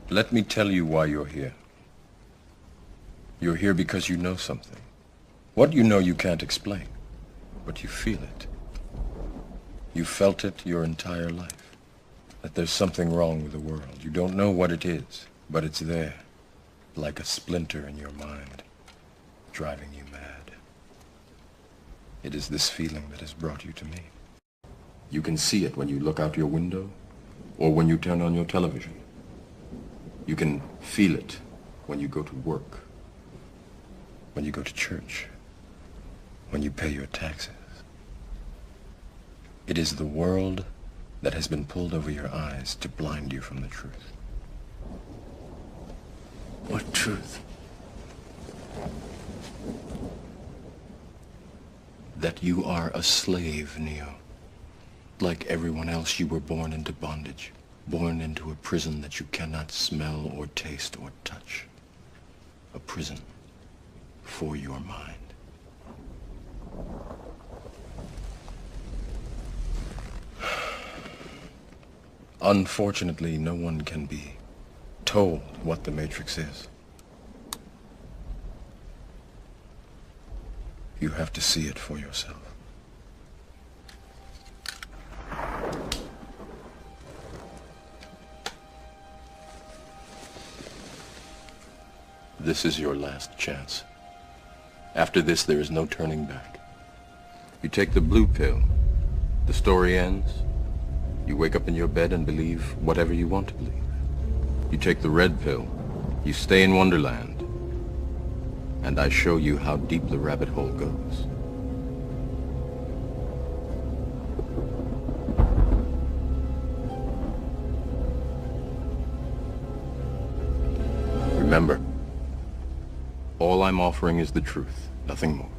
Let me tell you why you're here. You're here because you know something. What you know you can't explain, but you feel it. You felt it your entire life, that there's something wrong with the world. You don't know what it is, but it's there, like a splinter in your mind, driving you mad. It is this feeling that has brought you to me. You can see it when you look out your window, or when you turn on your television. You can feel it when you go to work, when you go to church, when you pay your taxes. It is the world that has been pulled over your eyes to blind you from the truth. What truth? That you are a slave, Neo. Like everyone else, you were born into bondage, born into a prison that you cannot smell or taste or touch. A prison for your mind. Unfortunately, no one can be told what the Matrix is. You have to see it for yourself. This is your last chance. After this, there is no turning back. You take the blue pill. The story ends. You wake up in your bed and believe whatever you want to believe. You take the red pill. You stay in Wonderland. And I show you how deep the rabbit hole goes. Remember, all I'm offering is the truth, nothing more.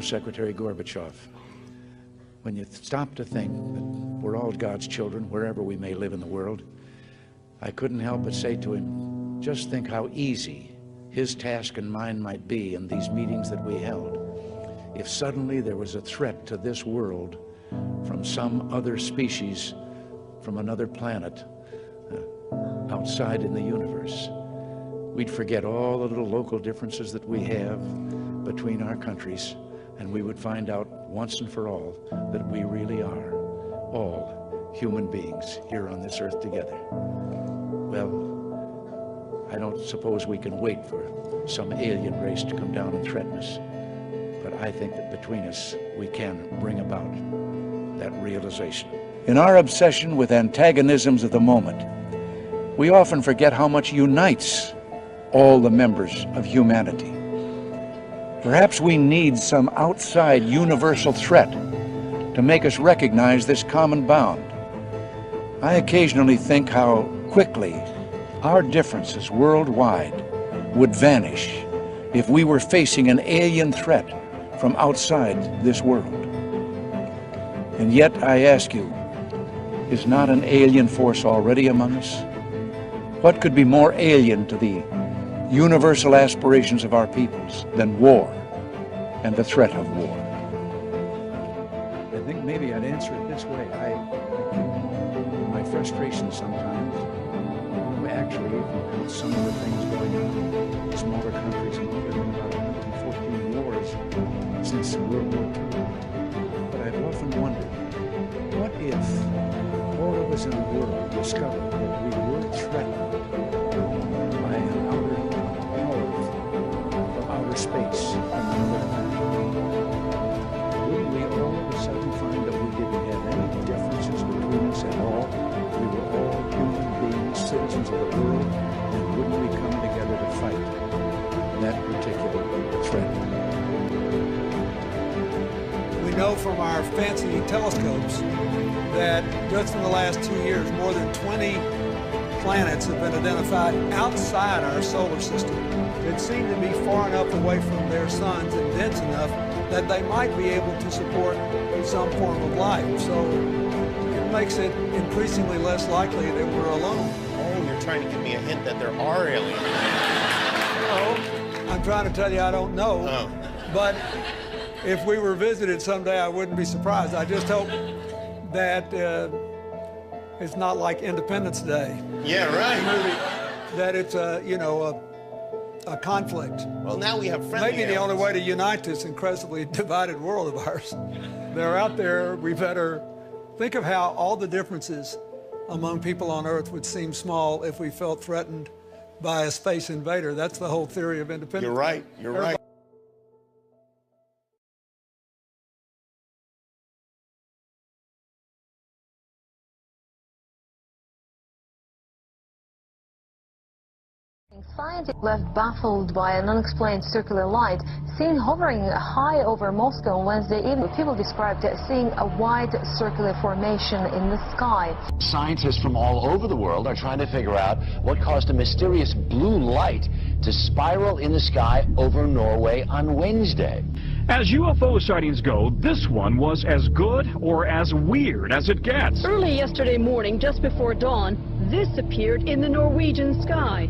Secretary Gorbachev, when you stop to think that we're all God's children, wherever we may live in the world, I couldn't help but say to him, just think how easy his task and mine might be in these meetings that we held if suddenly there was a threat to this world from some other species, from another planet, outside in the universe. We'd forget all the little local differences that we have between our countries, and we would find out once and for all that we really are all human beings here on this earth together. Well, I don't suppose we can wait for some alien race to come down and threaten us, but I think that between us we can bring about that realization. In our obsession with antagonisms of the moment, we often forget how much unites all the members of humanity. Perhaps we need some outside universal threat to make us recognize this common bound. I occasionally think how quickly our differences worldwide would vanish if we were facing an alien threat from outside this world. And yet, I ask you, is not an alien force already among us? What could be more alien to the universal aspirations of our peoples than war and the threat of war? I think maybe I'd answer it this way. My frustration sometimes, actually, with some of the things going on in smaller countries, and there have been about 114 wars since World War II. But I've often wondered, what if all of us in the world discovered that we were threatened by an outer power from outer space on another planet? Wouldn't we all of a sudden find that we didn't have any differences between us at all? We were all human beings, citizens of the world, and wouldn't we come together to fight that particular threat? We know from our fancy telescopes that just in the last 2 years, more than 20 planets have been identified outside our solar system that seem to be far enough away from their suns and dense enough that they might be able to support some form of life. So it makes it increasingly less likely that we're alone. Oh, you're trying to give me a hint that there are aliens. No, I'm trying to tell you I don't know. Oh. But if we were visited someday, I wouldn't be surprised. I just hope that it's not like Independence Day. Yeah, right. That it's a conflict. Well, now we have friendly Maybe the only way to unite this incredibly divided world of ours. They're out there. We better think of how all the differences among people on Earth would seem small if we felt threatened by a space invader. That's the whole theory of independence. You're right. You're right. Scientists left baffled by an unexplained circular light seen hovering high over Moscow on Wednesday evening. People described seeing a wide circular formation in the sky. Scientists from all over the world are trying to figure out what caused a mysterious blue light to spiral in the sky over Norway on Wednesday. As UFO sightings go, this one was as good or as weird as it gets. Early yesterday morning, just before dawn, this appeared in the Norwegian sky.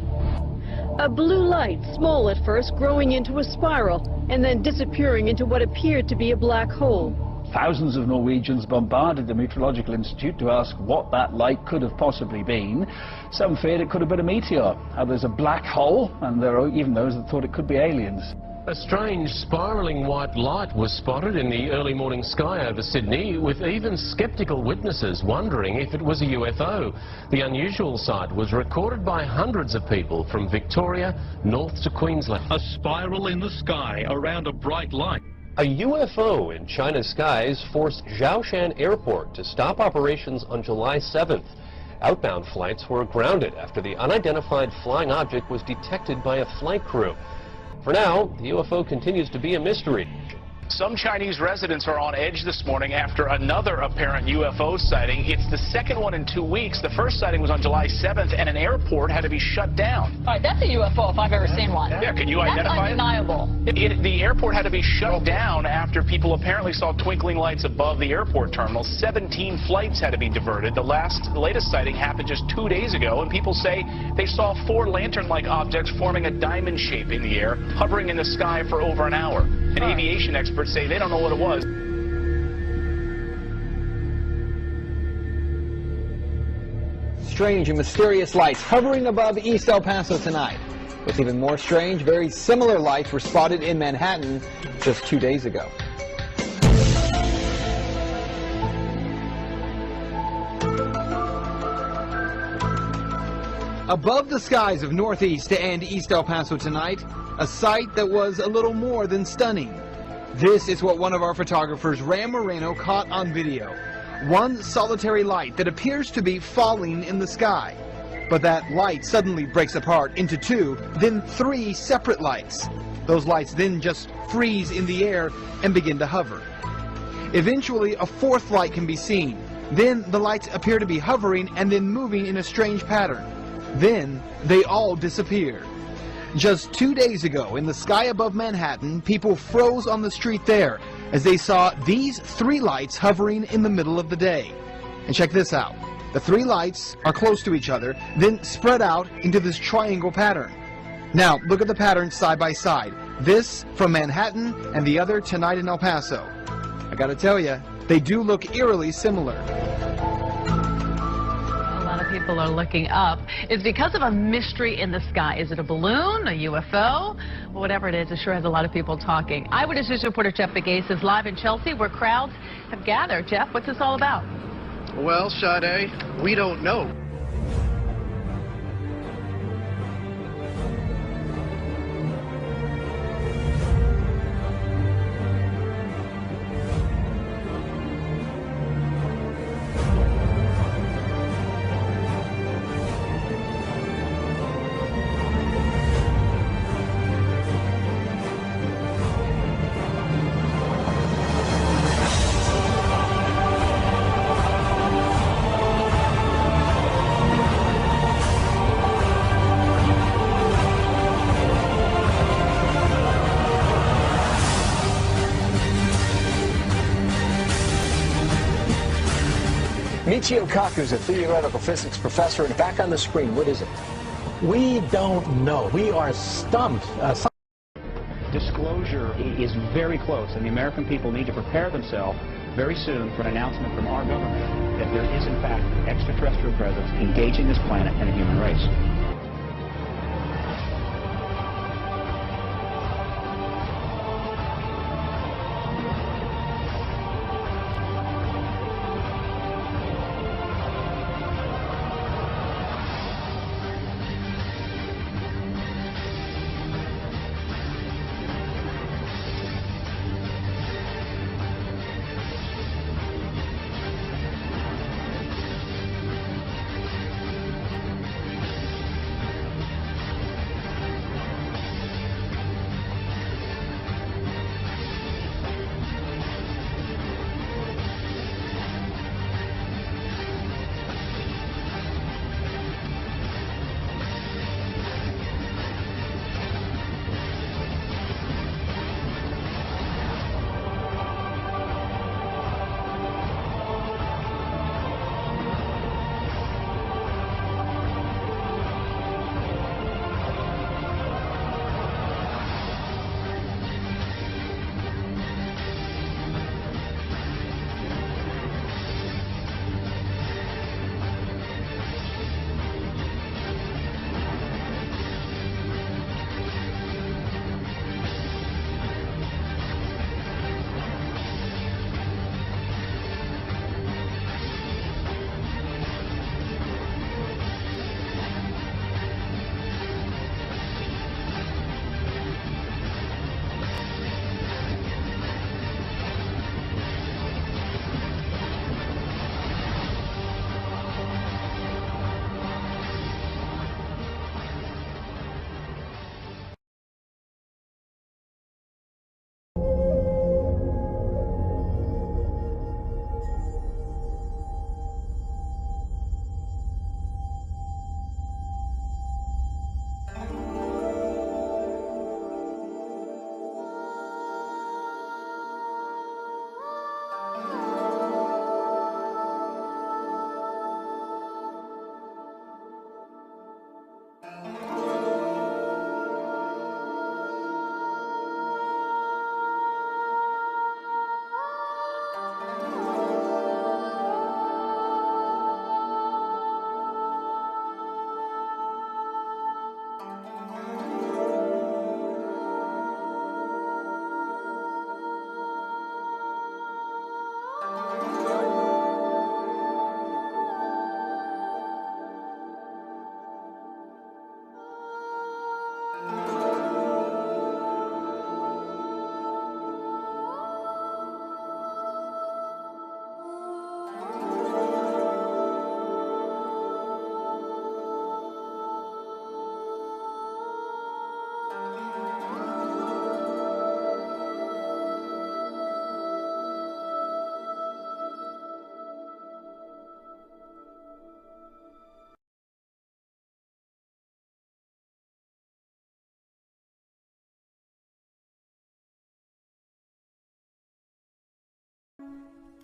A blue light, small at first, growing into a spiral, and then disappearing into what appeared to be a black hole. Thousands of Norwegians bombarded the Meteorological Institute to ask what that light could have possibly been. Some feared it could have been a meteor, others a black hole, and there are even those that thought it could be aliens. A strange spiralling white light was spotted in the early morning sky over Sydney, with even sceptical witnesses wondering if it was a UFO. The unusual sight was recorded by hundreds of people from Victoria north to Queensland. A spiral in the sky around a bright light. A UFO in China's skies forced Zhoushan Airport to stop operations on July 7th. Outbound flights were grounded after the unidentified flying object was detected by a flight crew. For now, the UFO continues to be a mystery. Some Chinese residents are on edge this morning after another apparent UFO sighting. It's the second one in 2 weeks. The first sighting was on July 7th, and an airport had to be shut down. All right, that's a UFO if I've ever seen one. Yeah, can you identify it? That's undeniable. The airport had to be shut down after people apparently saw twinkling lights above the airport terminal. 17 flights had to be diverted. The latest sighting happened just 2 days ago, and people say they saw 4 lantern-like objects forming a diamond shape in the air, hovering in the sky for over an hour. And aviation experts say they don't know what it was. Strange and mysterious lights hovering above East El Paso tonight. What's even more strange, very similar lights were spotted in Manhattan just 2 days ago. Above the skies of Northeast and East El Paso tonight, a sight that was a little more than stunning. This is what one of our photographers, Ram Moreno, caught on video. One solitary light that appears to be falling in the sky. But that light suddenly breaks apart into 2, then 3 separate lights. Those lights then just freeze in the air and begin to hover. Eventually, a 4th light can be seen. Then the lights appear to be hovering and then moving in a strange pattern. Then they all disappear. Just 2 days ago, in the sky above Manhattan, people froze on the street there as they saw these 3 lights hovering in the middle of the day. And check this out. The 3 lights are close to each other, then spread out into this triangle pattern. Now, look at the patterns side by side. This from Manhattan and the other tonight in El Paso. I gotta tell you, they do look eerily similar. People are looking up. It's because of a mystery in the sky. Is it a balloon, a UFO? Well, whatever it is, it sure has a lot of people talking. Eyewitness News reporter Jeff Begase is live in Chelsea where crowds have gathered. Jeff, what's this all about? Well, Sade, we don't know. Michio Kaku is a theoretical physics professor, and back on the screen, what is it? We don't know. We are stumped. Disclosure is very close, and the American people need to prepare themselves very soon for an announcement from our government that there is, in fact, extraterrestrial presence engaging this planet and the human race.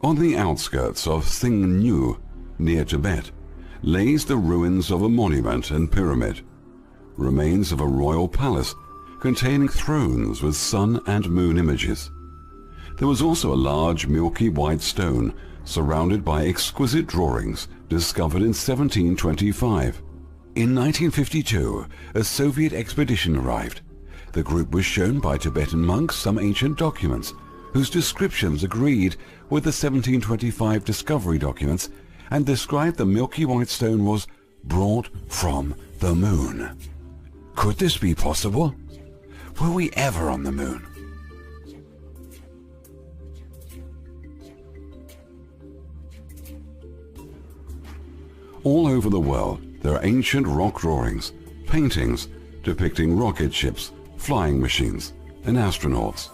On the outskirts of Xingnu, near Tibet, lays the ruins of a monument and pyramid, remains of a royal palace containing thrones with sun and moon images. There was also a large milky white stone surrounded by exquisite drawings discovered in 1725. In 1952, a Soviet expedition arrived. The group was shown by Tibetan monks some ancient documents whose descriptions agreed with the 1725 discovery documents and described the milky white stone was brought from the moon. Could this be possible? Were we ever on the moon? All over the world, there are ancient rock drawings, paintings depicting rocket ships, flying machines, and astronauts.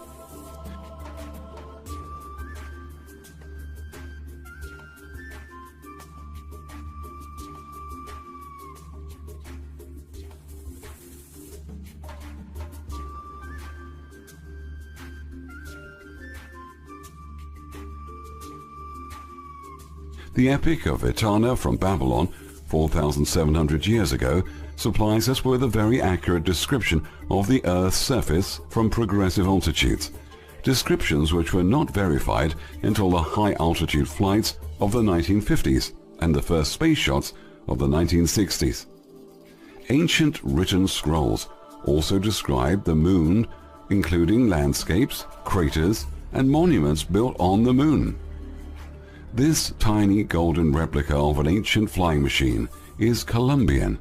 The Epic of Etana from Babylon, 4,700 years ago, supplies us with a very accurate description of the Earth's surface from progressive altitudes, descriptions which were not verified until the high-altitude flights of the 1950s and the first space shots of the 1960s. Ancient written scrolls also describe the moon, including landscapes, craters, and monuments built on the moon. This tiny golden replica of an ancient flying machine is Colombian,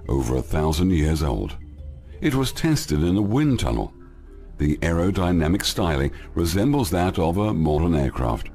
over 1,000 years old. It was tested in a wind tunnel. The aerodynamic styling resembles that of a modern aircraft.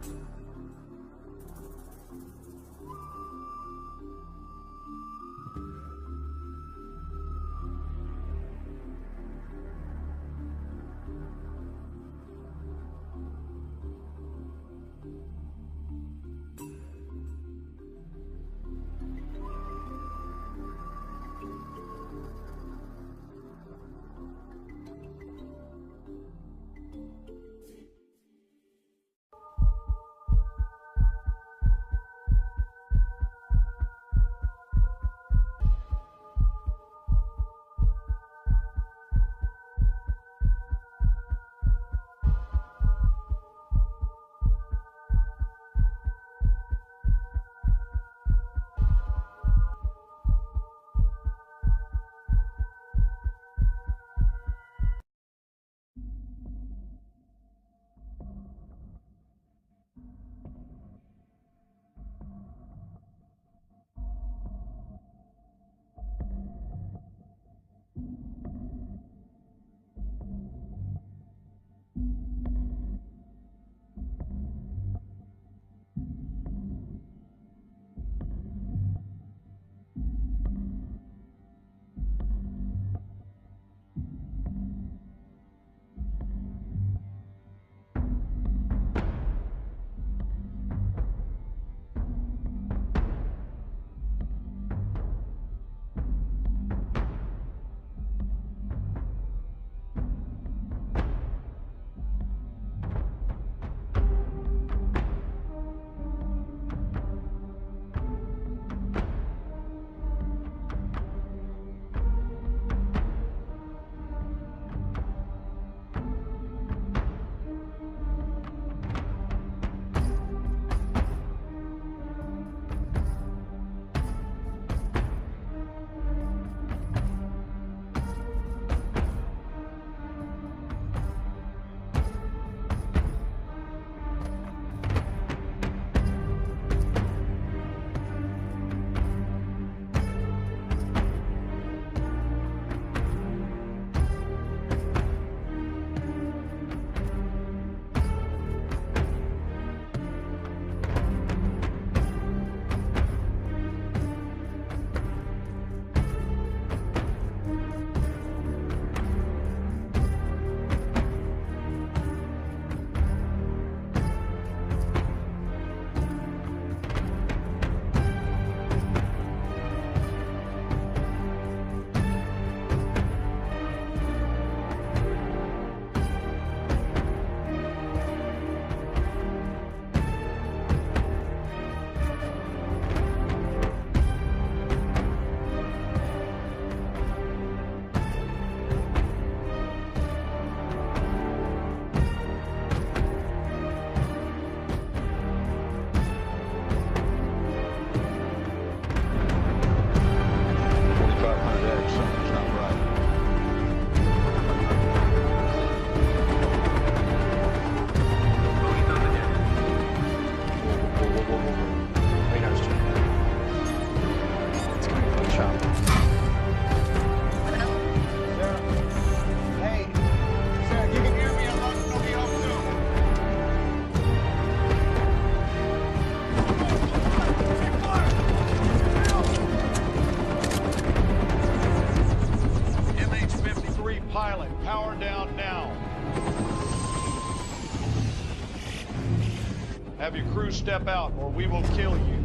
crew step out, or we will kill you.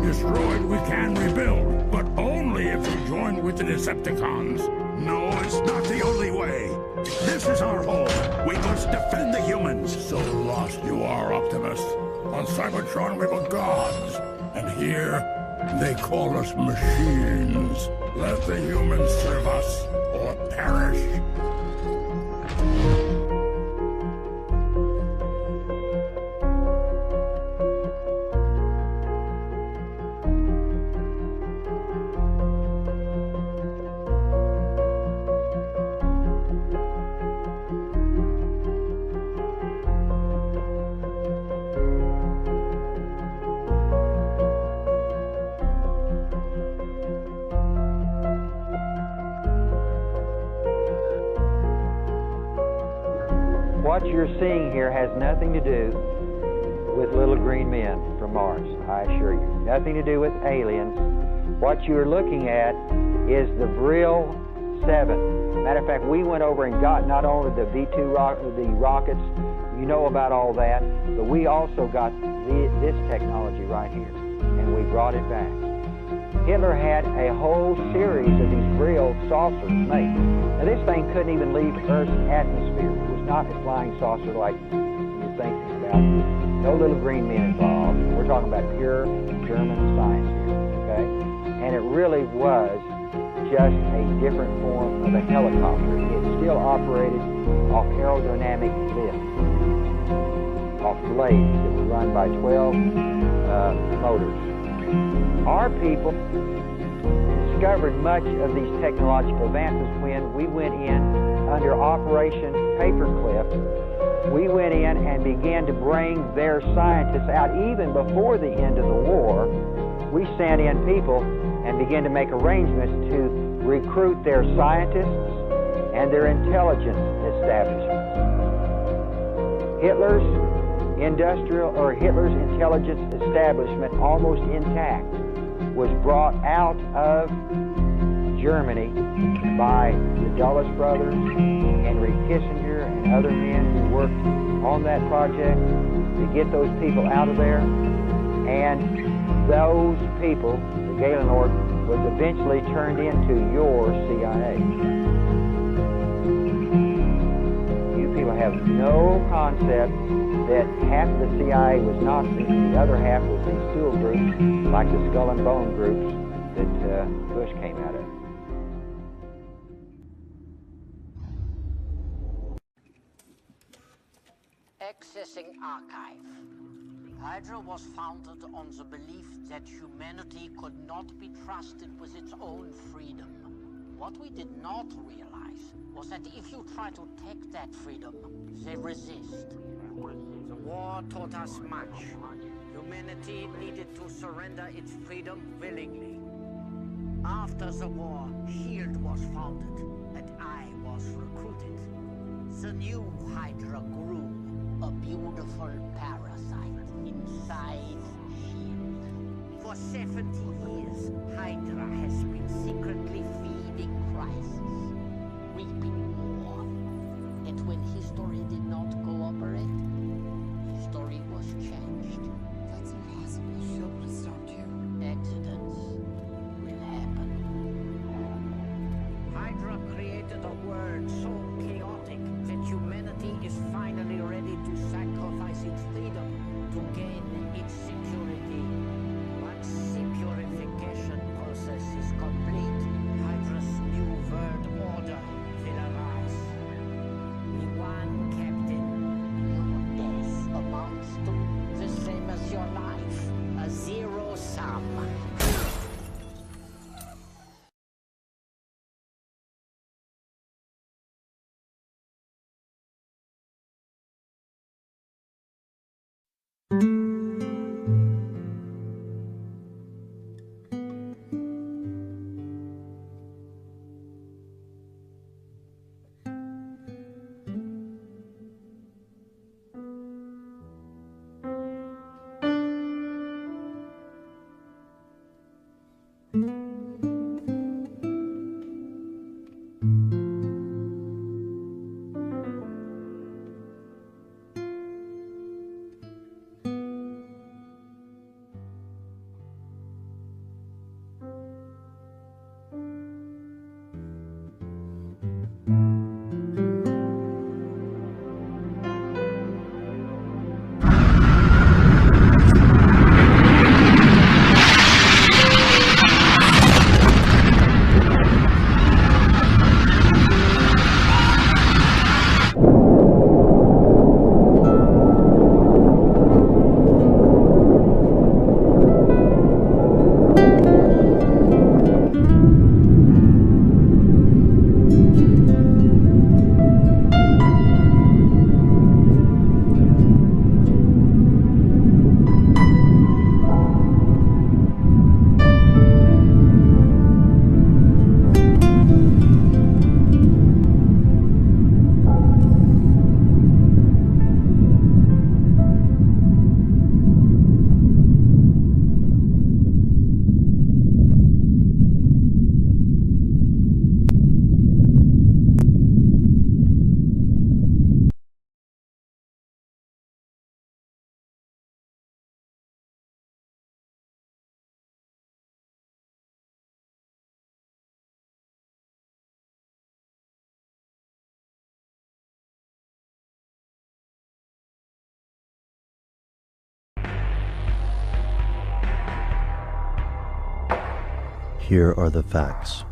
destroyed, we can rebuild, but only if we join with the Decepticons. No, it's not the only way. This is our home. We must defend the humans. So lost you are, Optimus. On Cybertron we were gods, and here they call us machines. Let the humans serve us, or perish. What you're seeing here has nothing to do with little green men from Mars, I assure you. Nothing to do with aliens. What you're looking at is the Brill 7. Matter of fact, we went over and got not only the V2 rockets, you know about all that, but we also got this technology right here, and we brought it back. Hitler had a whole series of these Brill saucers made. Now this thing couldn't even leave Earth's atmosphere. It was not a flying saucer like you're thinking about. No little green men involved. We're talking about pure German science here, okay? And it really was just a different form of a helicopter. It still operated off aerodynamic lift, off blades that were run by 12 motors. Our people discovered much of these technological advances when we went in under Operation Paperclip. We went in and began to bring their scientists out even before the end of the war. We sent in people and began to make arrangements to recruit their scientists and their intelligence establishments. Hitler's intelligence establishment, almost intact, was brought out of Germany by the Dulles brothers, Henry Kissinger, and other men who worked on that project to get those people out of there. And those people, the Gaylord, was eventually turned into your CIA. You people have no concept that half of the CIA was Nazis, the other half was these tool groups, like the Skull and Bone groups that Bush came out of. Accessing archive. Hydra was founded on the belief that humanity could not be trusted with its own freedom. What we did not realize was that if you try to take that freedom, they resist. The war taught us much. Humanity needed to surrender its freedom willingly. After the war, SHIELD was founded, and I was recruited. The new Hydra grew, a beautiful parasite inside SHIELD. For 70 years, Hydra has been secretly feeding Christ, weeping more. And when history did not cooperate, history was changed. That's impossible. SHIELD would have stopped you. Accidents will happen. Hydra created a world so chaotic that humanity is finally ready to sacrifice its freedom to gain its security. Once the purification process is complete, Hydra's new world order will arise. Here are the facts.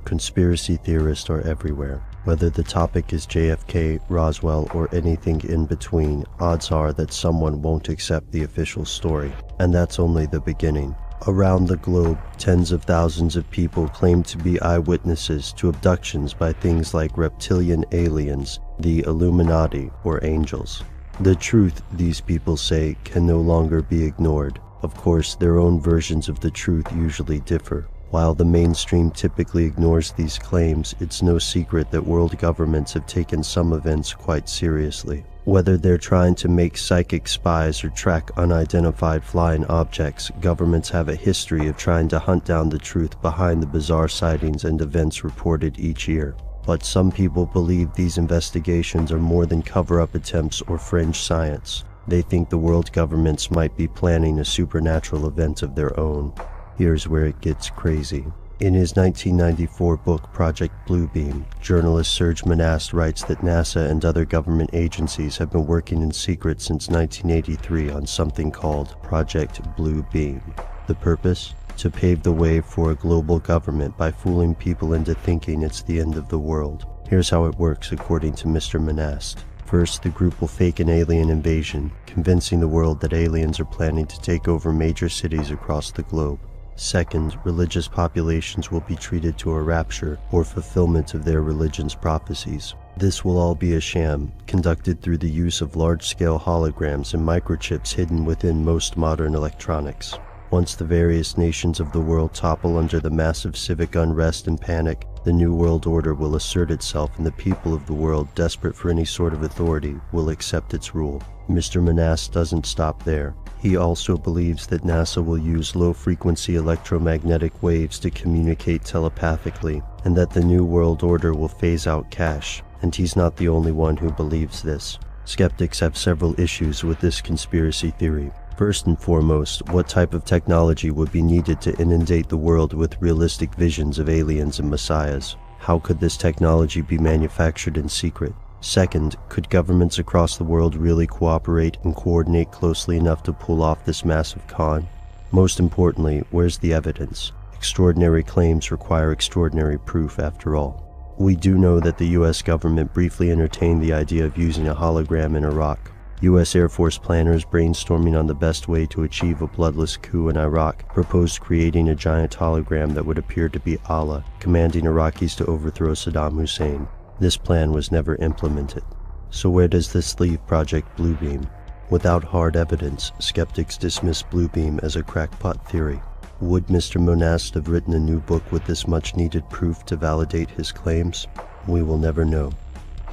Conspiracy theorists are everywhere. Whether the topic is JFK, Roswell, or anything in between, odds are that someone won't accept the official story. And that's only the beginning. Around the globe, tens of thousands of people claim to be eyewitnesses to abductions by things like reptilian aliens, the Illuminati, or angels. The truth, these people say, can no longer be ignored. Of course, their own versions of the truth usually differ. While the mainstream typically ignores these claims, it's no secret that world governments have taken some events quite seriously. Whether they're trying to make psychic spies or track unidentified flying objects, governments have a history of trying to hunt down the truth behind the bizarre sightings and events reported each year. But some people believe these investigations are more than cover-up attempts or fringe science. They think the world governments might be planning a supernatural event of their own. Here's where it gets crazy. In his 1994 book Project Bluebeam, journalist Serge Monast writes that NASA and other government agencies have been working in secret since 1983 on something called Project Bluebeam. The purpose? To pave the way for a global government by fooling people into thinking it's the end of the world. Here's how it works according to Mr. Monast. First, the group will fake an alien invasion, convincing the world that aliens are planning to take over major cities across the globe. Second, religious populations will be treated to a rapture or fulfillment of their religion's prophecies. This will all be a sham, conducted through the use of large-scale holograms and microchips hidden within most modern electronics. Once the various nations of the world topple under the massive civic unrest and panic, the New World Order will assert itself and the people of the world, desperate for any sort of authority, will accept its rule. Mr. Monast doesn't stop there. He also believes that NASA will use low-frequency electromagnetic waves to communicate telepathically, and that the New World Order will phase out cash. And he's not the only one who believes this. Skeptics have several issues with this conspiracy theory. First and foremost, what type of technology would be needed to inundate the world with realistic visions of aliens and messiahs? How could this technology be manufactured in secret? Second, could governments across the world really cooperate and coordinate closely enough to pull off this massive con? Most importantly, where's the evidence? Extraordinary claims require extraordinary proof, after all. We do know that the US government briefly entertained the idea of using a hologram in Iraq. US Air Force planners brainstorming on the best way to achieve a bloodless coup in Iraq proposed creating a giant hologram that would appear to be Allah, commanding Iraqis to overthrow Saddam Hussein. This plan was never implemented. So where does this leave Project Bluebeam? Without hard evidence, skeptics dismiss Bluebeam as a crackpot theory. Would Mr. Monast have written a new book with this much-needed proof to validate his claims? We will never know.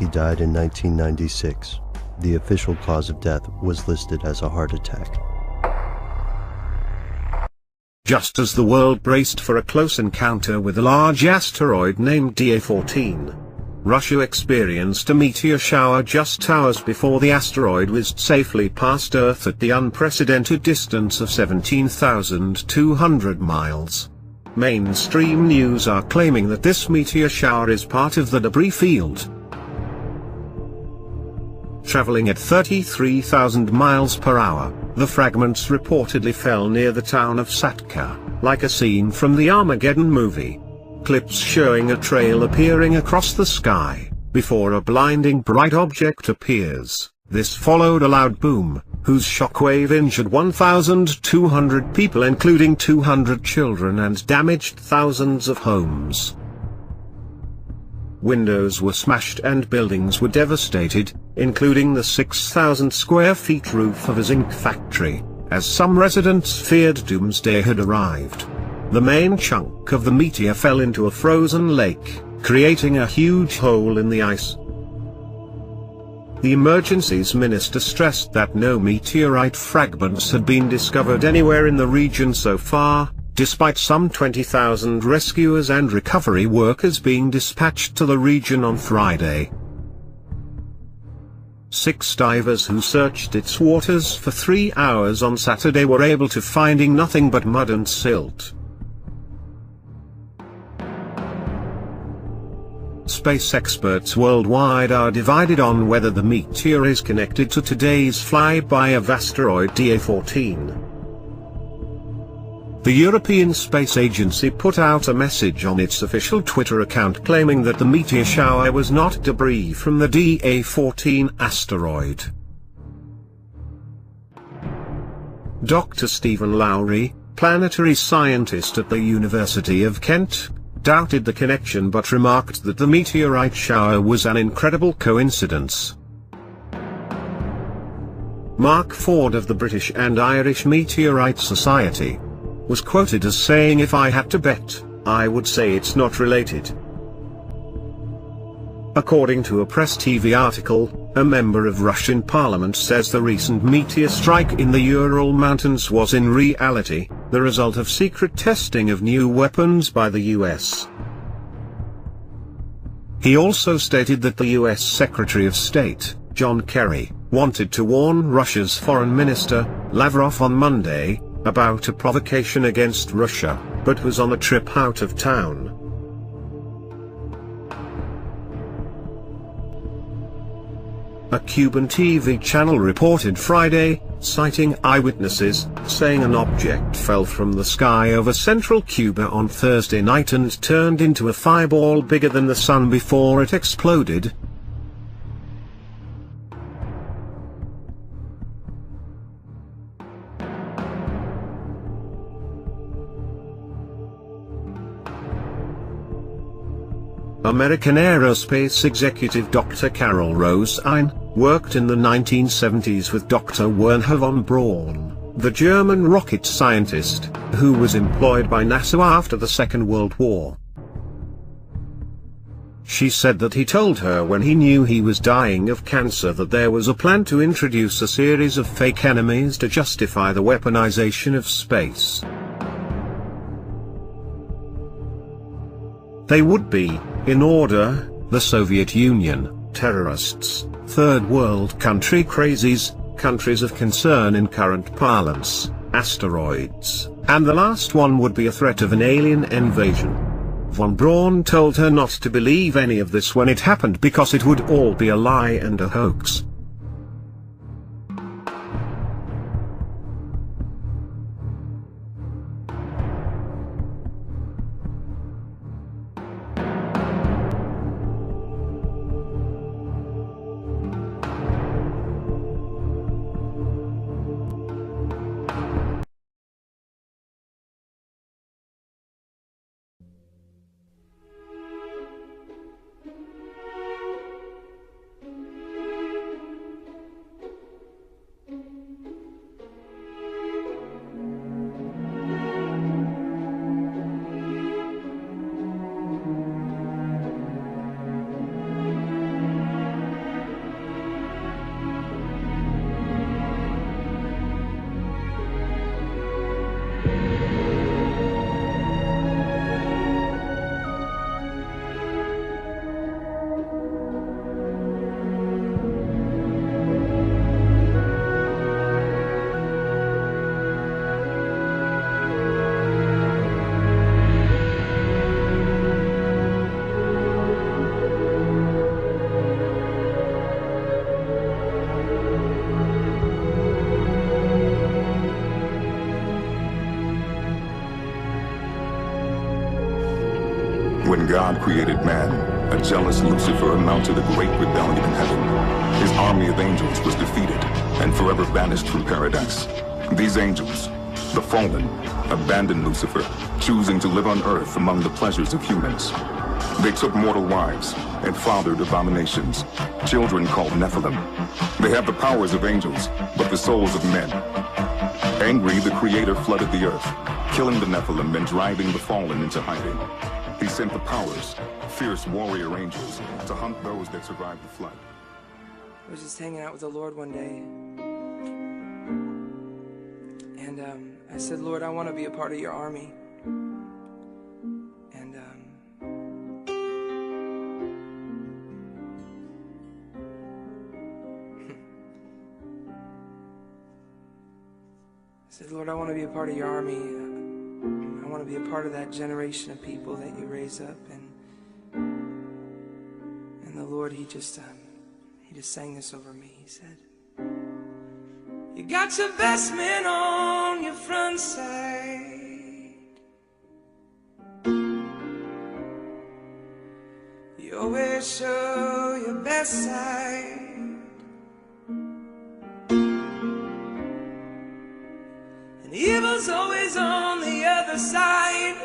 He died in 1996. The official cause of death was listed as a heart attack. Just as the world braced for a close encounter with a large asteroid named DA-14, Russia experienced a meteor shower just hours before the asteroid whizzed safely past Earth at the unprecedented distance of 17,200 miles. Mainstream news are claiming that this meteor shower is part of the debris field. Traveling at 33,000 miles per hour, the fragments reportedly fell near the town of Satka, like a scene from the Armageddon movie. Clips showing a trail appearing across the sky, before a blinding bright object appears. This followed a loud boom, whose shockwave injured 1,200 people including 200 children and damaged thousands of homes. Windows were smashed and buildings were devastated, including the 6,000 square feet roof of a zinc factory, as some residents feared doomsday had arrived. The main chunk of the meteor fell into a frozen lake, creating a huge hole in the ice. The emergencies minister stressed that no meteorite fragments had been discovered anywhere in the region so far, despite some 20,000 rescuers and recovery workers being dispatched to the region on Friday. 6 divers who searched its waters for 3 hours on Saturday were able to finding nothing but mud and silt. Space experts worldwide are divided on whether the meteor is connected to today's flyby of asteroid DA-14. The European Space Agency put out a message on its official Twitter account claiming that the meteor shower was not debris from the DA-14 asteroid. Dr. Stephen Lowry, planetary scientist at the University of Kent, doubted the connection but remarked that the meteorite shower was an incredible coincidence. Mark Ford of the British and Irish Meteorite Society was quoted as saying, "If I had to bet, I would say it's not related." According to a Press TV article, a member of Russian parliament says the recent meteor strike in the Ural Mountains was in reality the result of secret testing of new weapons by the US. He also stated that the US Secretary of State, John Kerry, wanted to warn Russia's Foreign Minister, Lavrov, on Monday about a provocation against Russia, but was on a trip out of town. A Cuban TV channel reported Friday, citing eyewitnesses, saying an object fell from the sky over central Cuba on Thursday night and turned into a fireball bigger than the sun before it exploded. American aerospace executive Dr. Carol Rosein worked in the 1970s with Dr. Wernher von Braun, the German rocket scientist, who was employed by NASA after the Second World War. She said that he told her when he knew he was dying of cancer that there was a plan to introduce a series of fake enemies to justify the weaponization of space. They would be, in order, the Soviet Union, terrorists, third world country crazies, countries of concern in current parlance, asteroids, and the last one would be a threat of an alien invasion. Von Braun told her not to believe any of this when it happened because it would all be a lie and a hoax. When God created man, a jealous Lucifer mounted a great rebellion in heaven. His army of angels was defeated and forever banished from paradise. These angels, the fallen, abandoned Lucifer, choosing to live on earth among the pleasures of humans. They took mortal wives and fathered abominations, children called Nephilim. They have the powers of angels, but the souls of men. Angry, the Creator flooded the earth, killing the Nephilim and driving the fallen into hiding. He sent the powers, fierce warrior angels, to hunt those that survived the flood. I was just hanging out with the Lord one day, and I said, Lord, I want to be a part of your army. And I said, Lord, I want to be a part of your army. I want to be a part of that generation of people that you raise up. And the Lord, he just sang this over me. He said, you got your best men on your front side, always show your best side. And evil's always on the other side.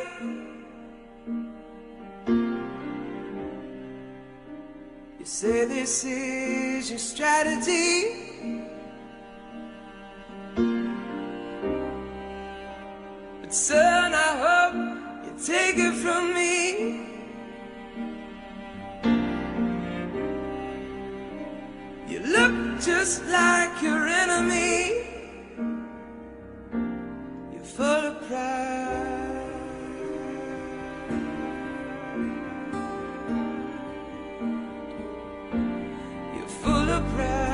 You say this is your strategy. But son, I hope you take it from me. You look just like your enemy. You're full of pride. You're full of pride.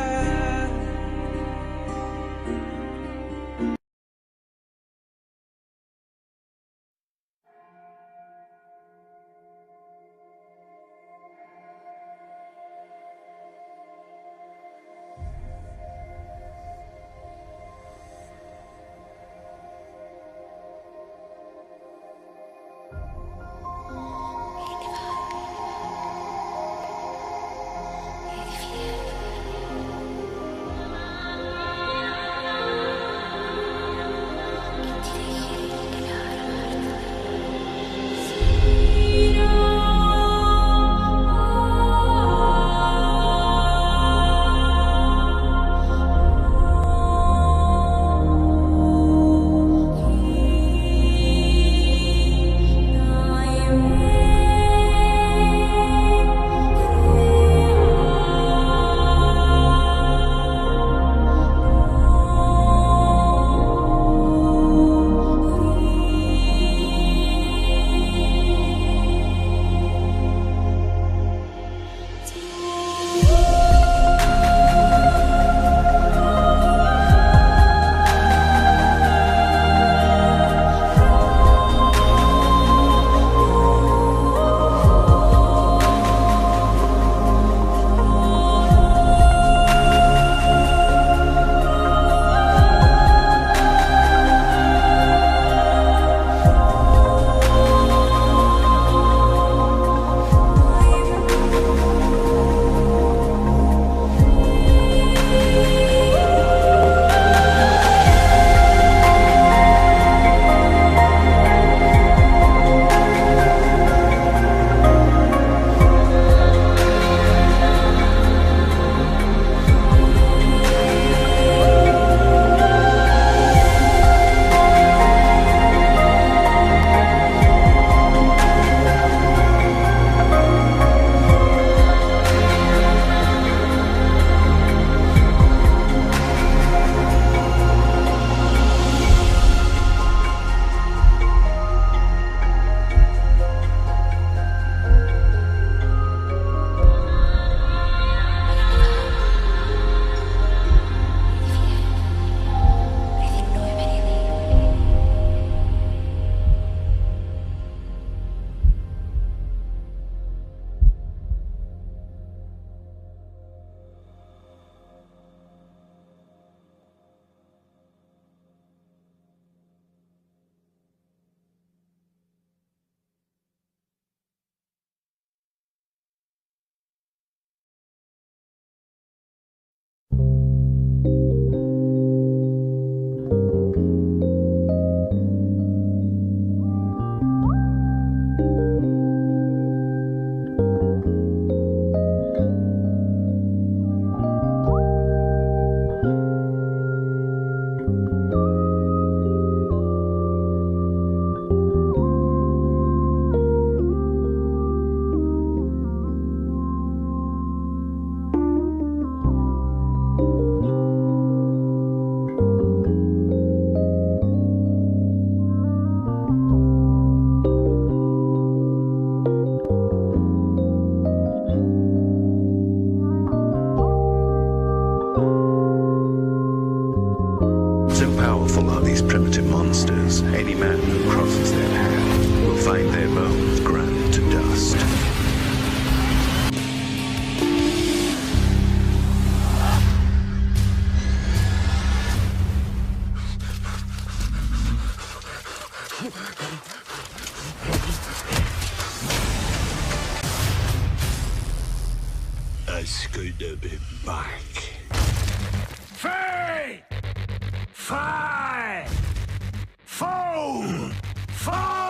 Any man who crosses their path will find their bones ground to dust. good to be back. Fei! Fi! Fo! Fo!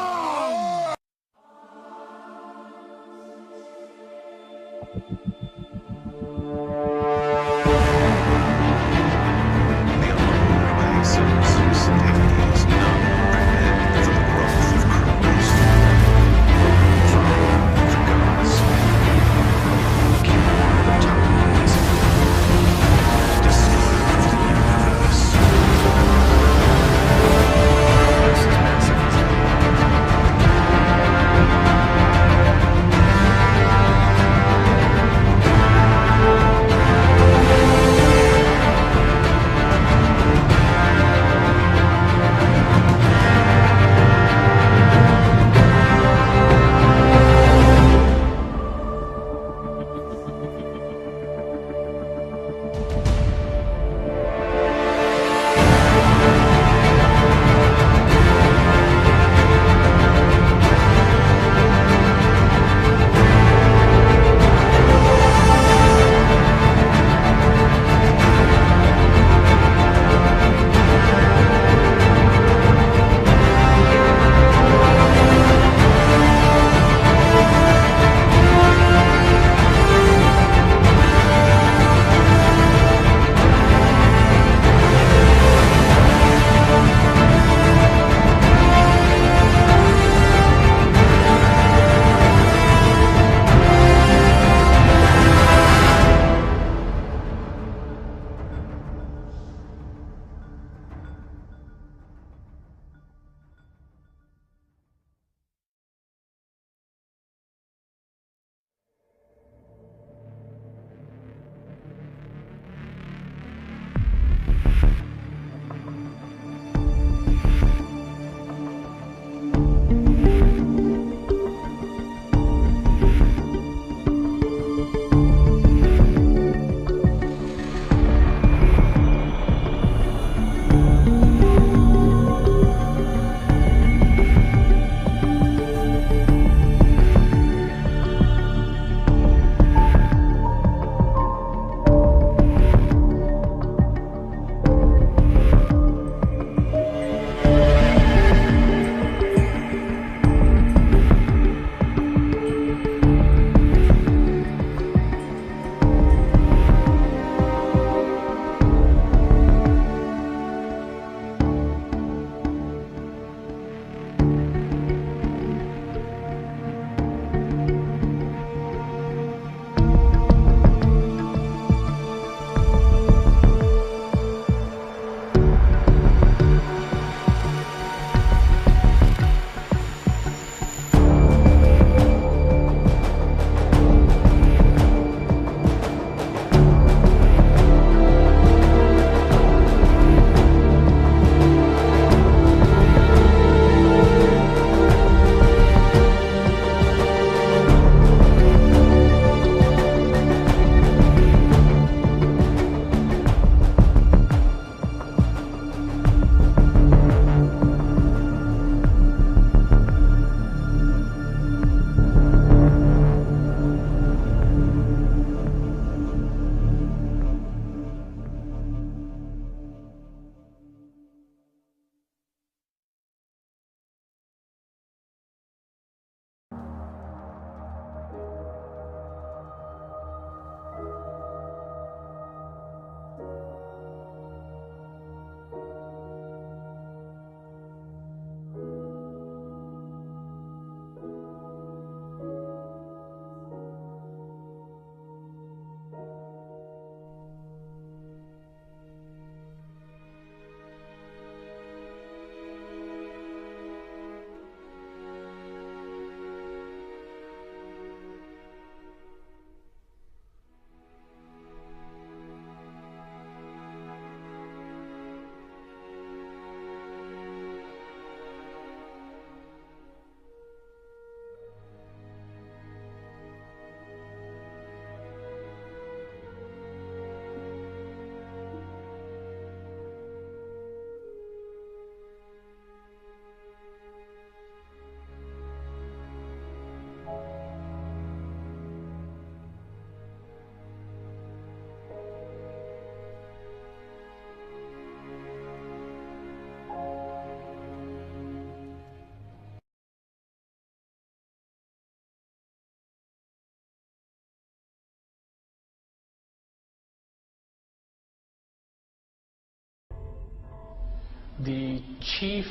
The chief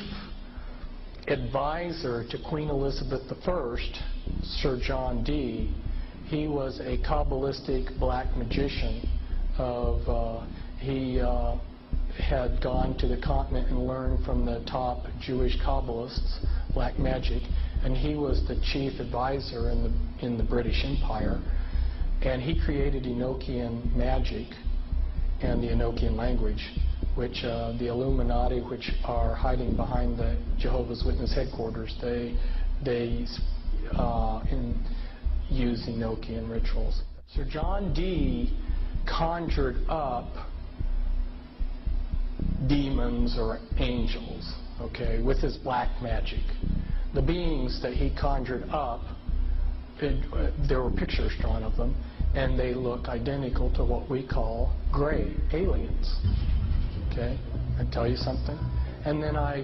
advisor to Queen Elizabeth I, Sir John Dee, he was a Kabbalistic black magician. He had gone to the continent and learned from the top Jewish Kabbalists black magic, and he was the chief advisor in the British Empire. And he created Enochian magic and the Enochian language, which the Illuminati, which are hiding behind the Jehovah's Witness headquarters, they use Enochian rituals. Sir John Dee conjured up demons or angels, okay, with his black magic. The beings that he conjured up, there were pictures drawn of them, and they look identical to what we call gray aliens. Okay, I tell you something. And then I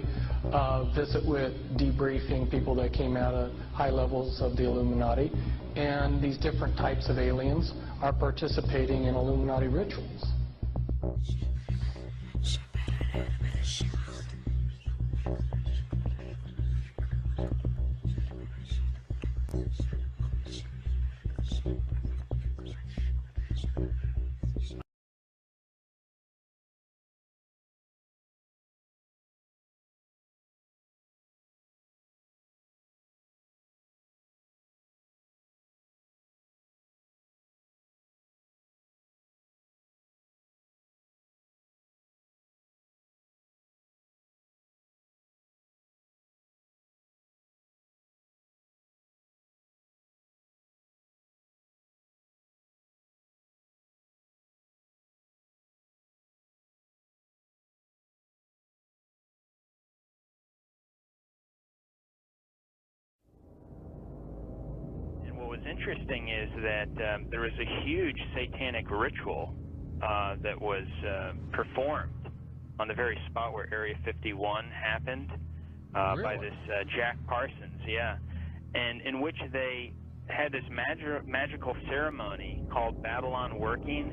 visit with debriefing people that came out of high levels of the Illuminati, and these different types of aliens are participating in Illuminati rituals. What's interesting is that there was a huge satanic ritual that was performed on the very spot where Area 51 happened by this Jack Parsons, and in which they had this magical ceremony called Babylon Working,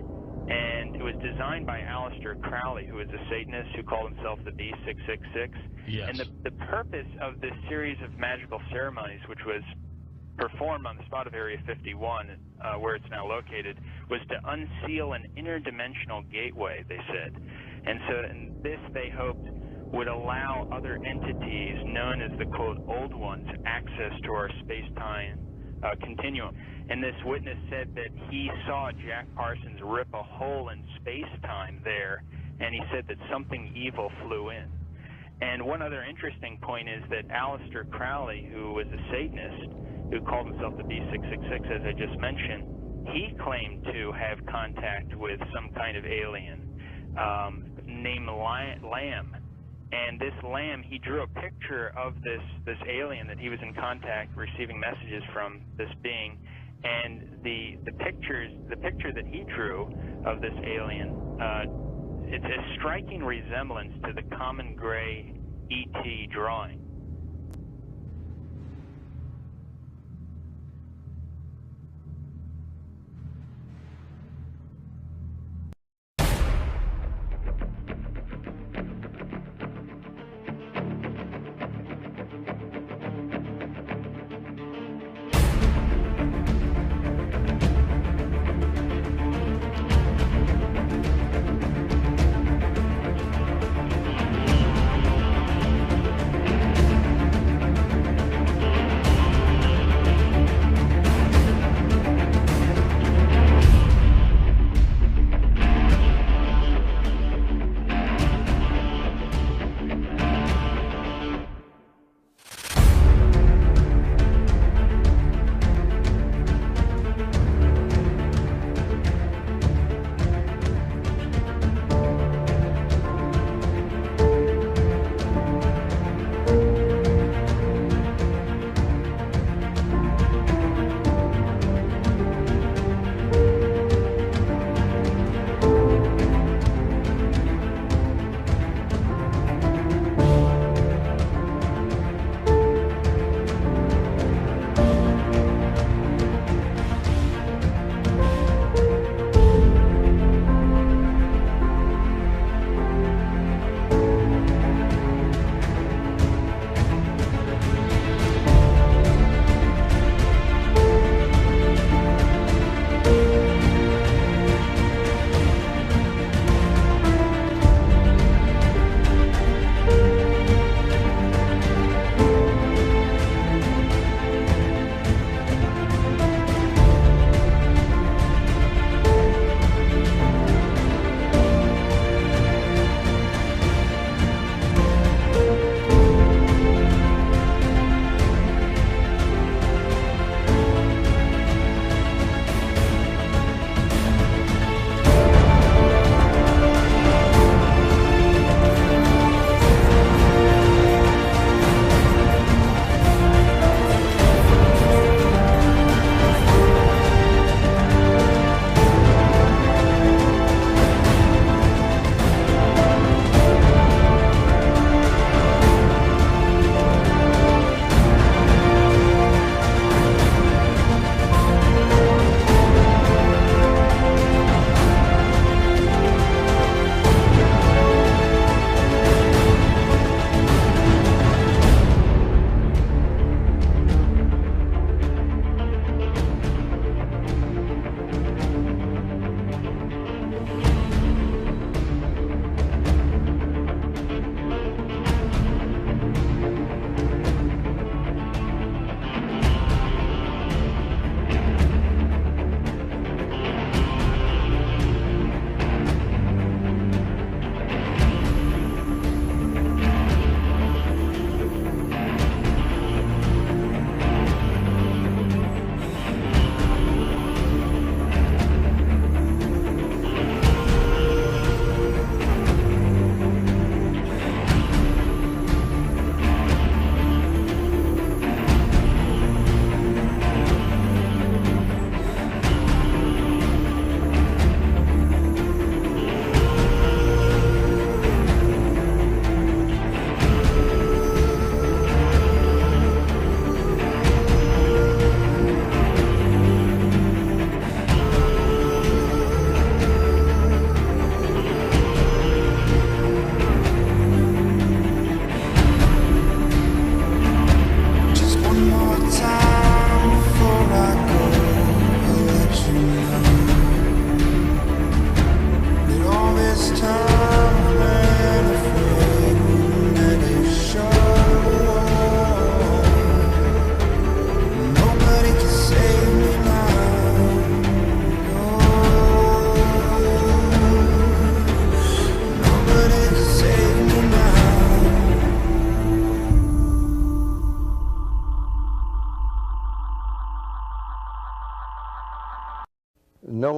and it was designed by Aleister Crowley, who is a Satanist who called himself the B666. Yes. And the purpose of this series of magical ceremonies, which was performed on the spot of Area 51, where it's now located, was to unseal an interdimensional gateway, they said. And so this, they hoped, would allow other entities known as the, quote, old ones, access to our space-time continuum. And this witness said that he saw Jack Parsons rip a hole in space-time there, and he said that something evil flew in. And one other interesting point is that Aleister Crowley, who was a Satanist, who called himself the B666, as I just mentioned, he claimed to have contact with some kind of alien named Lamb. And this Lamb, he drew a picture of this alien that he was in contact, receiving messages from this being. And the picture that he drew of this alien, it's a striking resemblance to the common gray ET drawing.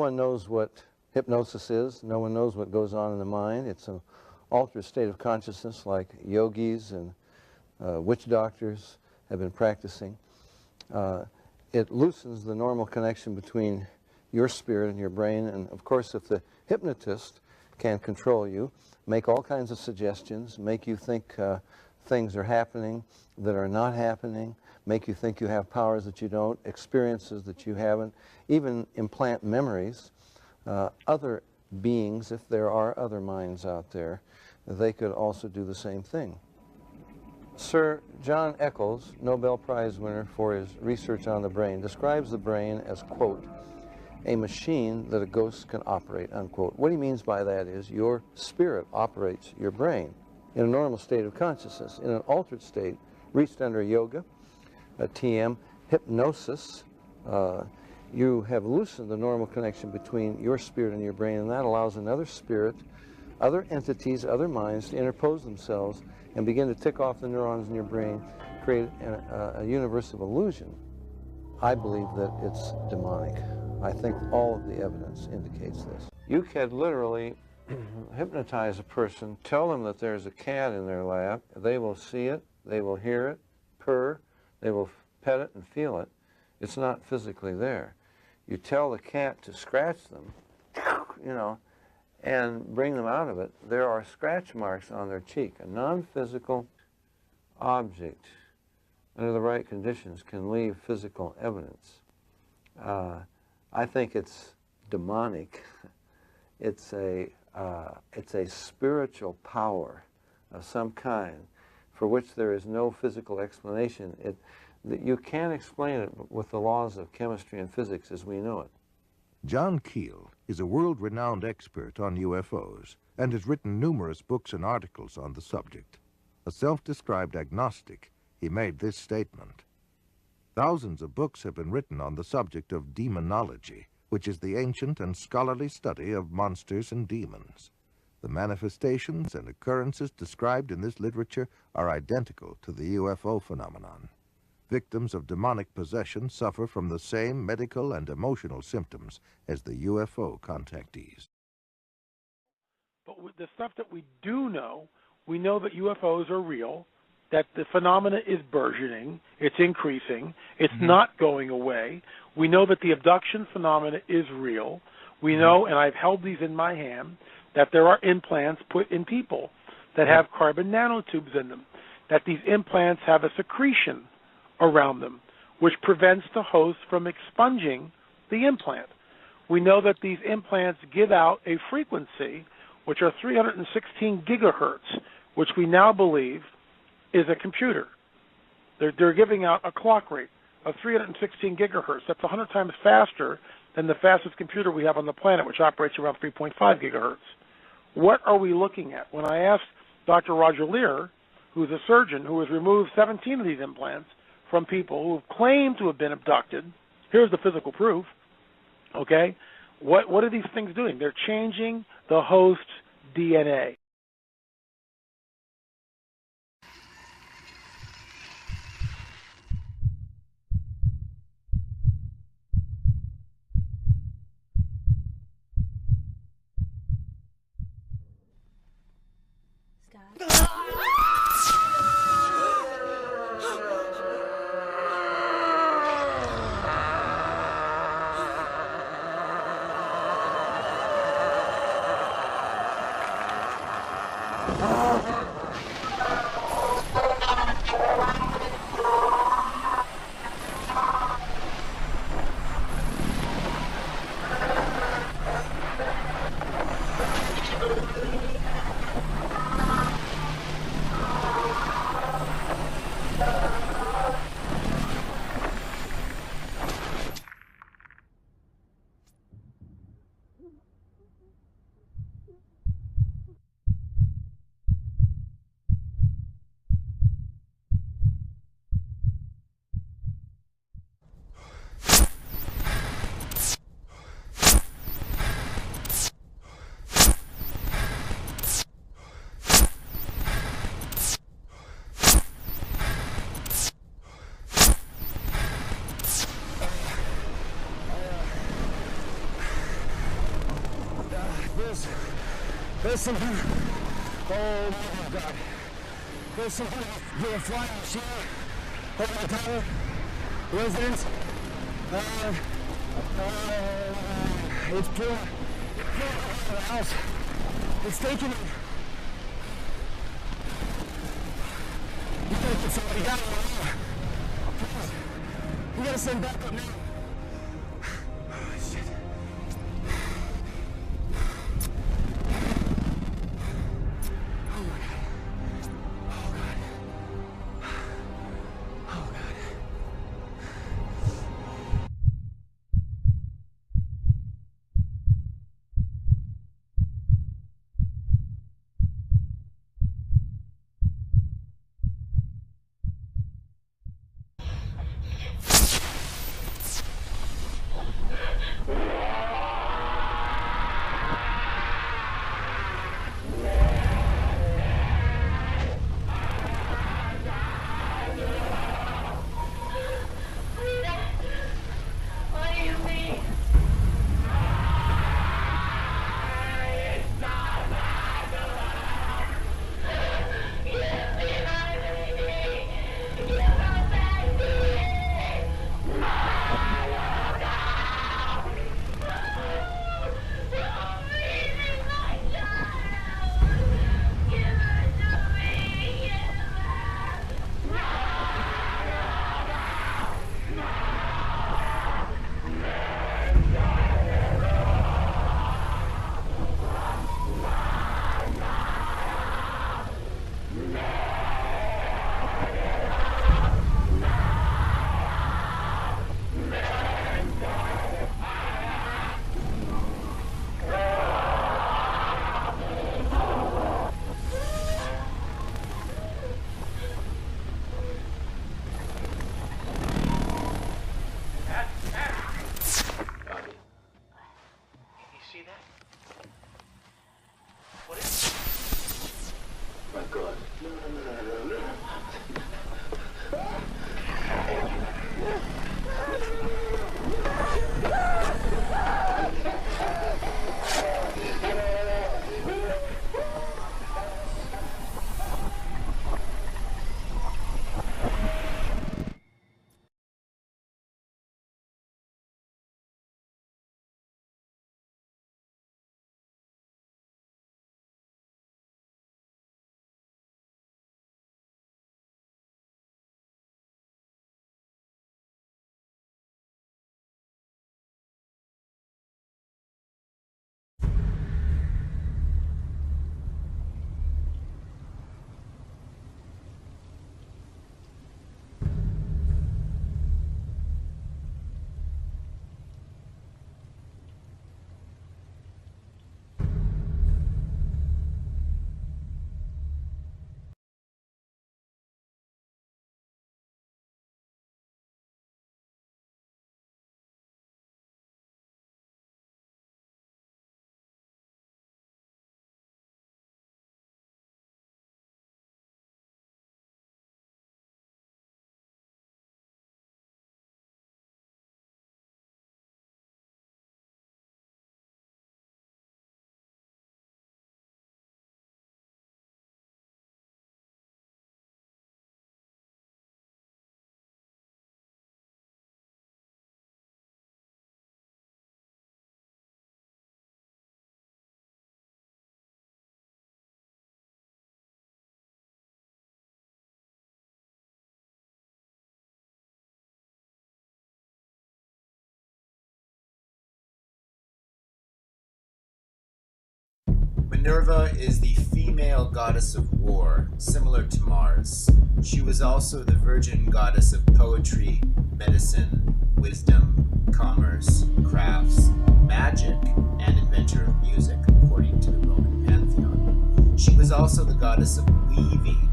one knows what hypnosis is. No one knows what goes on in the mind. It's an altered state of consciousness like yogis and witch doctors have been practicing. It loosens the normal connection between your spirit and your brain. And of course, if the hypnotist can control you, make all kinds of suggestions, make you think things are happening that are not happening, make you think you have powers that you don't, experiences that you haven't, even implant memories. Other beings, if there are other minds out there, they could also do the same thing. Sir John Eccles, Nobel Prize winner for his research on the brain, describes the brain as, quote, a machine that a ghost can operate, unquote. What he means by that is your spirit operates your brain in a normal state of consciousness. In an altered state, reached under yoga, TM, hypnosis, you have loosened the normal connection between your spirit and your brain, and that allows another spirit, other entities, other minds to interpose themselves and begin to tick off the neurons in your brain, create a universe of illusion. I believe that it's demonic. I think all of the evidence indicates this. You can literally hypnotize a person, tell them that there's a cat in their lap, they will see it, they will hear it, purr, they will pet it and feel it. It's not physically there. You tell the cat to scratch them, you know, and bring them out of it. There are scratch marks on their cheek. A non-physical object, under the right conditions, can leave physical evidence. I think it's demonic. It's a spiritual power of some kind for which there is no physical explanation. You can't explain it with the laws of chemistry and physics as we know it. John Keel is a world-renowned expert on UFOs and has written numerous books and articles on the subject. A self-described agnostic, he made this statement: thousands of books have been written on the subject of demonology, which is the ancient and scholarly study of monsters and demons. The manifestations and occurrences described in this literature are identical to the UFO phenomenon. Victims of demonic possession suffer from the same medical and emotional symptoms as the UFO contactees. But with the stuff that we do know, we know that UFOs are real, that the phenomena is burgeoning, it's increasing, it's not going away. We know that the abduction phenomena is real. We know, and I've held these in my hand, that there are implants put in people that have carbon nanotubes in them, that these implants have a secretion around them, which prevents the host from expunging the implant. We know that these implants give out a frequency, which are 316 gigahertz, which we now believe is a computer. They're giving out a clock rate of 316 gigahertz. That's 100 times faster than the fastest computer we have on the planet, which operates around 3.5 gigahertz. What are we looking at? When I asked Dr. Roger Lear, who's a surgeon who has removed 17 of these implants from people who have claimed to have been abducted, here's the physical proof, okay? What are these things doing? They're changing the host's DNA. There's some, oh my God. There's some, you're a flying machine over the tower, residents, it's pulling out of the house. It's taking me. You gotta get somebody down here. We gotta send backup now. Oh, shit. Oh my God. Oh God. Oh God. Minerva is the female goddess of war, similar to Mars. She was also the virgin goddess of poetry, medicine, wisdom, commerce, crafts, magic, and inventor of music, according to the Roman pantheon. She was also the goddess of weaving,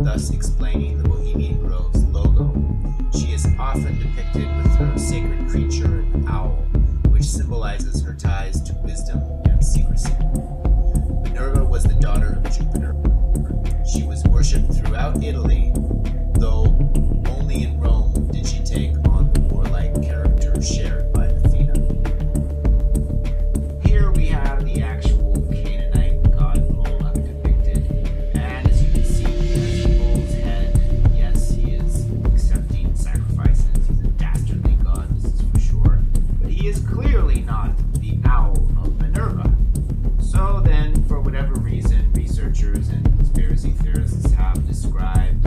thus explaining the Bohemian Grove's logo. She is often depicted with her sacred creature, an owl, which symbolizes her ties to wisdom and secrecy. Minerva was the daughter of Jupiter. She was worshipped throughout Italy, though only in Rome did she take on the warlike character shared by Athena. Here we have the actual Canaanite goddess. researchers and conspiracy theorists have described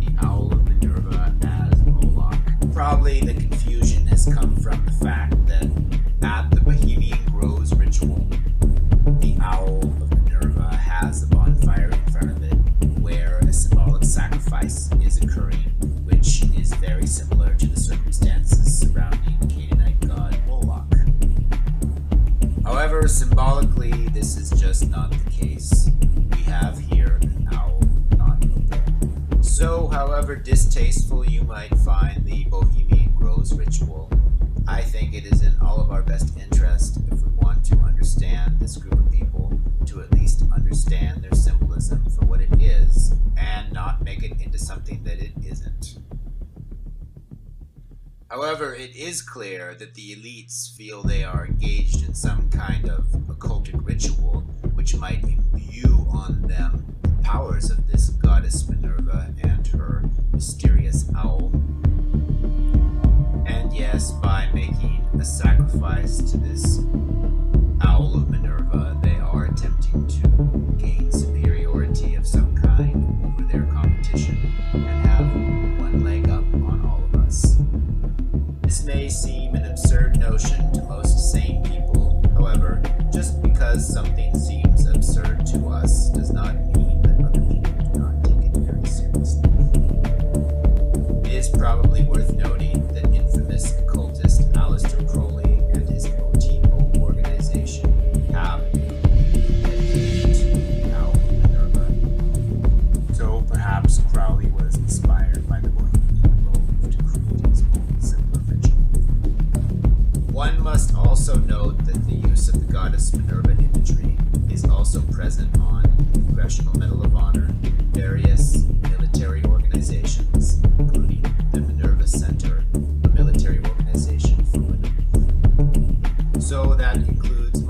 the Owl of Minerva as Moloch. Probably the confusion has come from the fact that at the Bohemian Groves ritual, the Owl of Minerva has a bonfire in front of it where a symbolic sacrifice is occurring, which is very similar to the circumstances surrounding the Canaanite god Moloch. However, symbolically, this is just not the case. We have here an owl, not a bull. So, however distasteful you might find the Bohemian Groves ritual, I think it is in all of our best interest, if we want to understand this group of people, to at least understand their symbolism for what it is, and not make it into something that it isn't. However, it is clear that the elites feel they are engaged in some kind of occultic ritual which might imbue on them the powers of this goddess Minerva and her mysterious owl. And yes, by making a sacrifice to this Owl of Minerva, they are attempting to gain superiority of some kind over their competition and have one leg up on all of us. This may seem an absurd notion to most sane people. However, just because something seems absurd to us does not mean that other people do not take it very seriously. It is probably worth noting that infamous occultist Aleister Crowley and his Motivo organization have dedicated to the Owl of Minerva. So perhaps Crowley was inspired by the Bohemian Grove to create his own similar ritual. One must also note that the use of the goddess Minerva imagery is also present on the Congressional Medal of Honor, various military organizations, including the Minerva Center, a military organization for women. So that includes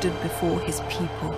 stood before his people.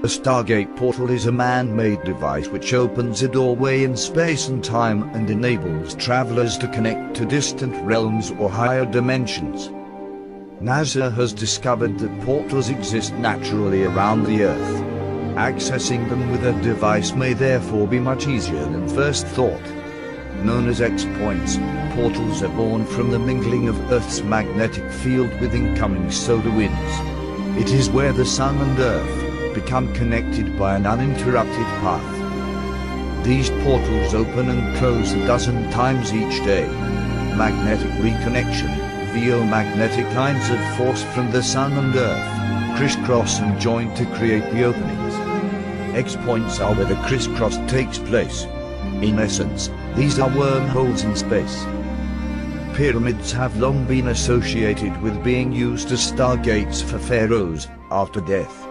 A Stargate portal is a man-made device which opens a doorway in space and time and enables travelers to connect to distant realms or higher dimensions. NASA has discovered that portals exist naturally around the Earth. Accessing them with a device may therefore be much easier than first thought. Known as X-points, portals are born from the mingling of Earth's magnetic field with incoming solar winds. It is where the Sun and Earth become connected by an uninterrupted path. These portals open and close a dozen times each day. Magnetic reconnection, via magnetic lines of force from the Sun and Earth, crisscross and join to create the openings. X-points are where the crisscross takes place. In essence, these are wormholes in space. Pyramids have long been associated with being used as stargates for pharaohs after death.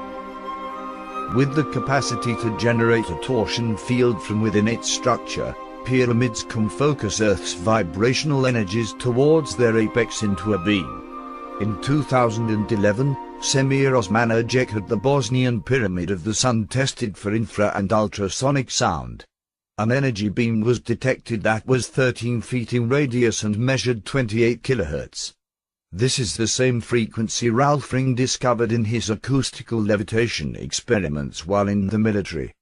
With the capacity to generate a torsion field from within its structure, pyramids can focus Earth's vibrational energies towards their apex into a beam. In 2011, Semir Osmanagic had the Bosnian Pyramid of the Sun tested for infra and ultrasonic sound. An energy beam was detected that was 13 feet in radius and measured 28 kHz. This is the same frequency Ralph Ring discovered in his acoustical levitation experiments while in the military.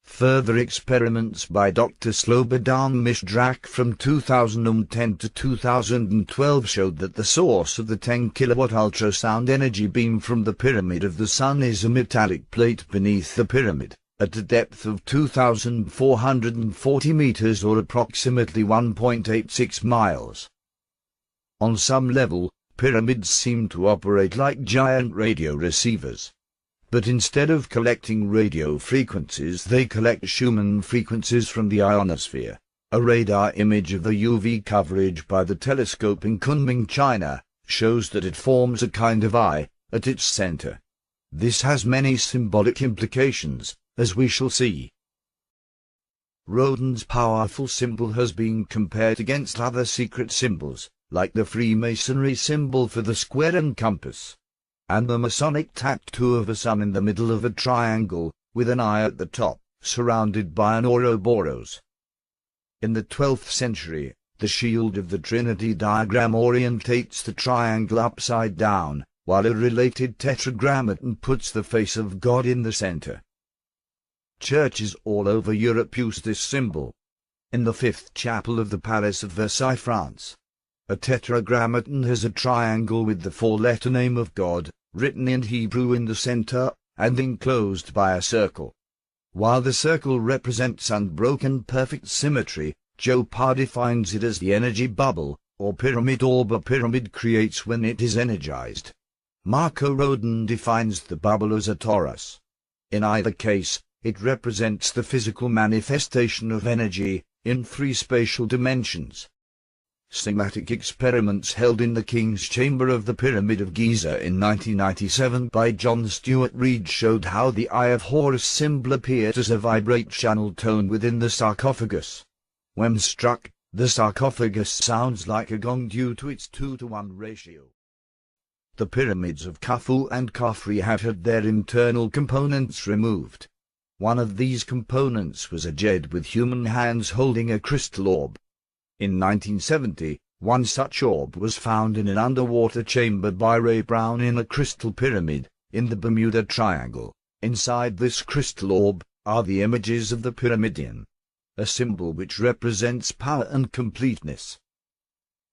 Further experiments by Dr. Slobodan Misdrak from 2010 to 2012 showed that the source of the 10 kilowatt ultrasound energy beam from the Pyramid of the Sun is a metallic plate beneath the pyramid, at a depth of 2,440 meters or approximately 1.86 miles. On some level, pyramids seem to operate like giant radio receivers. But instead of collecting radio frequencies, they collect Schumann frequencies from the ionosphere. A radar image of the UV coverage by the telescope in Kunming, China, shows that it forms a kind of eye at its center. This has many symbolic implications, as we shall see. Rodin's powerful symbol has been compared against other secret symbols, like the Freemasonry symbol for the square and compass, and the Masonic tattoo of a sun in the middle of a triangle, with an eye at the top, surrounded by an Ouroboros. In the 12th century, the shield of the Trinity diagram orientates the triangle upside down, while a related tetragrammaton puts the face of God in the center. Churches all over Europe use this symbol. In the 5th chapel of the Palace of Versailles, France, a tetragrammaton has a triangle with the four-letter name of God, written in Hebrew in the center, and enclosed by a circle. While the circle represents unbroken perfect symmetry, Chopin defines it as the energy bubble, or pyramid orb a pyramid creates when it is energized. Marco Rodin defines the bubble as a torus. In either case, it represents the physical manifestation of energy, in three spatial dimensions. Schematic experiments held in the King's Chamber of the Pyramid of Giza in 1997 by John Stuart Reid showed how the Eye of Horus symbol appeared as a vibrate-channel tone within the sarcophagus. When struck, the sarcophagus sounds like a gong due to its 2-to-1 ratio. The pyramids of Khufu and Khafre have had their internal components removed. One of these components was a jade with human hands holding a crystal orb. In 1970, one such orb was found in an underwater chamber by Ray Brown in a crystal pyramid, in the Bermuda Triangle. Inside this crystal orb are the images of the pyramidion, a symbol which represents power and completeness.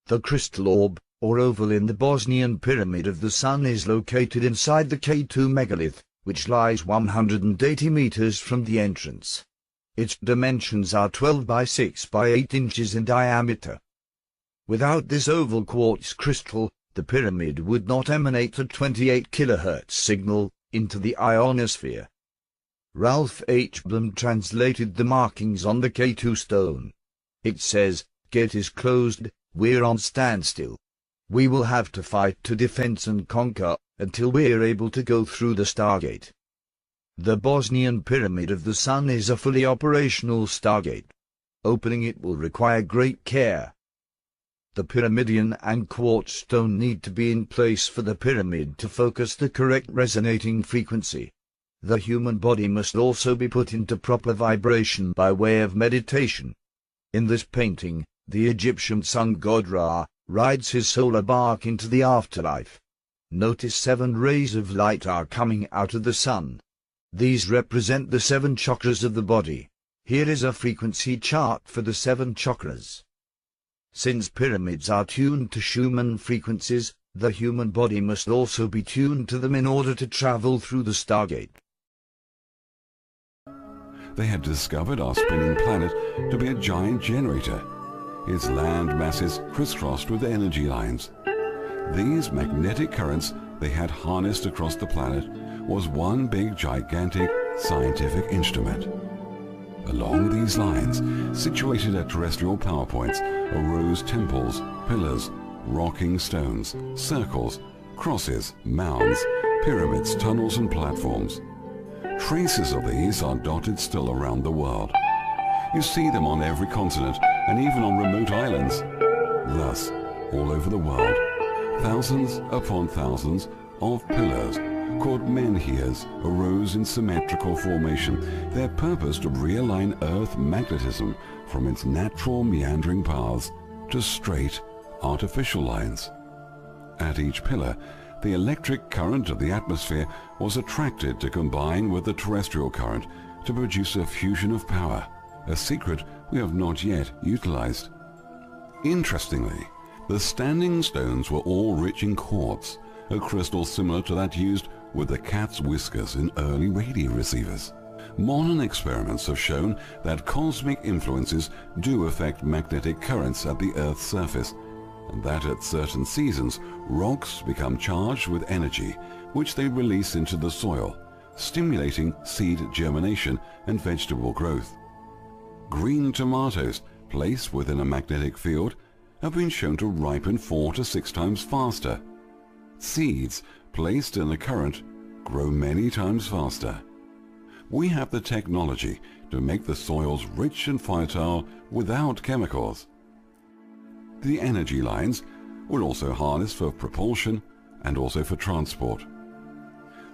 The crystal orb, or oval in the Bosnian Pyramid of the Sun, is located inside the K2 megalith, which lies 180 meters from the entrance. Its dimensions are 12 by 6 by 8 inches in diameter. Without this oval quartz crystal, the pyramid would not emanate a 28 kHz signal into the ionosphere. Ralph H. Blum translated the markings on the K2 stone. It says, "Gate is closed, we're on standstill. We will have to fight to defend and conquer, until we're able to go through the Stargate." The Bosnian Pyramid of the Sun is a fully operational Stargate. Opening it will require great care. The pyramidion and quartz stone need to be in place for the pyramid to focus the correct resonating frequency. the human body must also be put into proper vibration by way of meditation. In this painting, the Egyptian sun god Ra rides his solar bark into the afterlife. Notice 7 rays of light are coming out of the sun. These represent the 7 chakras of the body. Here is a frequency chart for the 7 chakras. Since pyramids are tuned to Schumann frequencies, the human body must also be tuned to them in order to travel through the Stargate. They had discovered our spinning planet to be a giant generator, its land masses crisscrossed with energy lines. These magnetic currents they had harnessed across the planet was one big gigantic scientific instrument. Along these lines, situated at terrestrial power points, arose temples, pillars, rocking stones, circles, crosses, mounds, pyramids, tunnels and platforms. Traces of these are dotted still around the world. You see them on every continent and even on remote islands. Thus, all over the world, thousands upon thousands of pillars called menhirs arose in symmetrical formation, their purpose to realign Earth magnetism from its natural meandering paths to straight, artificial lines. At each pillar, the electric current of the atmosphere was attracted to combine with the terrestrial current to produce a fusion of power, a secret we have not yet utilized. Interestingly, the standing stones were all rich in quartz, a crystal similar to that used with the cat's whiskers in early radio receivers. Modern experiments have shown that cosmic influences do affect magnetic currents at the Earth's surface, and that at certain seasons rocks become charged with energy which they release into the soil, stimulating seed germination and vegetable growth. Green tomatoes placed within a magnetic field have been shown to ripen 4 to 6 times faster. Seeds placed in a current grow many times faster. We have the technology to make the soils rich and fertile without chemicals. The energy lines were also harnessed for propulsion and also for transport.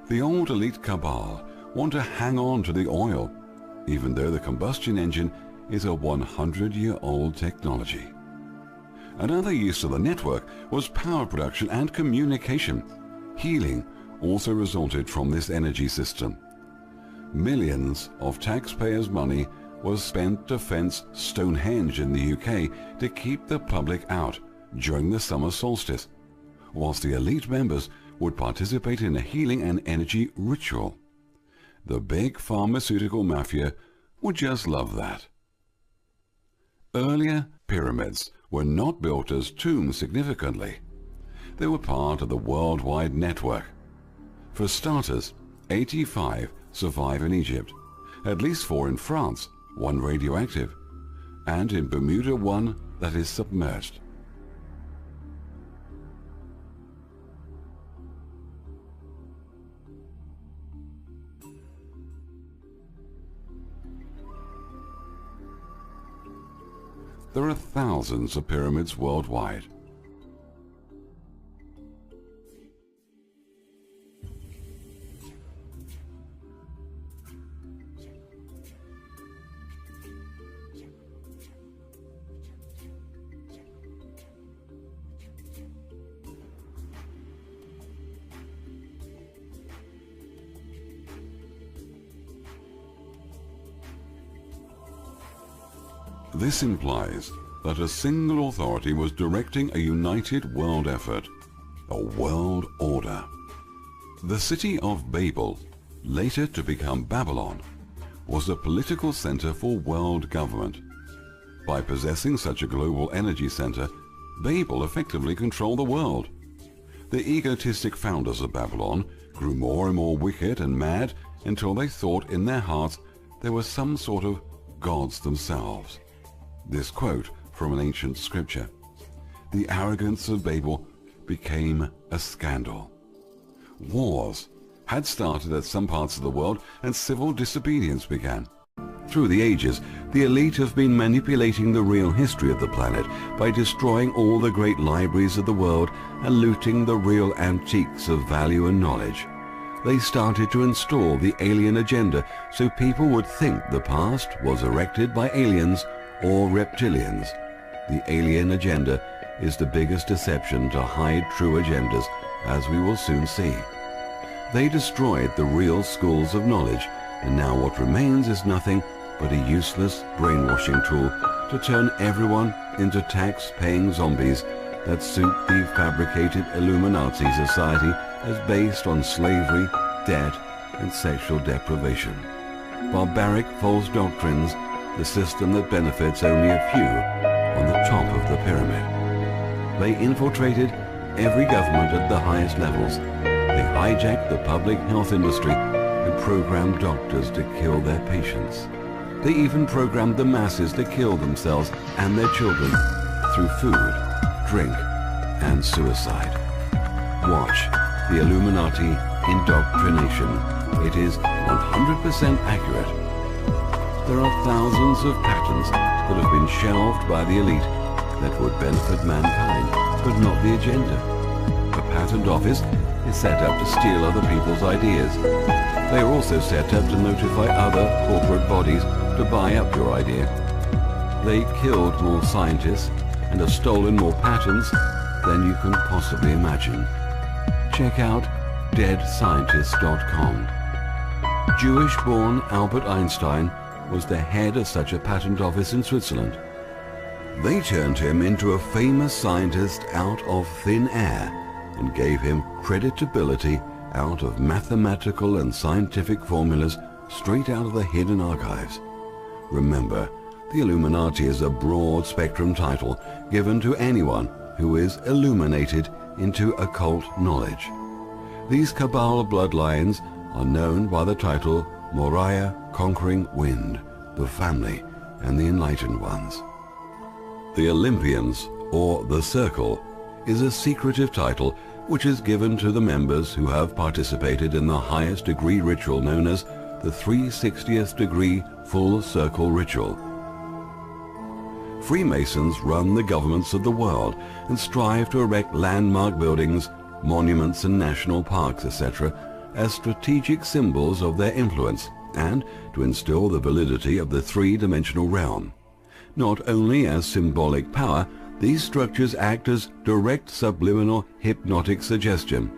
The old elite cabal want to hang on to the oil, even though the combustion engine is a 100-year-old technology. Another use of the network was power production and communication. Healing also resulted from this energy system. Millions of taxpayers' money was spent to fence Stonehenge in the UK to keep the public out during the summer solstice, whilst the elite members would participate in a healing and energy ritual. The big pharmaceutical mafia would just love that. Earlier pyramids were not built as tombs significantly. They were part of the worldwide network. For starters, 85 survive in Egypt, at least 4 in France, 1 radioactive, and in Bermuda 1 that is submerged. There are thousands of pyramids worldwide. This implies that a single authority was directing a united world effort, a world order. The city of Babel, later to become Babylon, was a political center for world government. By possessing such a global energy center, Babel effectively controlled the world. The egotistic founders of Babylon grew more and more wicked and mad until they thought in their hearts there were some sort of gods themselves. This quote from an ancient scripture. The arrogance of Babel became a scandal. Wars had started at some parts of the world and civil disobedience began. Through the ages, the elite have been manipulating the real history of the planet by destroying all the great libraries of the world and looting the real antiques of value and knowledge. they started to install the alien agenda so people would think the past was erected by aliens or reptilians. The alien agenda is the biggest deception to hide true agendas, as we will soon see. They destroyed the real schools of knowledge, and now what remains is nothing but a useless brainwashing tool to turn everyone into tax-paying zombies that suit the fabricated Illuminati society as based on slavery, debt, and sexual deprivation. Barbaric false doctrines, the system that benefits only a few on the top of the pyramid. They infiltrated every government at the highest levels. They hijacked the public health industry and programmed doctors to kill their patients. They even programmed the masses to kill themselves and their children through food, drink, and suicide. Watch the Illuminati indoctrination. It is 100% accurate. There are thousands of patents that have been shelved by the elite that would benefit mankind, but not the agenda. A patent office is set up to steal other people's ideas. They are also set up to notify other corporate bodies to buy up your idea. They killed more scientists and have stolen more patents than you can possibly imagine. Check out deadscientist.com. Jewish-born Albert Einstein was the head of such a patent office in Switzerland. They turned him into a famous scientist out of thin air and gave him creditability out of mathematical and scientific formulas straight out of the hidden archives. Remember, the Illuminati is a broad spectrum title given to anyone who is illuminated into occult knowledge. These Cabal bloodlines are known by the title Moriah, Conquering Wind, the Family, and the Enlightened Ones. The Olympians, or the Circle, is a secretive title which is given to the members who have participated in the highest degree ritual known as the 360th degree full circle ritual. Freemasons run the governments of the world and strive to erect landmark buildings, monuments and national parks, etc., as strategic symbols of their influence and to instill the validity of the three-dimensional realm. Not only as symbolic power, these structures act as direct subliminal hypnotic suggestion.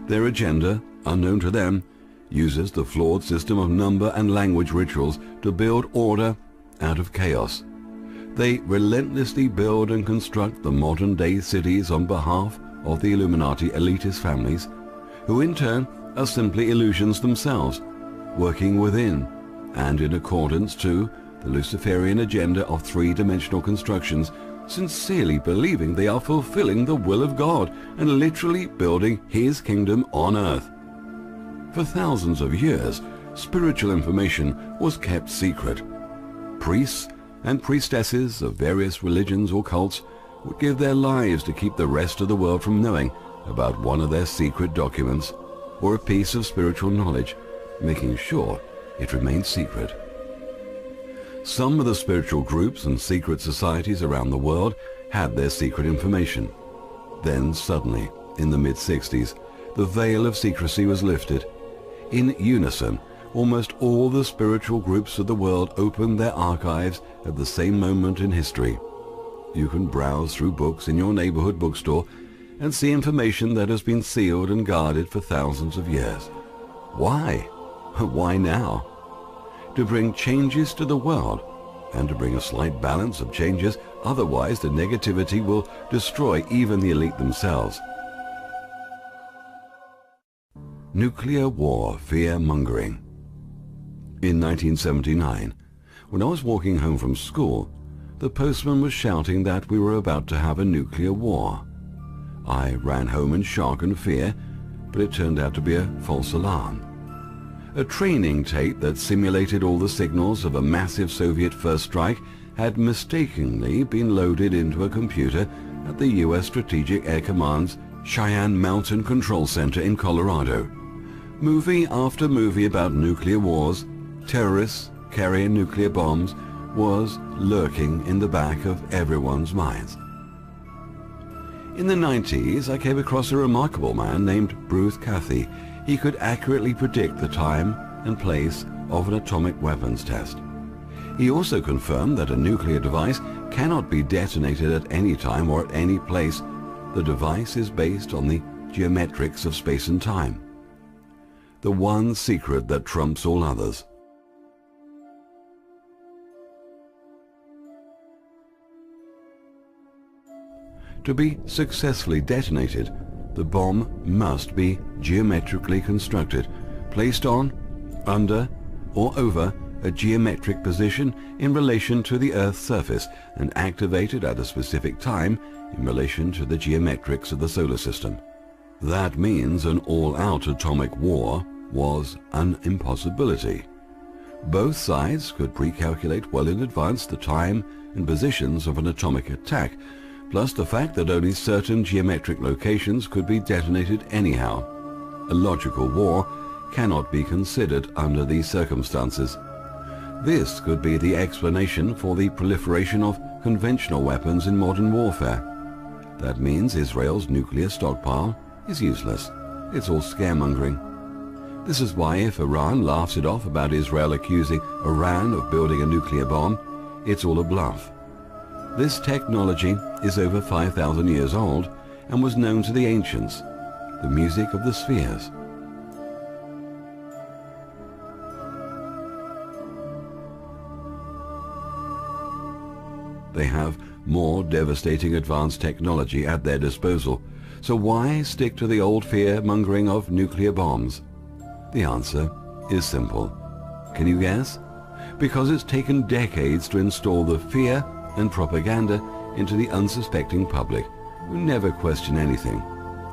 Their agenda, unknown to them, uses the flawed system of number and language rituals to build order out of chaos. They relentlessly build and construct the modern-day cities on behalf of the Illuminati elitist families, who in turn are simply illusions themselves, working within and in accordance to the Luciferian agenda of three-dimensional constructions, sincerely believing they are fulfilling the will of God and literally building His kingdom on earth. For thousands of years, spiritual information was kept secret. Priests and priestesses of various religions or cults would give their lives to keep the rest of the world from knowing about one of their secret documents or a piece of spiritual knowledge, making sure it remained secret. Some of the spiritual groups and secret societies around the world had their secret information. Then suddenly, in the mid-60s, the veil of secrecy was lifted. In unison, almost all the spiritual groups of the world opened their archives at the same moment in history. You can browse through books in your neighborhood bookstore and see information that has been sealed and guarded for thousands of years. Why? Why now? To bring changes to the world and to bring a slight balance of changes, otherwise the negativity will destroy even the elite themselves. Nuclear war fear-mongering. In 1979, when I was walking home from school, the postman was shouting that we were about to have a nuclear war. I ran home in shock and fear, but it turned out to be a false alarm. A training tape that simulated all the signals of a massive Soviet first strike had mistakenly been loaded into a computer at the U.S. Strategic Air Command's Cheyenne Mountain Control Center in Colorado. Movie after movie about nuclear wars, terrorists carrying nuclear bombs, was lurking in the back of everyone's minds. In the 90s, I came across a remarkable man named Bruce Cathy. He could accurately predict the time and place of an atomic weapons test. He also confirmed that a nuclear device cannot be detonated at any time or at any place. The device is based on the geometrics of space and time. The one secret that trumps all others. To be successfully detonated, the bomb must be geometrically constructed, placed on, under, or over a geometric position in relation to the Earth's surface and activated at a specific time in relation to the geometrics of the solar system. That means an all-out atomic war was an impossibility. Both sides could pre-calculate well in advance the time and positions of an atomic attack, plus the fact that only certain geometric locations could be detonated anyhow. A logical war cannot be considered under these circumstances. This could be the explanation for the proliferation of conventional weapons in modern warfare. That means Israel's nuclear stockpile is useless. It's all scaremongering. This is why if Iran laughs it off about Israel accusing Iran of building a nuclear bomb, it's all a bluff. This technology is over 5,000 years old and was known to the ancients, the music of the spheres. They have more devastating advanced technology at their disposal, so why stick to the old fear-mongering of nuclear bombs? The answer is simple. Can you guess? Because it's taken decades to install the fear and propaganda into the unsuspecting public, who never question anything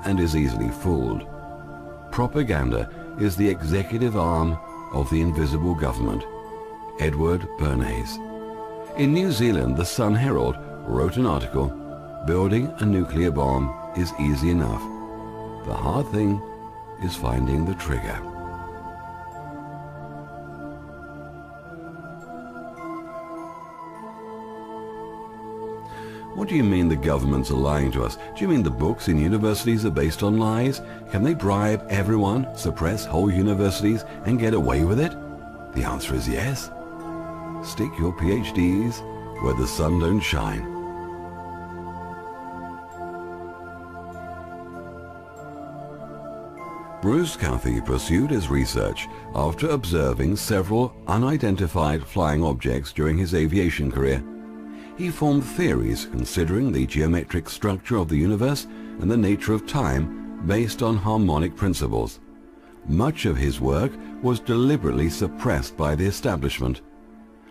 and is easily fooled. Propaganda is the executive arm of the invisible government. Edward Bernays. In New Zealand, the Sun Herald wrote an article, "Building a nuclear bomb is easy enough. The hard thing is finding the trigger." What do you mean the governments are lying to us? Do you mean the books in universities are based on lies? Can they bribe everyone, suppress whole universities, and get away with it? The answer is yes. Stick your PhDs where the sun don't shine. Bruce Cathy pursued his research after observing several unidentified flying objects during his aviation career. He formed theories considering the geometric structure of the universe and the nature of time based on harmonic principles. Much of his work was deliberately suppressed by the establishment.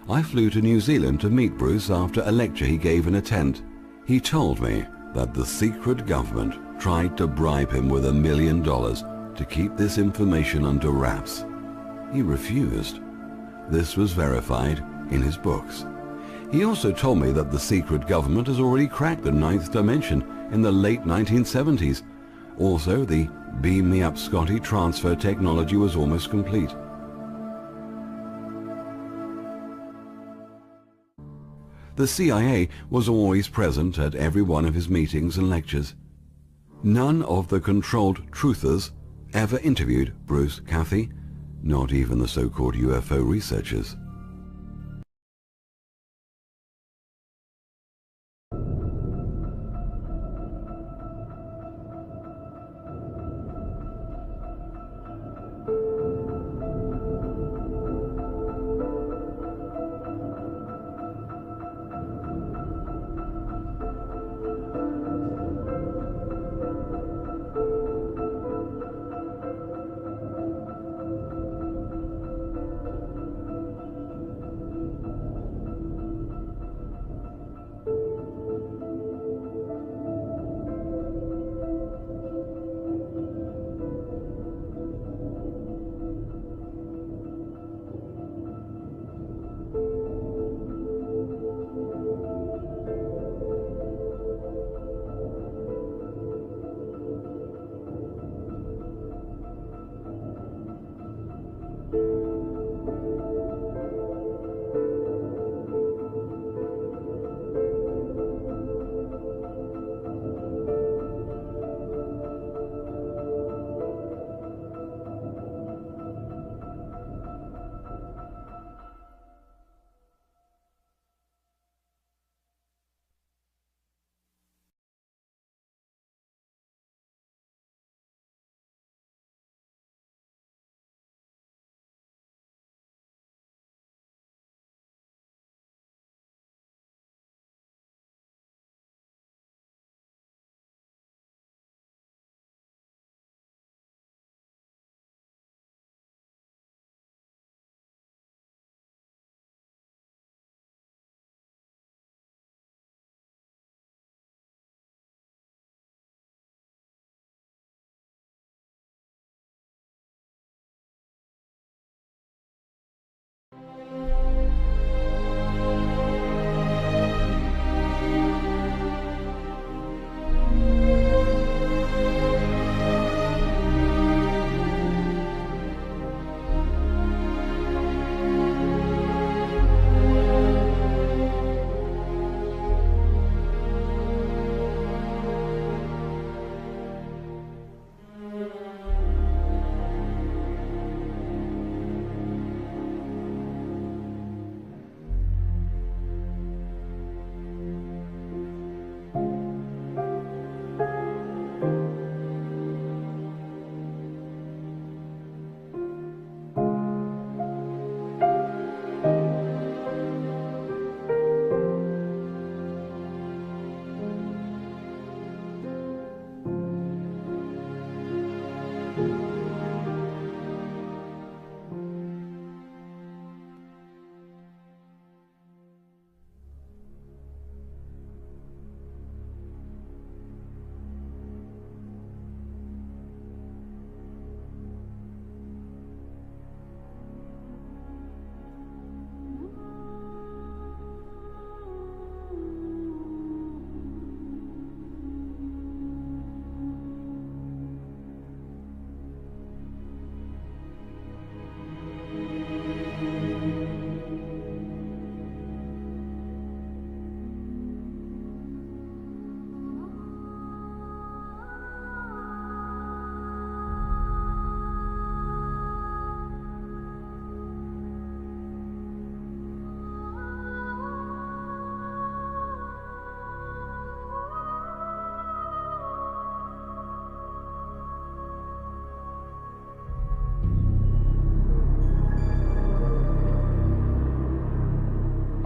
I flew to New Zealand to meet Bruce after a lecture he gave in a tent. He told me that the secret government tried to bribe him with $1 million to keep this information under wraps. He refused. This was verified in his books. He also told me that the secret government has already cracked the 9th dimension in the late 1970s. Also, the Beam Me Up Scotty transfer technology was almost complete. The CIA was always present at every one of his meetings and lectures. None of the controlled truthers ever interviewed Bruce Cathy, not even the so-called UFO researchers.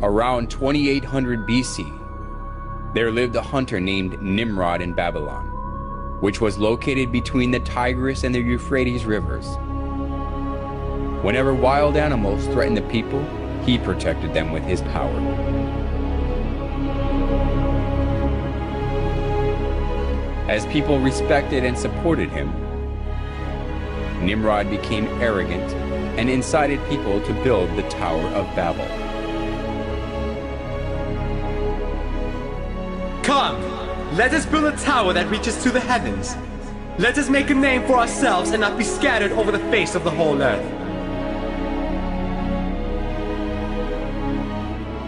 Around 2800 BC, there lived a hunter named Nimrod in Babylon, which was located between the Tigris and the Euphrates rivers. Whenever wild animals threatened the people, he protected them with his power. As people respected and supported him, Nimrod became arrogant and incited people to build the Tower of Babel. Come, let us build a tower that reaches to the heavens. Let us make a name for ourselves and not be scattered over the face of the whole earth.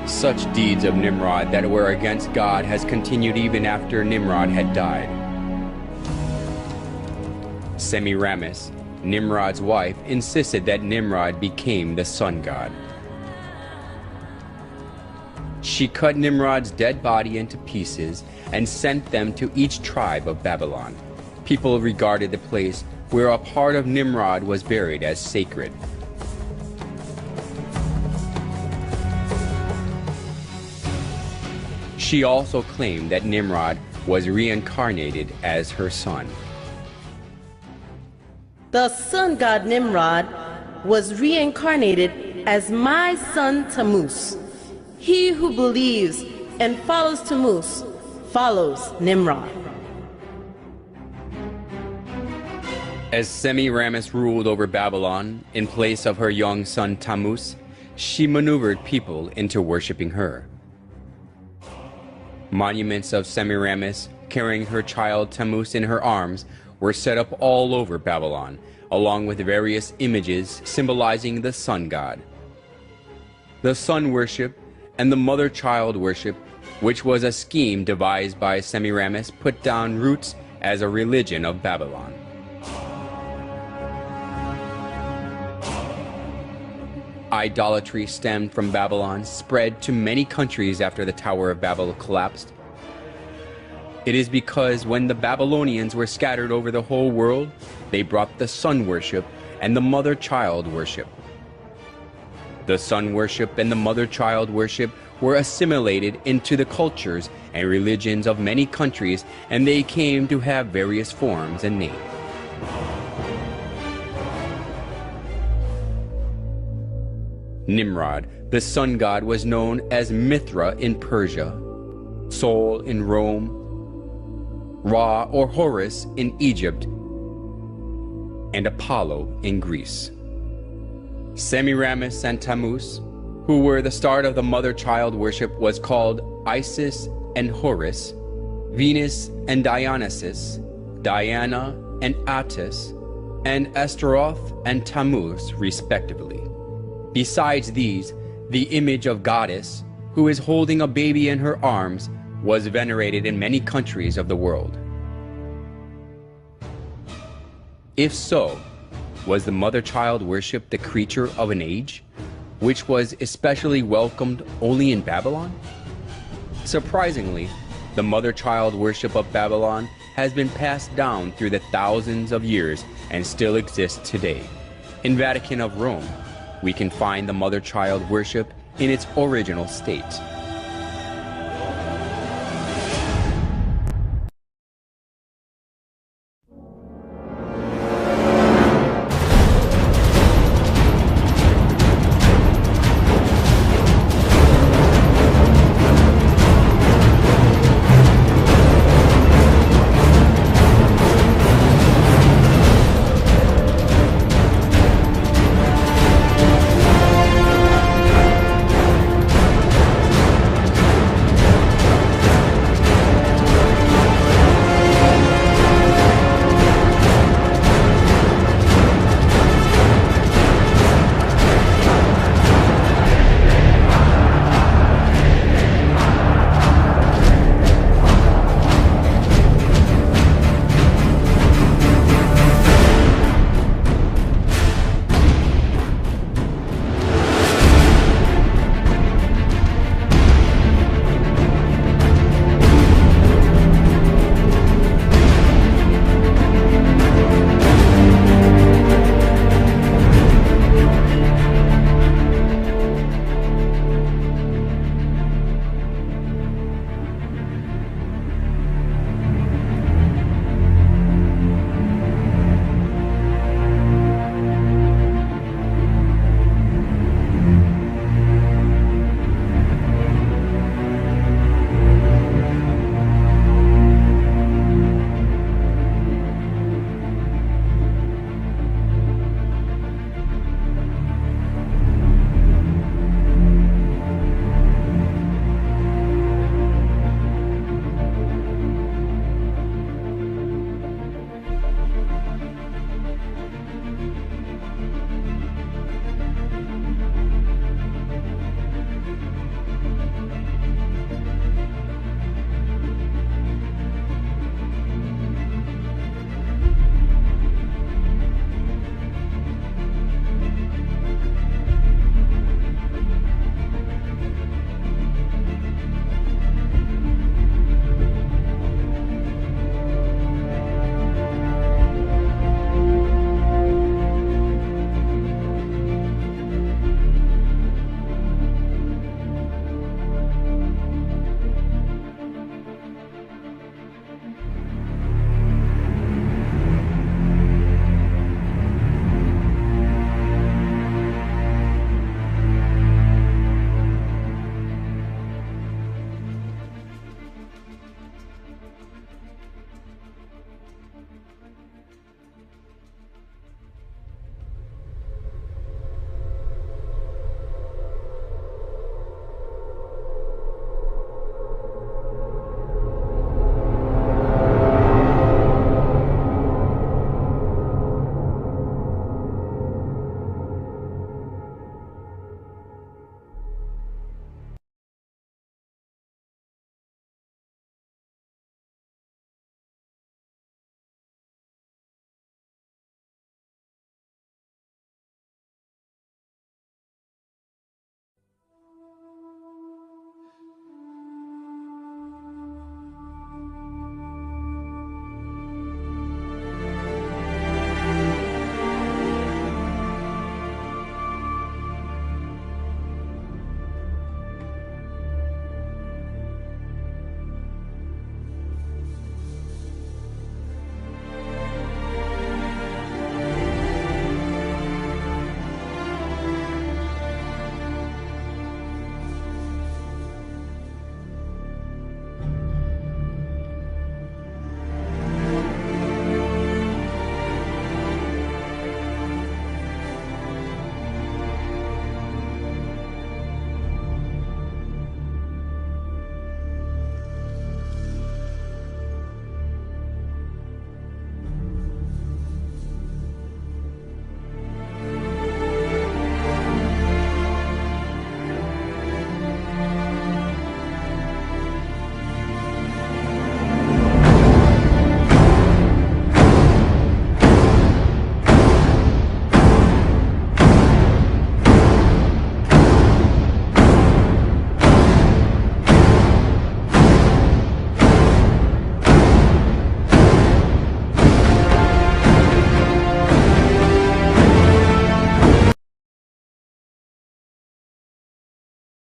Such deeds of Nimrod that were against God has continued even after Nimrod had died. Semiramis, Nimrod's wife, insisted that Nimrod became the sun god. She cut Nimrod's dead body into pieces and sent them to each tribe of Babylon. People regarded the place where a part of Nimrod was buried as sacred. She also claimed that Nimrod was reincarnated as her son. The sun god Nimrod was reincarnated as my son Tammuz. He who believes and follows Tammuz follows Nimrod. As Semiramis ruled over Babylon in place of her young son Tammuz, she maneuvered people into worshiping her. Monuments of Semiramis carrying her child Tammuz in her arms were set up all over Babylon, along with various images symbolizing the sun god. The sun worship and the mother-child worship, which was a scheme devised by Semiramis, put down roots as a religion of Babylon. Idolatry stemmed from Babylon, spread to many countries after the Tower of Babel collapsed. It is because when the Babylonians were scattered over the whole world, they brought the sun worship and the mother-child worship. The sun worship and the mother-child worship were assimilated into the cultures and religions of many countries, and they came to have various forms and names. Nimrod, the sun god, was known as Mithra in Persia, Sol in Rome, Ra or Horus in Egypt, and Apollo in Greece. Semiramis and Tammuz, who were the start of the mother-child worship, was called Isis and Horus, Venus and Dionysus, Diana and Attis, and Astaroth and Tammuz, respectively. Besides these, the image of goddess, who is holding a baby in her arms, was venerated in many countries of the world. If so, was the mother-child worship the creature of an age, which was especially welcomed only in Babylon? Surprisingly, the mother-child worship of Babylon has been passed down through the thousands of years and still exists today. In Vatican of Rome, we can find the mother-child worship in its original state.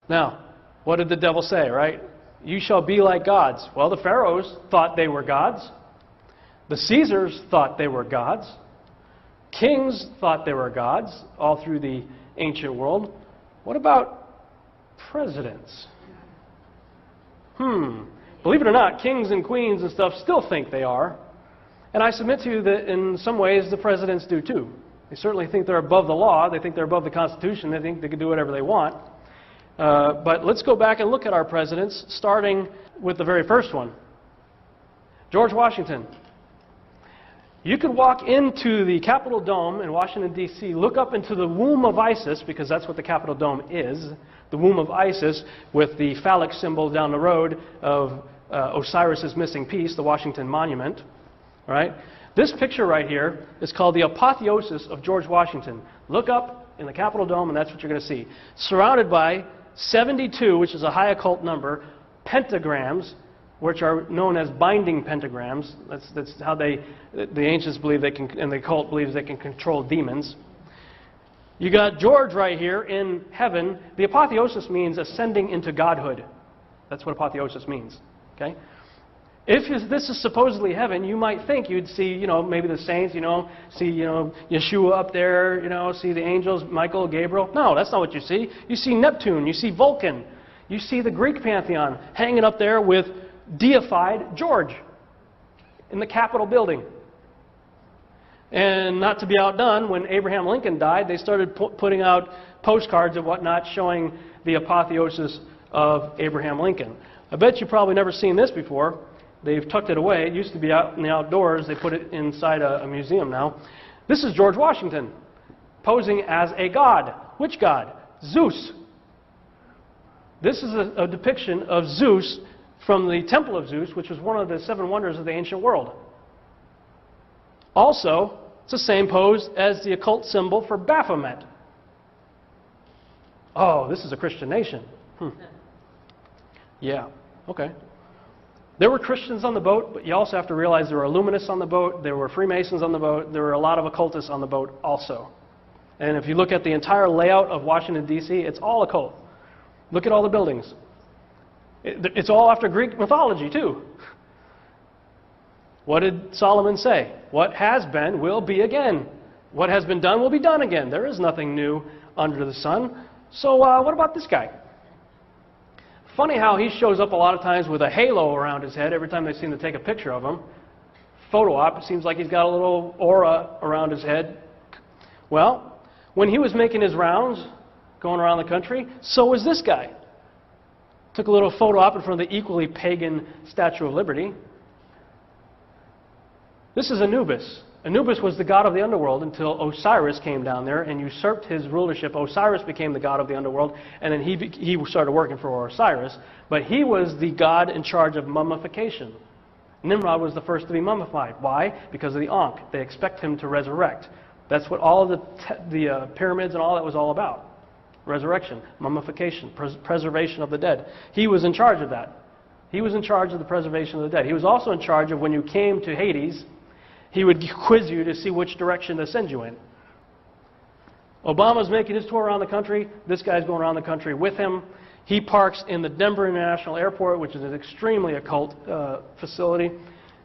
Now, what did the devil say, right? You shall be like gods. Well, the pharaohs thought they were gods. The Caesars thought they were gods. Kings thought they were gods all through the ancient world. What about presidents? Believe it or not, kings and queens and stuff still think they are. And I submit to you that in some ways the presidents do too. They certainly think they're above the law. They think they're above the Constitution. They think they can do whatever they want. But let's go back and look at our presidents, starting with the very first one, George Washington. You could walk into the Capitol Dome in Washington, D.C., look up into the womb of Isis, because that's what the Capitol Dome is, the womb of Isis, with the phallic symbol down the road of Osiris's missing piece, the Washington Monument. Right? This picture right here is called the apotheosis of George Washington. Look up in the Capitol Dome, and that's what you're going to see. Surrounded by 72, which is a high occult number, pentagrams, which are known as binding pentagrams. That's how the ancients believe they can, and the occult believes they can control demons. You got George right here in heaven. The apotheosis means ascending into godhood. That's what apotheosis means. Okay? If this is supposedly heaven, you might think you'd see, maybe the saints, see, Yeshua up there, see the angels, Michael, Gabriel. No, that's not what you see. You see Neptune, you see Vulcan, you see the Greek pantheon hanging up there with deified George in the Capitol building. And not to be outdone, when Abraham Lincoln died, they started putting out postcards and whatnot showing the apotheosis of Abraham Lincoln. I bet you've probably never seen this before. They've tucked it away. It used to be out in the outdoors. They put it inside a museum now. This is George Washington posing as a god. Which god? Zeus. This is a depiction of Zeus from the Temple of Zeus, which was one of the 7 wonders of the ancient world. Also, it's the same pose as the occult symbol for Baphomet. Oh, this is a Christian nation. Yeah, okay. There were Christians on the boat, but you also have to realize there were Illuminists on the boat, there were Freemasons on the boat, there were a lot of occultists on the boat also. And if you look at the entire layout of Washington, D.C., it's all occult. Look at all the buildings. It's all after Greek mythology, too. What did Solomon say? What has been will be again. What has been done will be done again. There is nothing new under the sun. So what about this guy? Funny how he shows up a lot of times with a halo around his head every time they seem to take a picture of him. Photo op, it seems like he's got a little aura around his head. Well, when he was making his rounds, going around the country, so was this guy. Took a little photo op in front of the equally pagan Statue of Liberty. This is Anubis. Anubis was the god of the underworld until Osiris came down there and usurped his rulership. Osiris became the god of the underworld, and then he started working for Osiris. But he was the god in charge of mummification. Nimrod was the first to be mummified. Why? Because of the Ankh. They expect him to resurrect. That's what all of the pyramids and all that was all about. Resurrection, mummification, preservation of the dead. He was in charge of that. He was in charge of the preservation of the dead. He was also in charge of when you came to Hades, he would quiz you to see which direction to send you in. Obama's making his tour around the country. This guy's going around the country with him. He parks in the Denver International Airport, which is an extremely occult facility.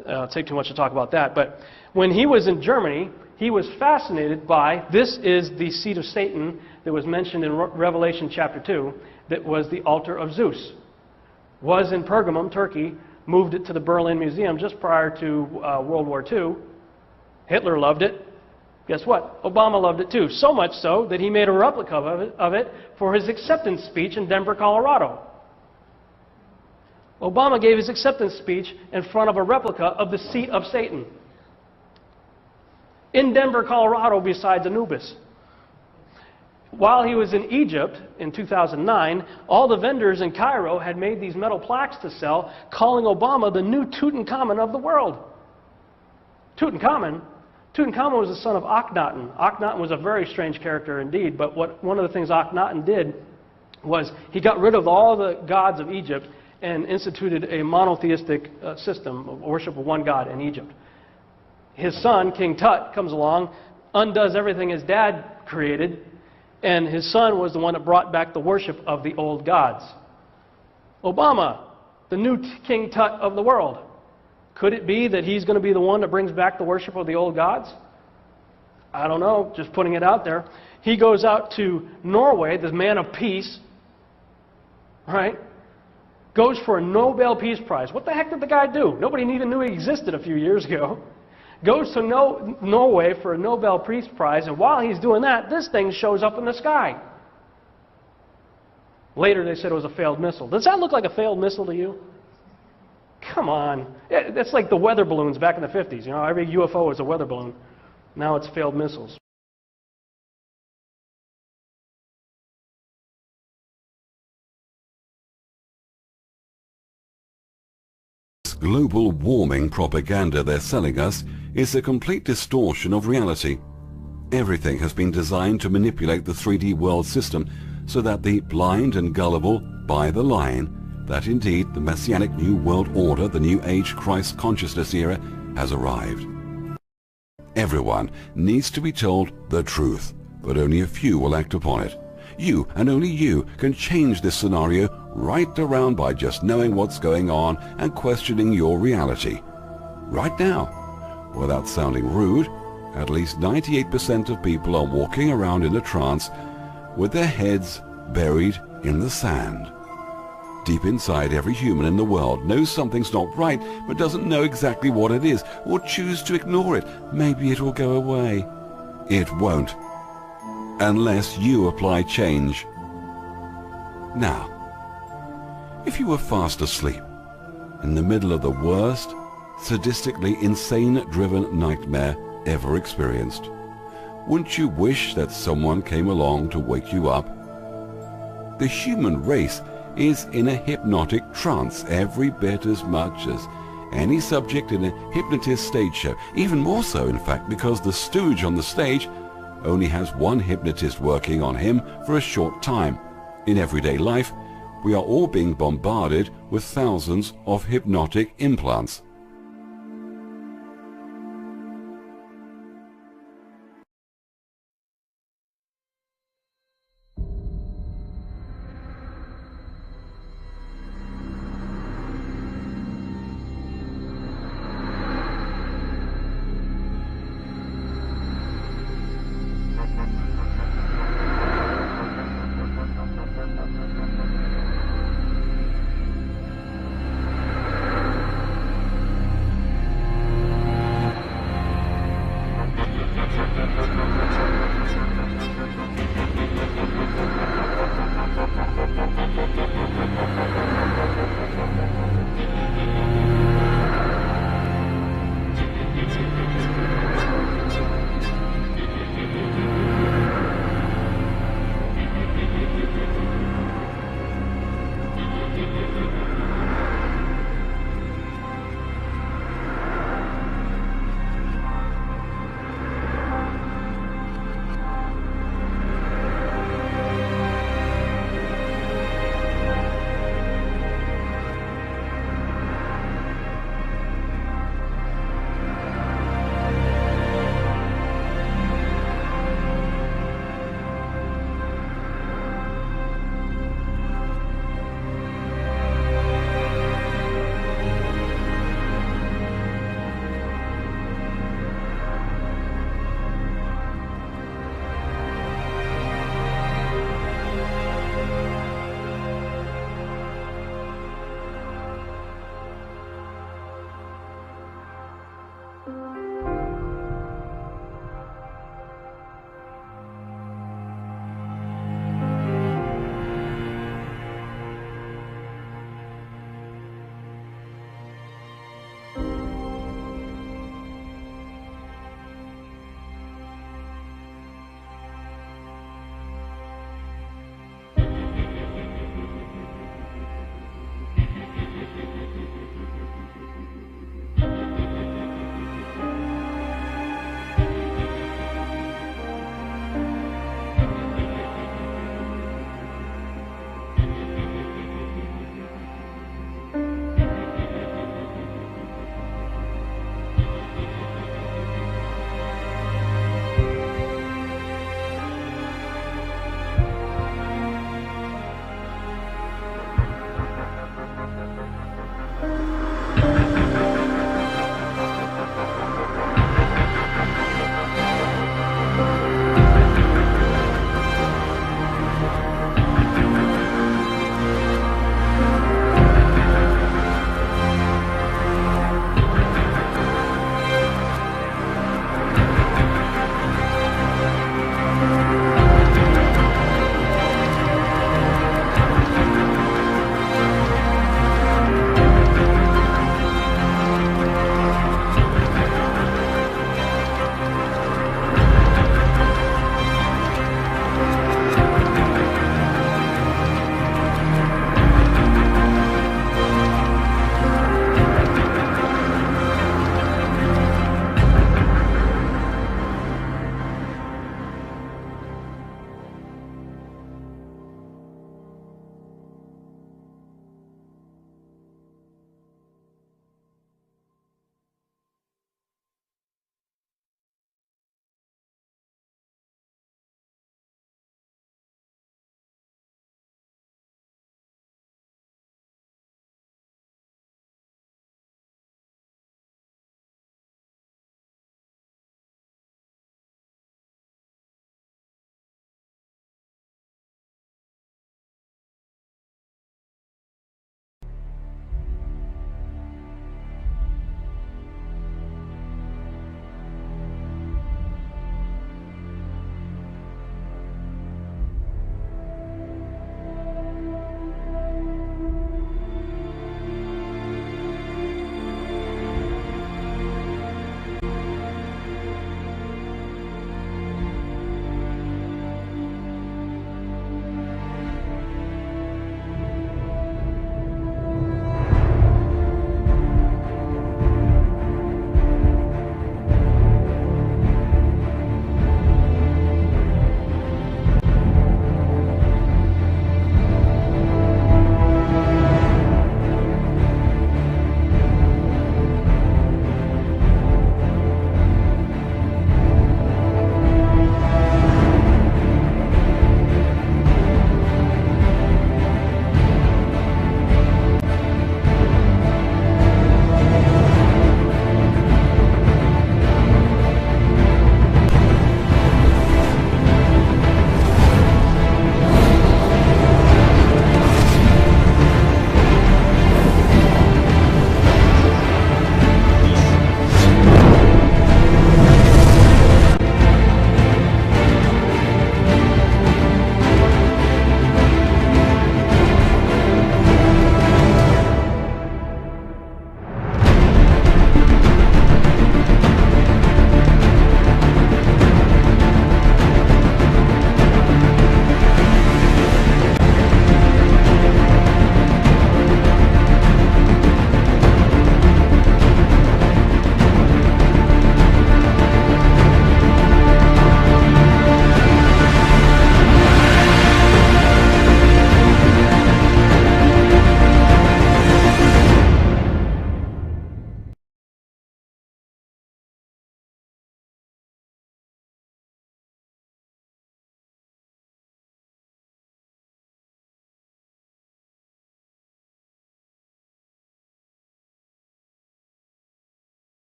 It'll take too much to talk about that. But when he was in Germany, he was fascinated by, this is the seat of Satan that was mentioned in Revelation chapter 2, that was the altar of Zeus. Was in Pergamum, Turkey, moved it to the Berlin Museum just prior to World War II. Hitler loved it. Guess what? Obama loved it too. So much so that he made a replica of it for his acceptance speech in Denver, Colorado. Obama gave his acceptance speech in front of a replica of the seat of Satan. In Denver, Colorado, besides Anubis. While he was in Egypt in 2009, all the vendors in Cairo had made these metal plaques to sell, calling Obama the new Tutankhamun of the world. Tutankhamun was the son of Akhenaten. Akhenaten was a very strange character indeed, but one of the things Akhenaten did was he got rid of all the gods of Egypt and instituted a monotheistic system of worship of one god in Egypt. His son, King Tut, comes along, undoes everything his dad created, And his son was the one that brought back the worship of the old gods. Obama, the new King Tut of the world. Could it be that he's going to be the one that brings back the worship of the old gods? I don't know, just putting it out there. He goes out to Norway, the man of peace, right? Goes for a Nobel Peace Prize. What the heck did the guy do? Nobody even knew he existed a few years ago. Goes to Norway for a Nobel Peace Prize, and while he's doing that, this thing shows up in the sky. Later they said it was a failed missile. Does that look like a failed missile to you? Come on. That's like the weather balloons back in the 50s. You know, every UFO is a weather balloon. Now it's failed missiles. Global warming propaganda they're selling us is a complete distortion of reality. Everything has been designed to manipulate the 3D world system so that the blind and gullible buy the line that indeed the Messianic New World Order, the New Age Christ consciousness era, has arrived. Everyone needs to be told the truth, but only a few will act upon it. You, and only you, can change this scenario right around by just knowing what's going on and questioning your reality. Right now, without sounding rude, at least 98% of people are walking around in a trance with their heads buried in the sand. Deep inside, every human in the world knows something's not right, but doesn't know exactly what it is, or choose to ignore it. Maybe it will go away. It won't, unless you apply change. Now, if you were fast asleep, in the middle of the worst, sadistically insane-driven nightmare ever experienced, wouldn't you wish that someone came along to wake you up? The human race is in a hypnotic trance every bit as much as any subject in a hypnotist stage show. Even more so, in fact, because the stooge on the stage only has one hypnotist working on him for a short time. In everyday life, we are all being bombarded with thousands of hypnotic implants.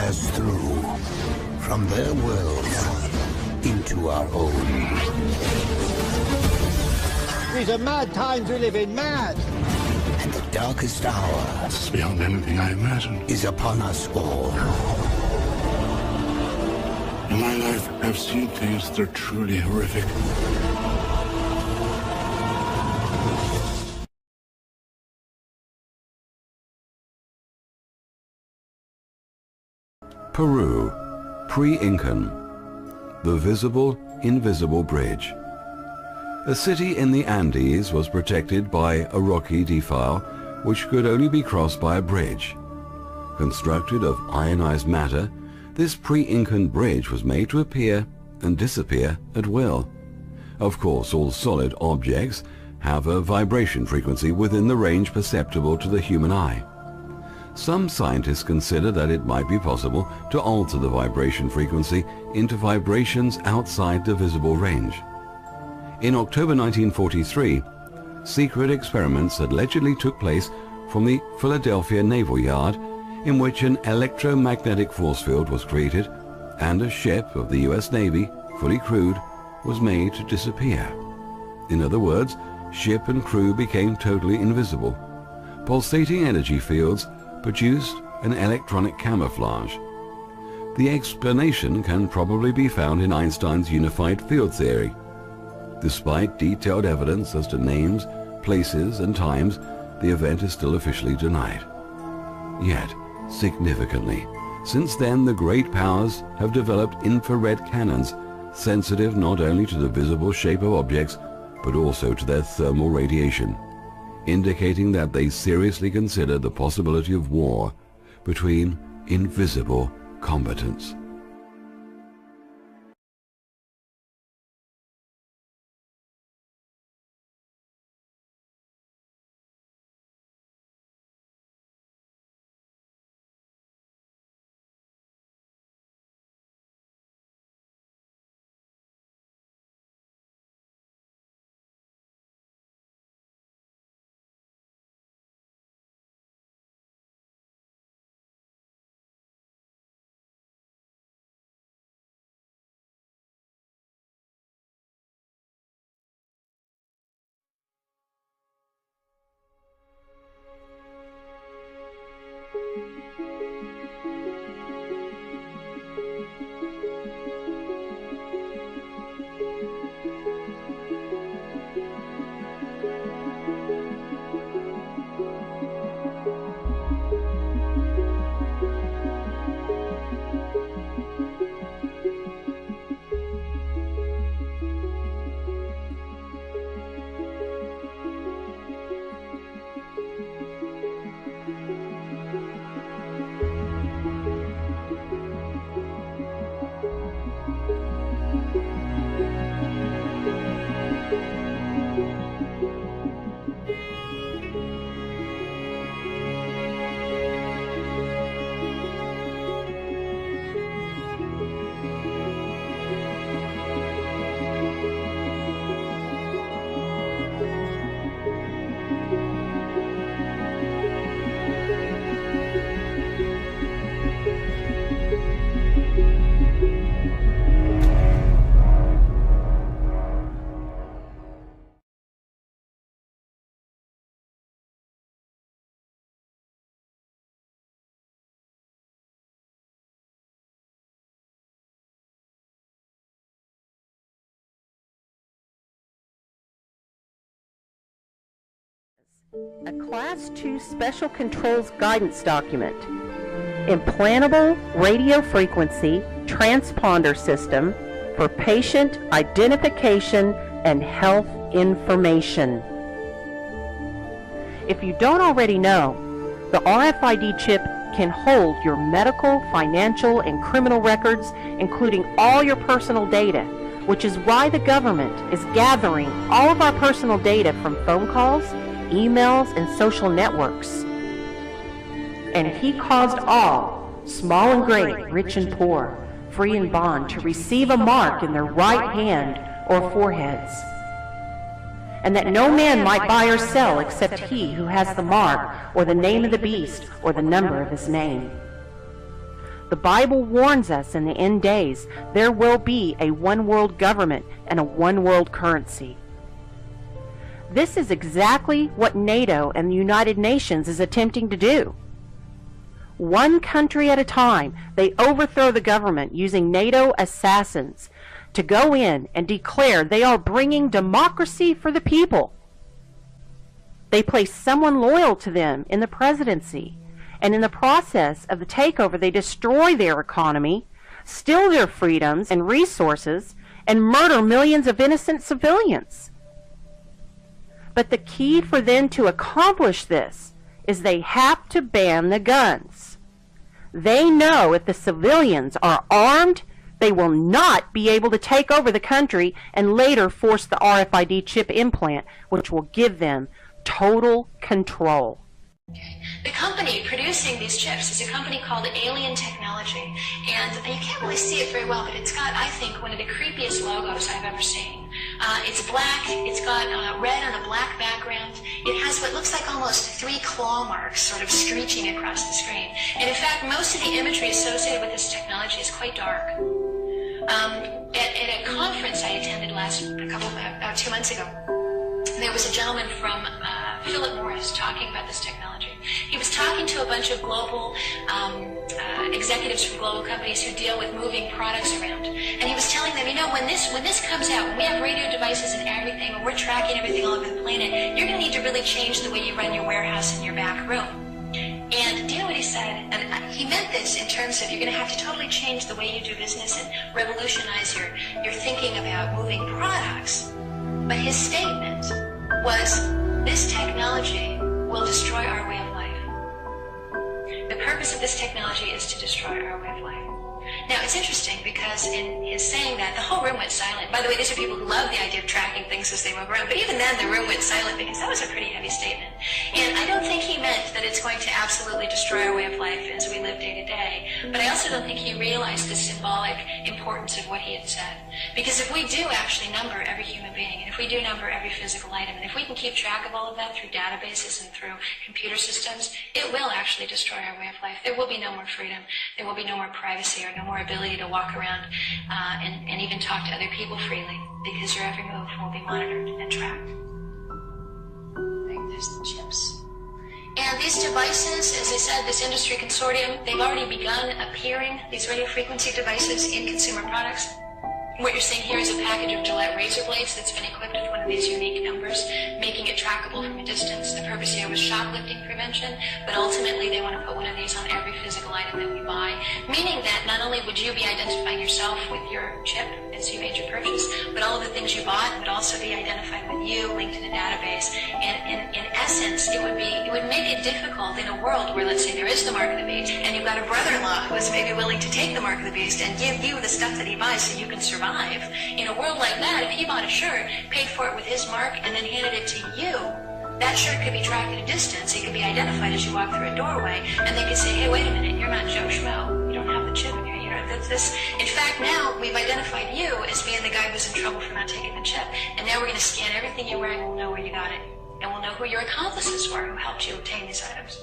pass through from their worlds into our own. These are mad times we live in, mad! And the darkest hour, It's beyond anything I imagined. is upon us all. In my life, I've seen things that are truly horrific. Peru, pre-Incan, the visible-invisible bridge. A city in the Andes was protected by a rocky defile which could only be crossed by a bridge. Constructed of ionized matter, this pre-Incan bridge was made to appear and disappear at will. Of course, all solid objects have a vibration frequency within the range perceptible to the human eye. Some scientists consider that it might be possible to alter the vibration frequency into vibrations outside the visible range. In October 1943, secret experiments allegedly took place from the Philadelphia Naval Yard, in which an electromagnetic force field was created and a ship of the US Navy, fully crewed, was made to disappear. In other words, ship and crew became totally invisible. Pulsating energy fields produced an electronic camouflage. The explanation can probably be found in Einstein's unified field theory. Despite detailed evidence as to names, places, and times, the event is still officially denied. Yet, significantly, since then the great powers have developed infrared cannons, sensitive not only to the visible shape of objects, but also to their thermal radiation, indicating that they seriously consider the possibility of war between invisible combatants. A Class 2 Special Controls Guidance Document. Implantable radio frequency transponder system for patient identification and health information. If you don't already know, the RFID chip can hold your medical, financial, and criminal records, including all your personal data, which is why the government is gathering all of our personal data from phone calls, emails, and social networks. And he caused all, small and great, rich and poor, free and bond, to receive a mark in their right hand or foreheads. And that no man might buy or sell except he who has the mark, or the name of the beast, or the number of his name. The Bible warns us in the end days there will be a one-world government and a one-world currency. This is exactly what NATO and the United Nations is attempting to do. One country at a time, they overthrow the government using NATO assassins to go in and declare they are bringing democracy for the people. They place someone loyal to them in the presidency, and in the process of the takeover, they destroy their economy, steal their freedoms and resources, and murder millions of innocent civilians. But the key for them to accomplish this is they have to ban the guns. They know if the civilians are armed, they will not be able to take over the country and later force the RFID chip implant, which will give them total control. The company producing these chips is a company called Alien Technology, and you can't really see it very well, but it's got, I think, one of the creepiest logos I've ever seen. It's black, it's got red on a black background. It has what looks like almost 3 claw marks sort of screeching across the screen. And in fact, most of the imagery associated with this technology is quite dark. At a conference I attended about 2 months ago, there was a gentleman from Philip Morris talking about this technology. He was talking to a bunch of global executives from global companies who deal with moving products around. And he was telling them, you know, when this comes out, when we have radio devices and everything, and we're tracking everything all over the planet, you're going to need to really change the way you run your warehouse in your back room. And do you know what he said? And he meant this in terms of you're going to have to totally change the way you do business and revolutionize your thinking about moving products. But his statement was, this technology will destroy our way of life. The purpose of this technology is to destroy our way of life. Now, it's interesting because in his saying that, the whole room went silent. By the way, these are people who love the idea of tracking things as they move around, but even then the room went silent because that was a pretty heavy statement. And I don't think he meant that it's going to absolutely destroy our way of life as we live day to day, but I also don't think he realized the symbolic importance of what he had said. Because if we do actually number every human being, and if we do number every physical item, and if we can keep track of all of that through databases and through computer systems, it will actually destroy our way of life. There will be no more freedom. There will be no more privacy or no more ability to walk around and even talk to other people freely, because your every move will be monitored and tracked. There's the chips. And these devices, as I said, this industry consortium, they've already begun appearing, these radio frequency devices, in consumer products. What you're seeing here is a package of Gillette razor blades that's been equipped with one of these unique numbers, making it trackable from a distance. The purpose here was shoplifting prevention, but ultimately they want to put one of these on every physical item that we buy, meaning that not only would you be identifying yourself with your chip as you made your purchase, but all of the things you bought would also be identified with you, linked in a database. And in essence, it would make it difficult in a world where, let's say, there is the mark of the beast, and you've got a brother-in-law who is maybe willing to take the mark of the beast and give you the stuff that he buys so you can survive. In a world like that, if he bought a shirt, paid for it with his mark, and then handed it to you, that shirt could be tracked at a distance. It could be identified as you walk through a doorway, and they could say, hey, wait a minute, you're not Joe Schmo. You don't have the chip in your ear. In fact, now we've identified you as being the guy who's in trouble for not taking the chip, and now we're going to scan everything you're wearing, and we'll know where you got it, and we'll know who your accomplices were who helped you obtain these items.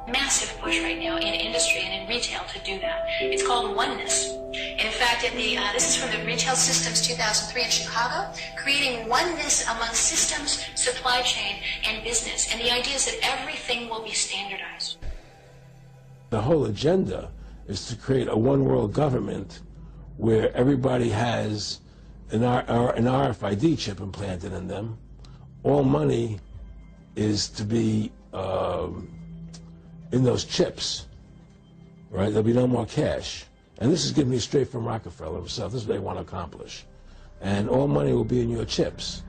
Massive push right now in industry and in retail to do that. It's called oneness. In fact, this is from the Retail Systems 2003 in Chicago, creating oneness among systems, supply chain, and business. And the idea is that everything will be standardized. The whole agenda is to create a one-world government where everybody has an RFID chip implanted in them. All money is to be in those chips, right? There'll be no more cash. And this is giving me straight from Rockefeller himself. This is what they want to accomplish. And all money will be in your chips.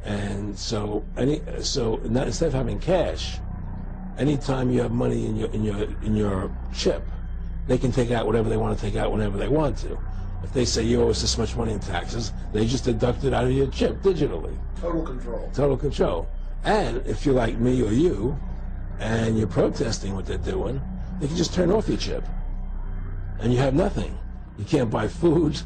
And so instead of having cash, anytime you have money in your chip, they can take out whatever they want to take out whenever they want to. If they say you owe us this much money in taxes, they just deduct it out of your chip digitally. Total control. Total control. And if you're like me or you, and you're protesting what they're doing, they can just turn off your chip. And you have nothing. You can't buy food.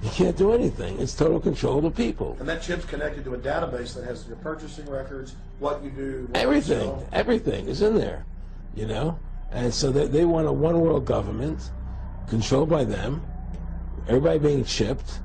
You can't do anything. It's total control of the people. And that chip's connected to a database that has your purchasing records, what you do, what everything. you sell. Everything is in there, you know? And so they want a one world government controlled by them, everybody being chipped.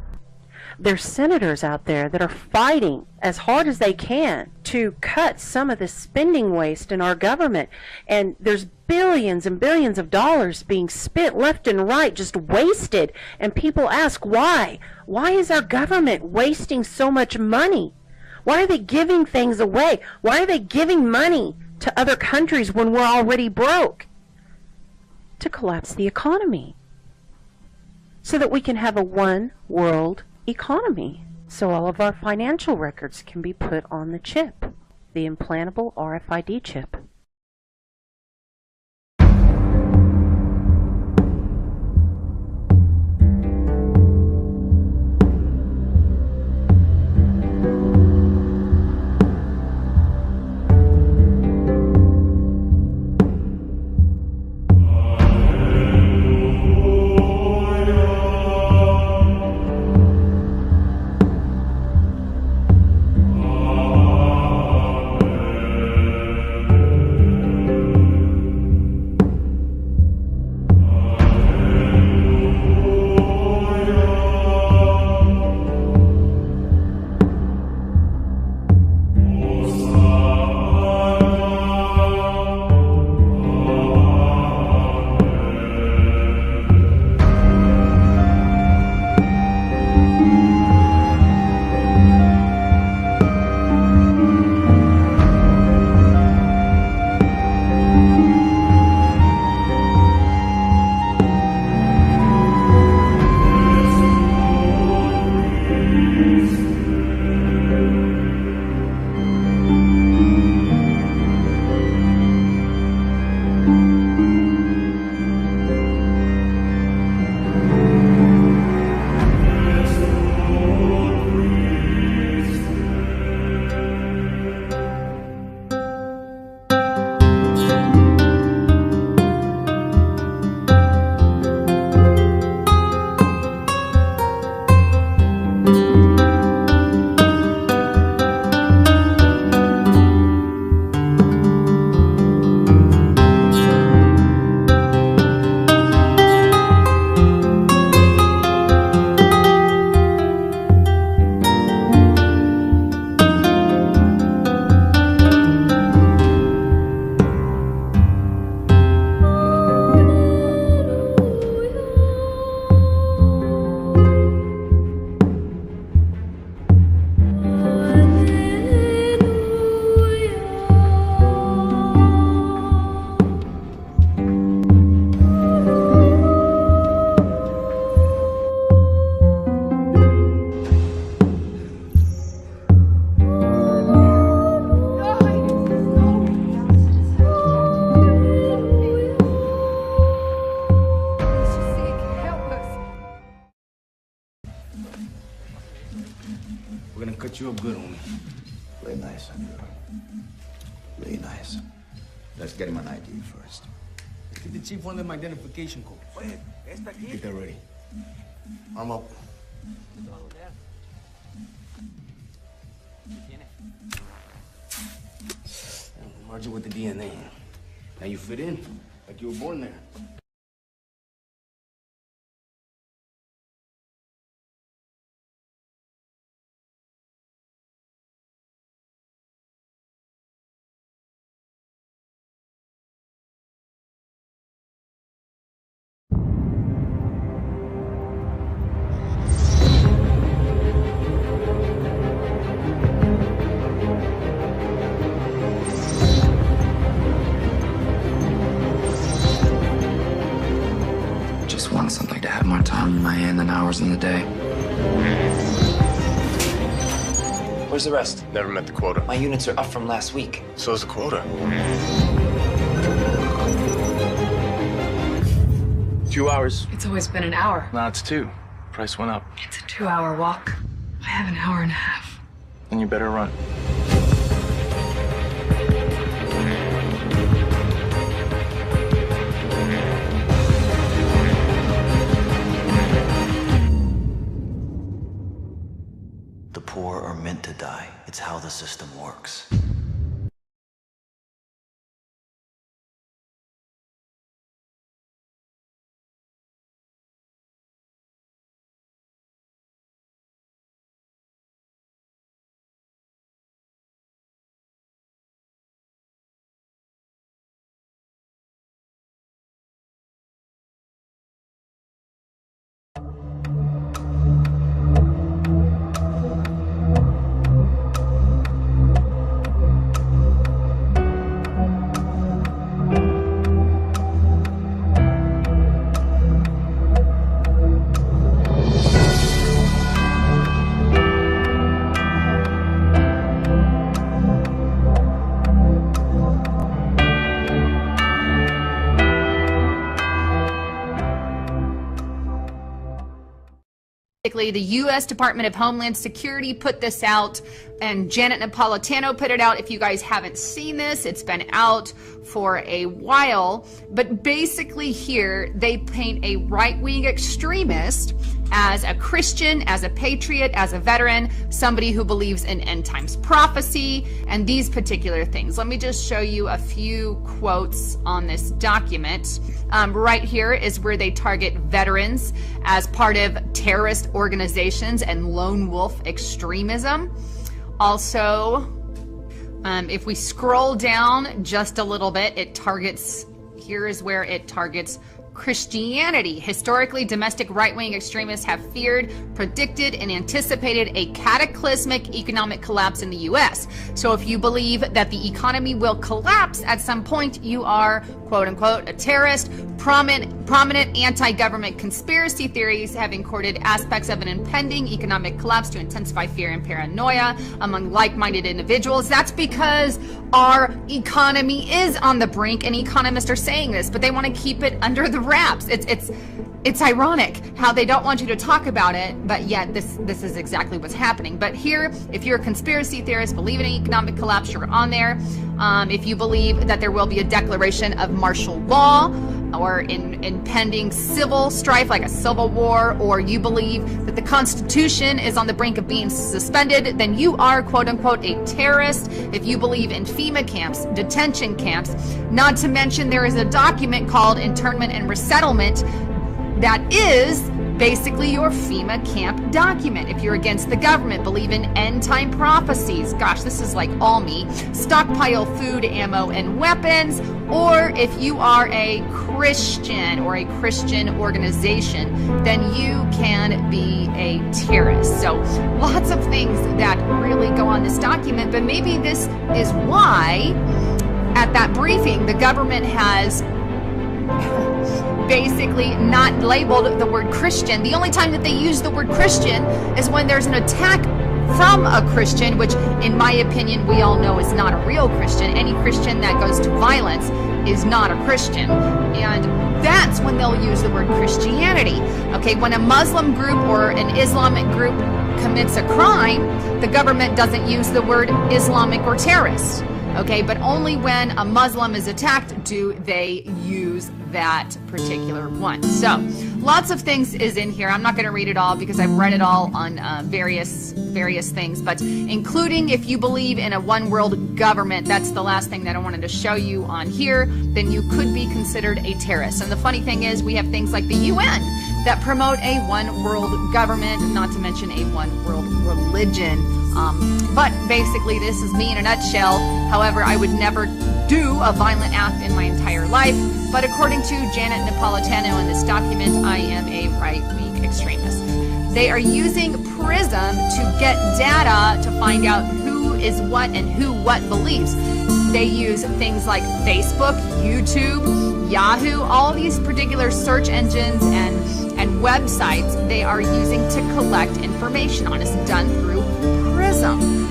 There's senators out there that are fighting as hard as they can to cut some of the spending waste in our government. And there's billions and billions of dollars being spent left and right, just wasted. And people ask why? Why is our government wasting so much money? Why are they giving things away? Why are they giving money to other countries when we're already broke? To collapse the economy, so that we can have a one world economy, so all of our financial records can be put on the chip, the implantable RFID chip. We're gonna cut you up good, homie. Play nice, Andrew. Play nice. Let's get him an ID first. Get the chief one of them identification codes. Get that ready. Arm up. Merge it with the DNA. Now you fit in, like you were born there. Just want something to have more time in my hand than hours in the day. Where's the rest? Never met the quota. My units are up from last week. So's the quota. 2 hours. It's always been an hour. Now it's 2. Price went up. It's a 2-hour walk. I have an hour and a half. Then you better run. The poor are meant to die. It's how the system works. basically the U.S. Department of Homeland Security put this out, and Janet Napolitano put it out. If you guys haven't seen this, it's been out for a while. But basically here, they paint a right-wing extremist as a Christian, as a patriot, as a veteran, somebody who believes in end times prophecy, and these particular things. Let me just show you a few quotes on this document. Right here is where they target veterans as part of terrorist organizations and lone wolf extremism. Also, if we scroll down just a little bit, here is where it targets Christianity. Historically, domestic right-wing extremists have feared, predicted, and anticipated a cataclysmic economic collapse in the U.S. So if you believe that the economy will collapse at some point, you are, quote-unquote, a terrorist. Prominent anti-government conspiracy theories have included aspects of an impending economic collapse to intensify fear and paranoia among like-minded individuals. That's because our economy is on the brink, and economists are saying this, but they want to keep it under the wraps. It's ironic how they don't want you to talk about it, but yet this is exactly what's happening. But here, if you're a conspiracy theorist, believe in an economic collapse, you're on there. If you believe that there will be a declaration of martial law or impending civil strife like a civil war, or you believe that the Constitution is on the brink of being suspended, then you are, quote unquote, a terrorist. If you believe in FEMA camps, detention camps, not to mention there is a document called Internment and Resettlement that is basically your FEMA camp document. If you're against the government, believe in end time prophecies, gosh, this is like all me, stockpile food, ammo, and weapons, or if you are a Christian or a Christian organization, then you can be a terrorist. So lots of things that really go on this document, but maybe this is why at that briefing the government has basically not labeled the word Christian. The only time that they use the word Christian is when there's an attack from a Christian, which in my opinion we all know is not a real Christian. Any Christian that goes to violence is not a Christian, and that's when they'll use the word Christianity. Okay, when a Muslim group or an Islamic group commits a crime, the government doesn't use the word Islamic or terrorist. Okay, but only when a Muslim is attacked do they use that particular one. So lots of things is in here. I'm not going to read it all because I've read it all on various things, but including if you believe in a one world government, that's the last thing that I wanted to show you on here, then you could be considered a terrorist. And the funny thing is we have things like the UN that promote a one world government, not to mention a one world religion. But basically this is me in a nutshell. However, I would never do a violent act in my entire life, but according to Janet Napolitano in this document, I am a right-wing extremist. They are using PRISM to get data to find out who is what and who what believes. They use things like Facebook, YouTube, Yahoo, all these particular search engines and websites they are using to collect information on. It's done through PRISM.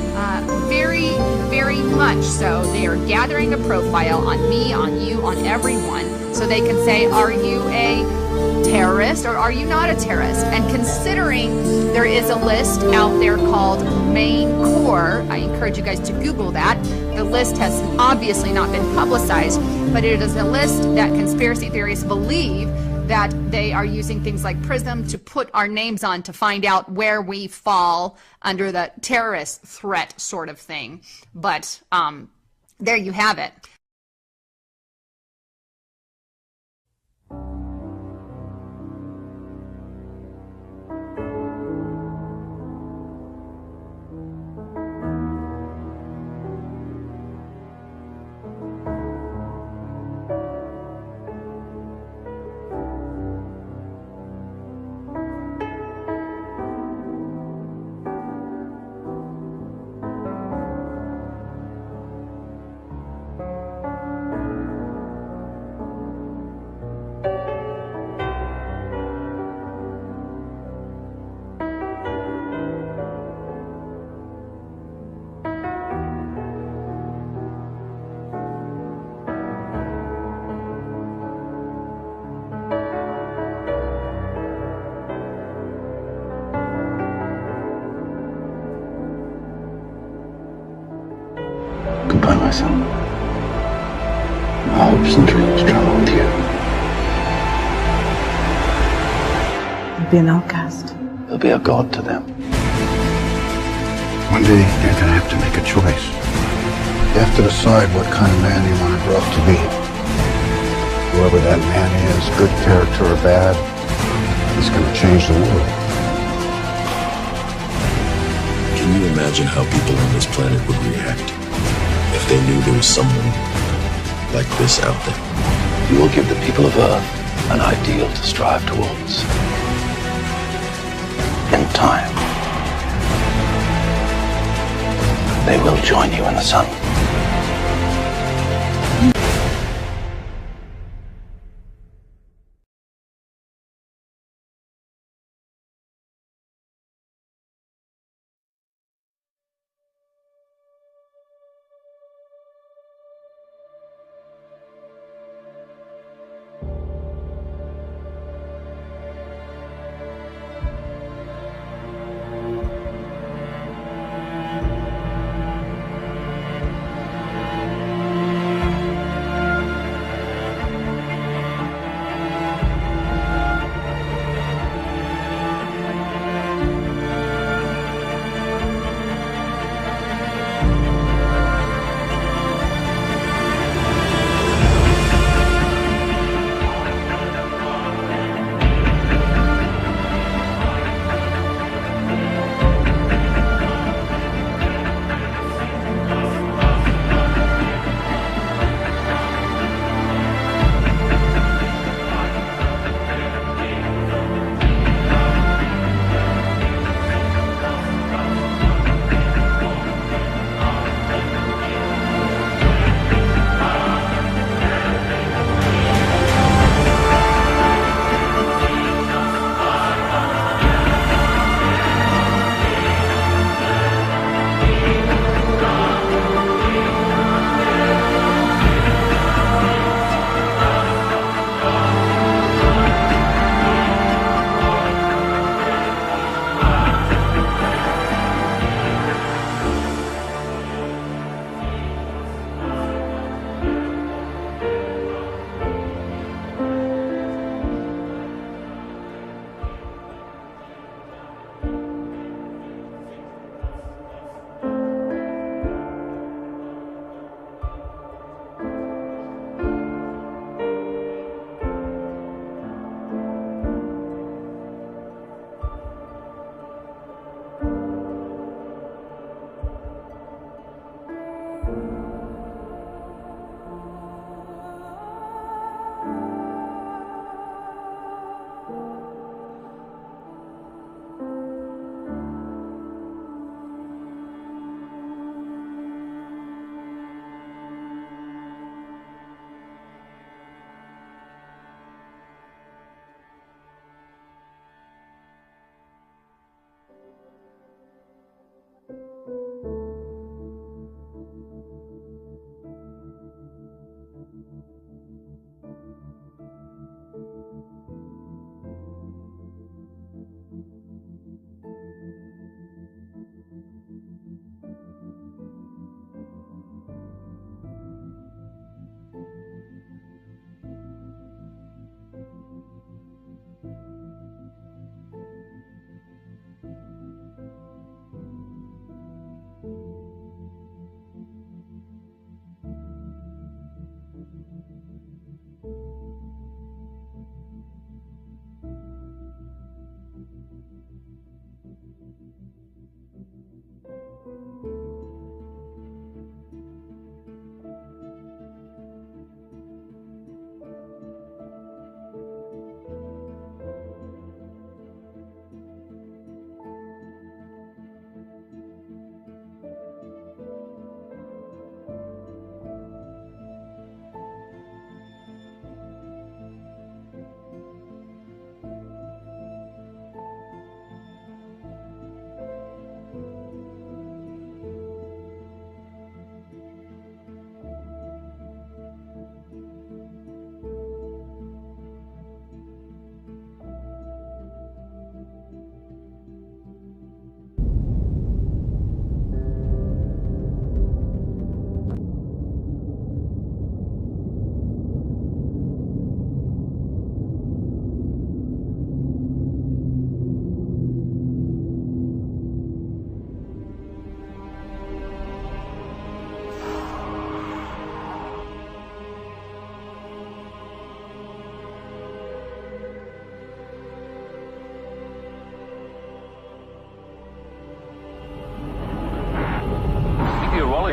Very, very much so. They are gathering a profile on me, on you, on everyone, so they can say, are you a terrorist or are you not a terrorist? And considering there is a list out there called Main Core, I encourage you guys to Google that. The list has obviously not been publicized, but it is a list that conspiracy theorists believe that they are using things like PRISM to put our names on to find out where we fall under the terrorist threat sort of thing. But there you have it. my son. My hopes and dreams travel with you. You'll be an outcast. You'll be a god to them. One day, you're gonna have to make a choice. You have to decide what kind of man you want to grow up to be. Whoever that man is, good character or bad, he's gonna change the world. Can you imagine how people on this planet would react if they knew there was someone like this out there? You will give the people of Earth an ideal to strive towards. In time, they will join you in the sun.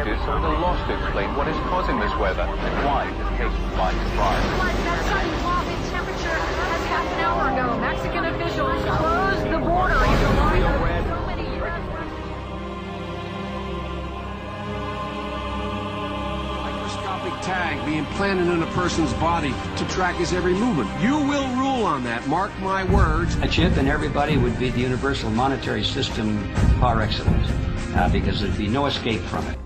images are at a loss to explain what is causing this weather and why it has taken them by surprise. That sudden drop in temperature as half an hour ago, Mexican officials closed the border in the line of so many U.S. Microscopic tag being planted in a person's body to track his every movement. You will rule on that, mark my words. A chip in everybody would be the universal monetary system par excellence, because there'd be no escape from it.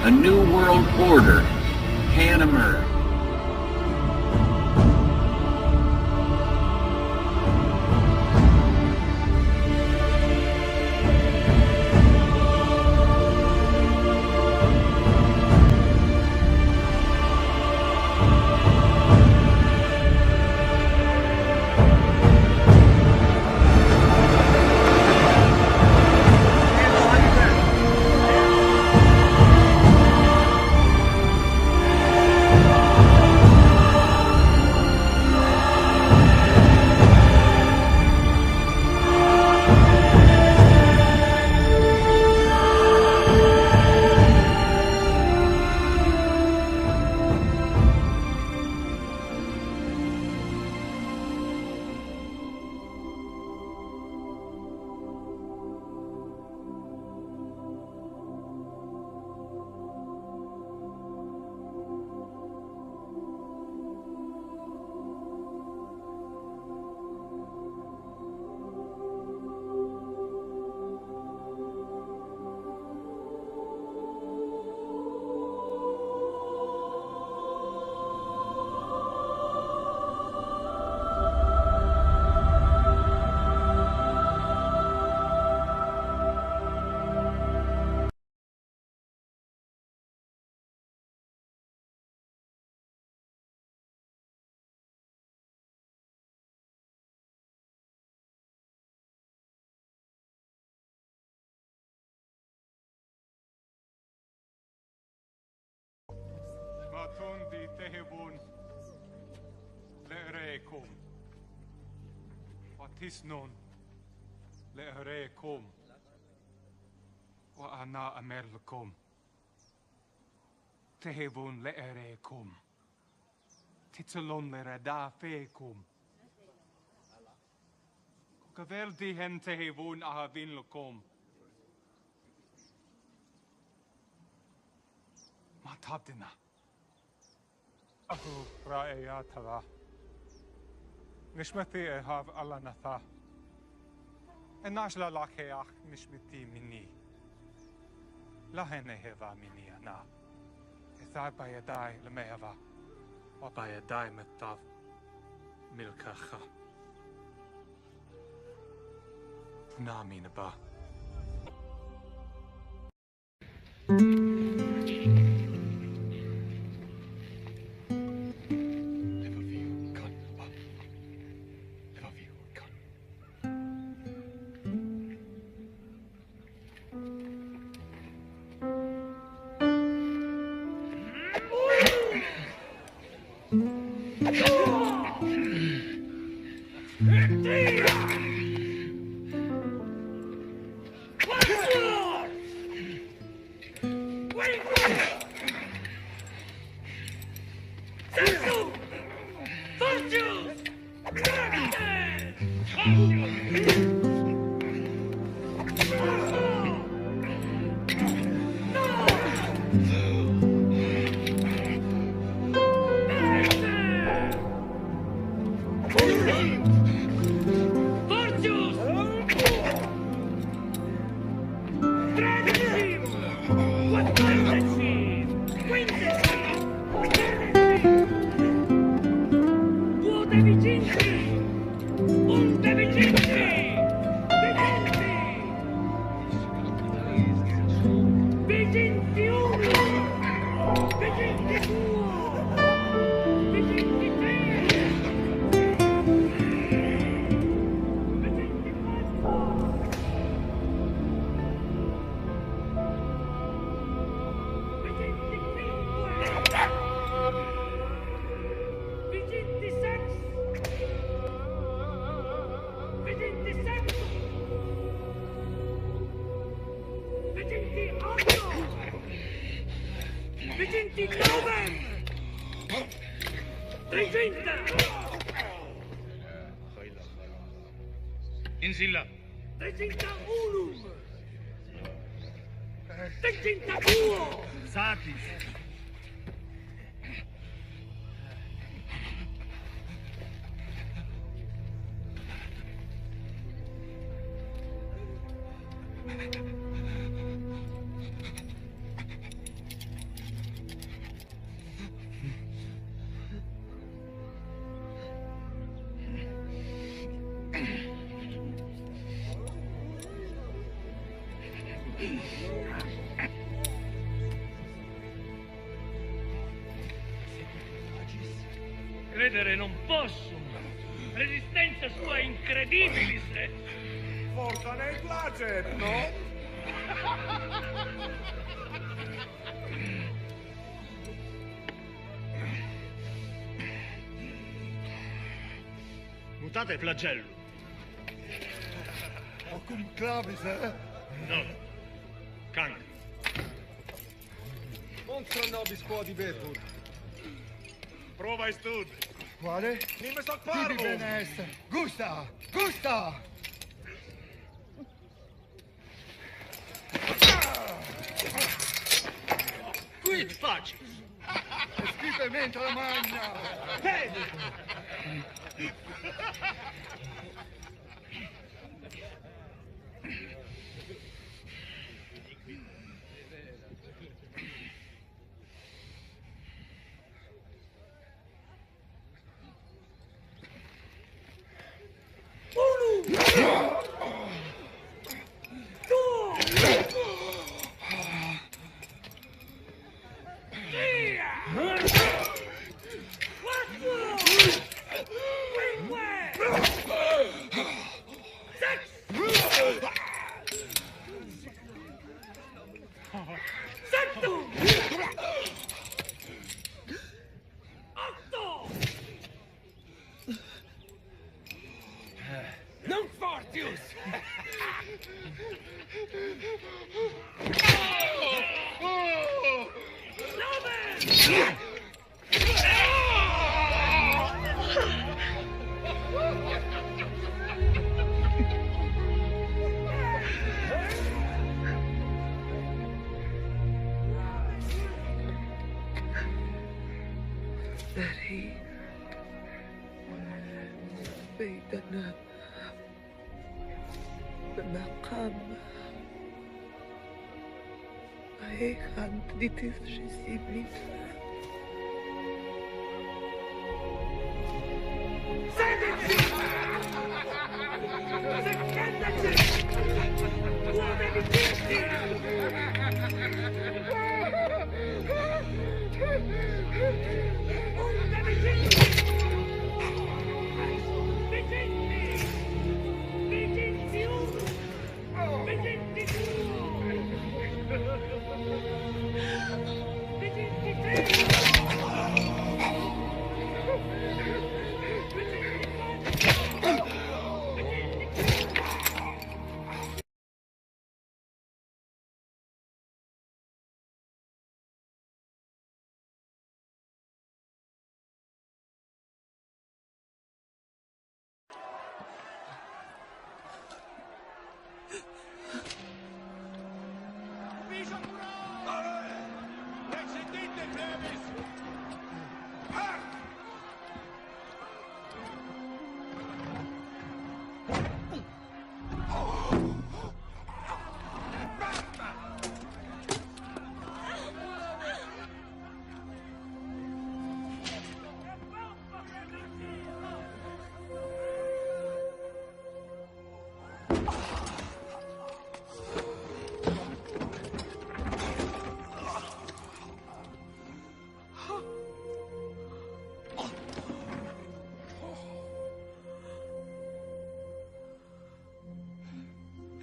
A new world order can emerge. Matundi tehebun le'erekum. Watisnon le'erekum. Wa ana amerlukum. Tehebun le'erekum. Titulon le'reda fekum. Kaveldi hen tehebun ahavin lukum. Matabdina. أخو رأياتها نشمتي إهاف الله نثا الناش لا لاكياخ نشمتي مني لا هني هذا مني أنا إذا بيداي لمهذا وبيداي متاف ملكخا نامي نبا Insilla. 301. 302. Satis. Credere non posso. Resistenza sua è incredibile. Forza nel placet, no? Mutate flagello. Cum clavis, eh? No. Cancro. Monstro nobis quodi vetur. Prova e stud. Quale? Nime soc Tibi parvum. bene est. Gusta! Gusta! Quid facis? Schifamente la magna! Vedi! Non fortius! That he بيدنا بمقام هيخان بديتيس جسيبني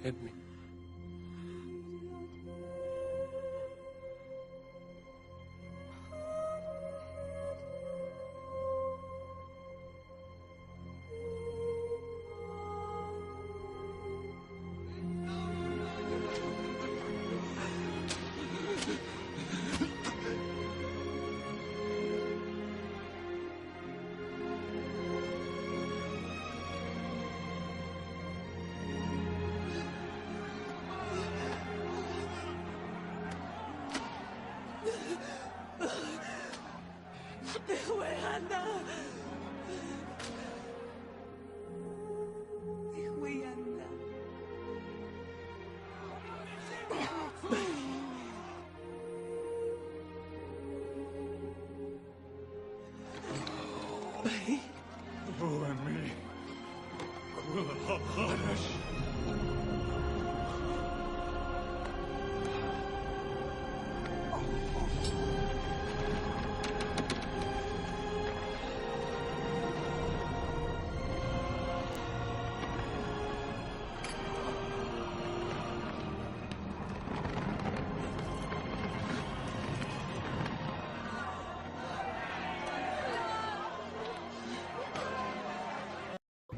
Emmi.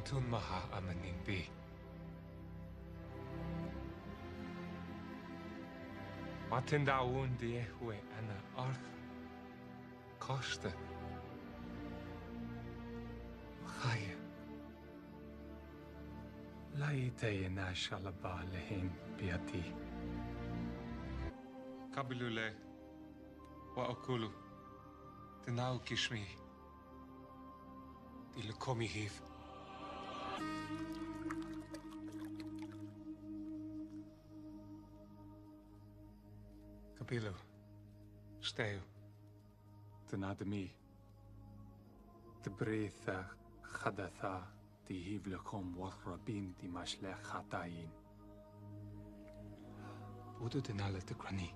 Tun maha amaninpi. Matindaun diehwe ana artha. Costa. Chaya. Laite na shalaba lehin biati. Kabilule. Wa okulu. Tinau kishmi. Dilukomi hiv. Kapilo, steu, tenademi, de breitha chadatha di hivlekom wathrabin di mashlech chatayin. Budu denale de grani.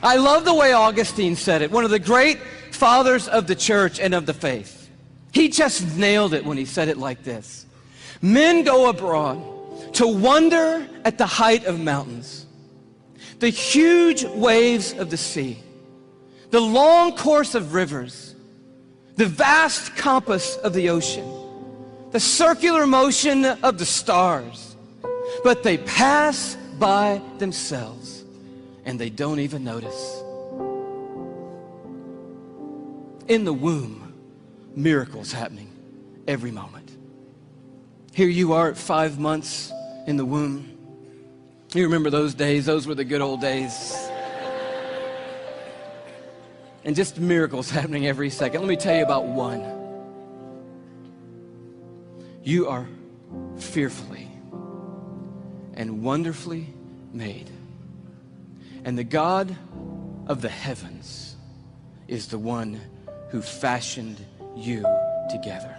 I love the way Augustine said it, one of the great fathers of the church and of the faith. He just nailed it when he said it like this. Men go abroad to wonder at the height of mountains, the huge waves of the sea, the long course of rivers, the vast compass of the ocean, the circular motion of the stars, but they pass by themselves and they don't even notice. In the womb, miracles happening every moment. Here you are at 5 months in the womb. You remember those days? Those were the good old days. And just miracles happening every second. Let me tell you about one. You are fearfully and wonderfully made. And the God of the heavens is the one who fashioned you together.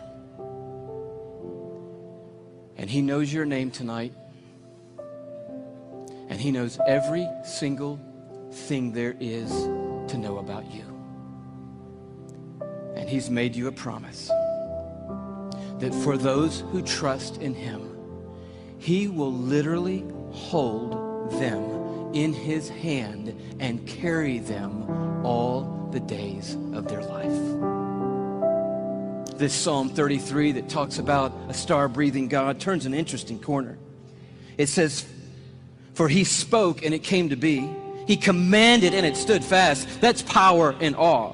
And he knows your name tonight. And he knows every single thing there is to know about you. And he's made you a promise that for those who trust in him, he will literally hold them in his hand and carry them all the days of their life. This Psalm 33 that talks about a star-breathing God turns an interesting corner. It says, for he spoke and it came to be. He commanded and it stood fast. That's power and awe.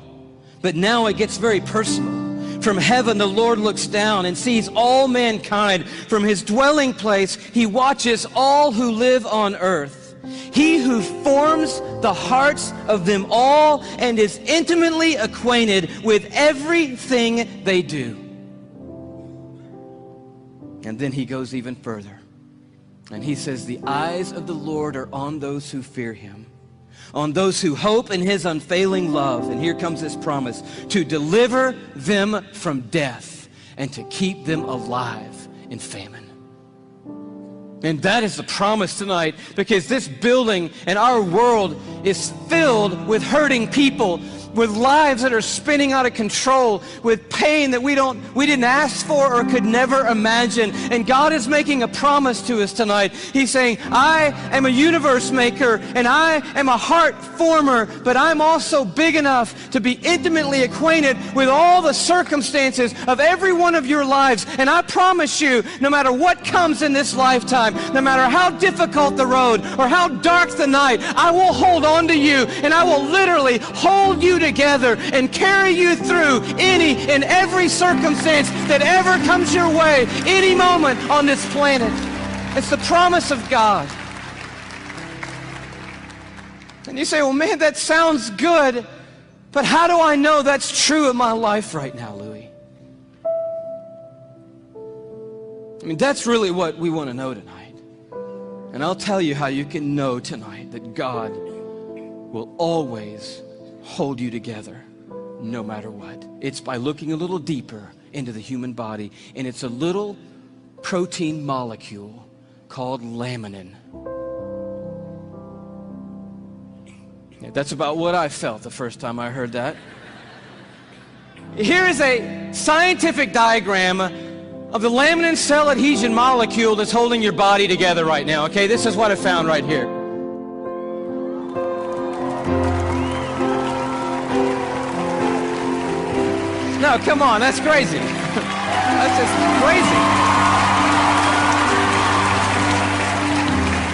But now it gets very personal. From heaven, the Lord looks down and sees all mankind. From his dwelling place, he watches all who live on earth. He who forms the hearts of them all and is intimately acquainted with everything they do. And then he goes even further. And he says, the eyes of the Lord are on those who fear him, on those who hope in his unfailing love. And here comes this promise, to deliver them from death and to keep them alive in famine. And that is the promise tonight, because this building and our world is filled with hurting people, with lives that are spinning out of control, with pain that we didn't ask for or could never imagine. And God is making a promise to us tonight. He's saying, I am a universe maker and I am a heart former, but I'm also big enough to be intimately acquainted with all the circumstances of every one of your lives. And I promise you, no matter what comes in this lifetime, no matter how difficult the road or how dark the night, I will hold on to you, and I will literally hold you together and carry you through any and every circumstance that ever comes your way, any moment on this planet. It's the promise of God. And you say, well, man, that sounds good, but how do I know that's true of my life right now, Louis? I mean, that's really what we want to know tonight. And I'll tell you how you can know tonight that God will always hold you together no matter what. It's by looking a little deeper into the human body, and it's a little protein molecule called laminin. Yeah, that's about what I felt the first time I heard that. Here is a scientific diagram of the laminin cell adhesion molecule that's holding your body together right now, okay? This is what I found right here. No, come on, that's crazy. That's just crazy.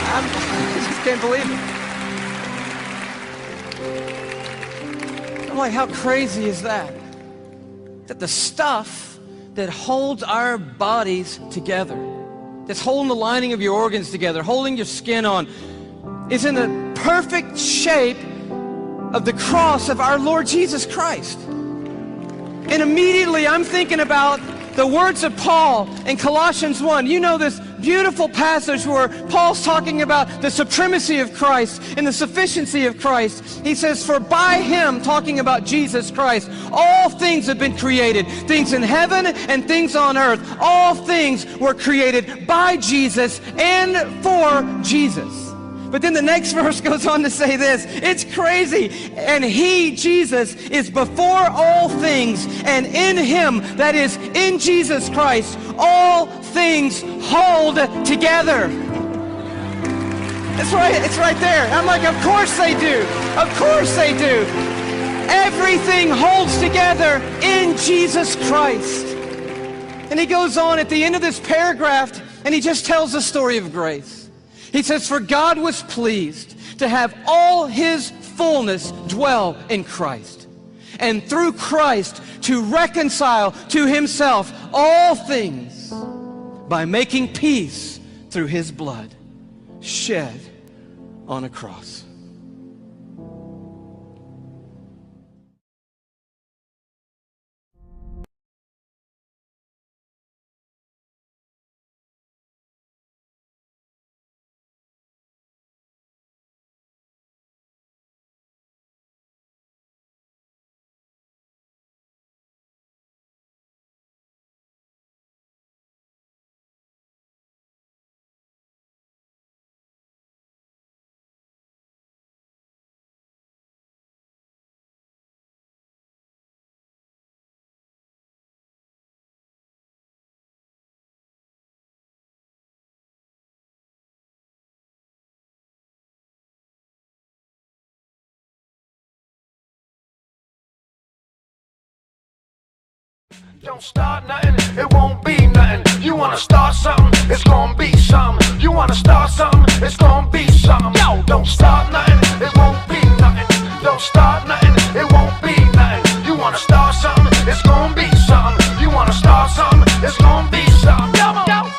I just can't believe it. I'm like, how crazy is that? That the stuff that holds our bodies together, that's holding the lining of your organs together, holding your skin on, is in the perfect shape of the cross of our Lord Jesus Christ. And immediately I'm thinking about the words of Paul in Colossians 1. You know this beautiful passage where Paul's talking about the supremacy of Christ and the sufficiency of Christ. He says, for by him, talking about Jesus Christ, all things have been created, things in heaven and things on earth. All things were created by Jesus and for Jesus. But then the next verse goes on to say this. It's crazy. And he, Jesus, is before all things, and in him, that is, in Jesus Christ, all things hold together. That's right. It's right there. I'm like, of course they do. Of course they do. Everything holds together in Jesus Christ. And he goes on at the end of this paragraph, and he just tells the story of grace. He says, for God was pleased to have all his fullness dwell in Christ, and through Christ to reconcile to himself all things by making peace through his blood shed on a cross. Don't start nothing, it won't be nothing. You wanna start something, it's gonna be something. You wanna start something, it's gonna be something. Yo, don't start nothing, it won't be nothing. Don't start nothing, it won't be nothing. You wanna start something, it's gonna be something. You wanna start something, it's gonna be something. Yo, yo.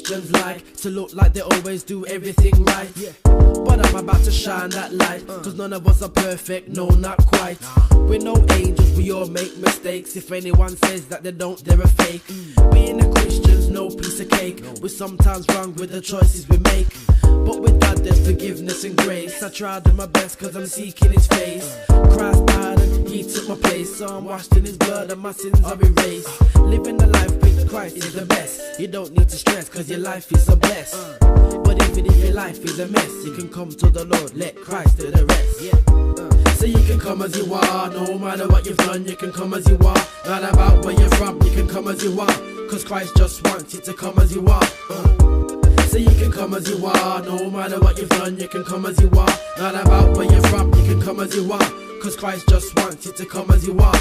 Christians like to look like they always do everything right. But I'm about to shine that light, cause none of us are perfect, no, not quite. We're no angels, we all make mistakes. If anyone says that they don't, they're a fake. Being a Christian's no piece of cake. We're sometimes wrong with the choices we make, but with God there's forgiveness and grace. I tried my best cause I'm seeking his face. Christ died and he took my place, so I'm washed in his blood and my sins are erased. Living a life with Christ is the best. You don't need to stress cause your life is so blessed. But even if your life is a mess, you can come to the Lord, let Christ do the rest. So you can come as you are, no matter what you've done, you can come as you are. Not about where you're from, you can come as you are, cause Christ just wants you to come as you are. So you can come as you are, no matter what you've done, you can come as you are. Not about where you're from, you can come as you are, cause Christ just wants you to come as you are.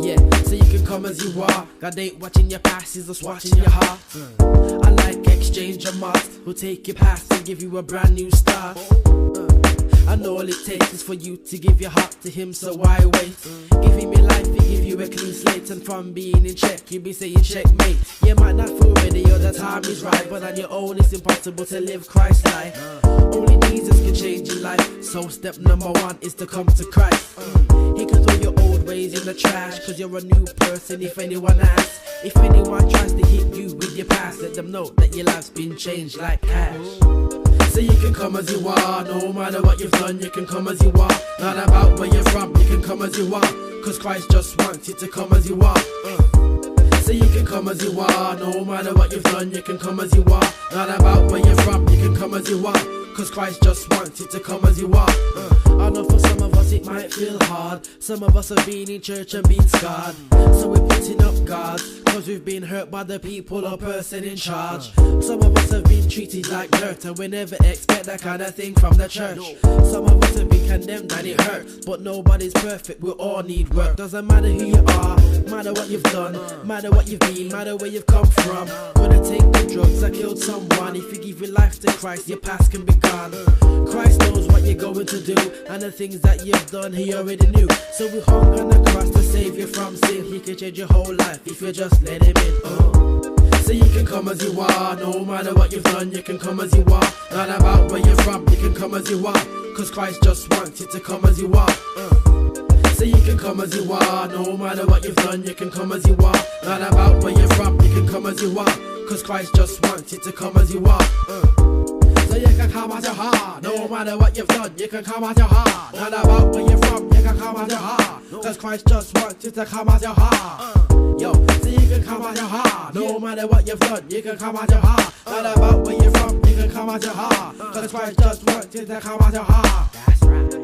Yeah, so you can come as you are. God ain't watching your past, he's just watching your heart. I like exchange a must, who'll take your past and give you a brand new start. And all it takes is for you to give your heart to him, so why wait? Give him your life, he give you a clean slate. And from being in check, you'll be saying checkmate. You might not feel ready or the time is right, but on your own it's impossible to live Christ's life. Only Jesus can change your life, so step number one is to come to Christ. He can throw your old ways in the trash, cause you're a new person if anyone asks. If anyone tries to hit you with your past, let them know that your life's been changed like cash. So you can come as you are, no matter what you've done, you can come as you are. Not about where you're from, you can come as you are, cause Christ just wants you to come as you are. So you can come as you are, no matter what you've done, you can come as you are. Not about where you're from, you can come as you are, cause Christ just wants you to come as you are. I know for some of us it might feel hard. Some of us have been in church and been scarred, so we're putting up guards, cause we've been hurt by the people or person in charge. Some of us have been treated like dirt, and we never expect that kind of thing from the church. Some of us have been condemned and it hurts, but nobody's perfect, we all need work. Doesn't matter who you are, matter what you've done, matter what you've been, matter where you've come from. Gonna take the drugs that killed someone. If you give your life to Christ, your past can be gone. Christ knows what you're going to do, and the things that you've done he already knew. So we hung on the cross to save you from sin. He can change your whole life if you just let him in. So you can come as you are, no matter what you've done, you can come as you are. Not about where you're from, you can come as you are, cause Christ just wants you to come as you are. So you can come as you are, no matter what you've done, you can come as you are. Not about where you're from, you can come as you are, cause Christ just wants you to come as you are. So you can come as you are, no matter what you've done, you can come as you are. Not about where you're from, you can come as you are, cause Christ just wants you to come as you are. Yo, so you can come as you are, no matter what you've done, you can come as you are. Not about where you're from, you can come as you are, cause Christ just wants you to come as you are. That's right.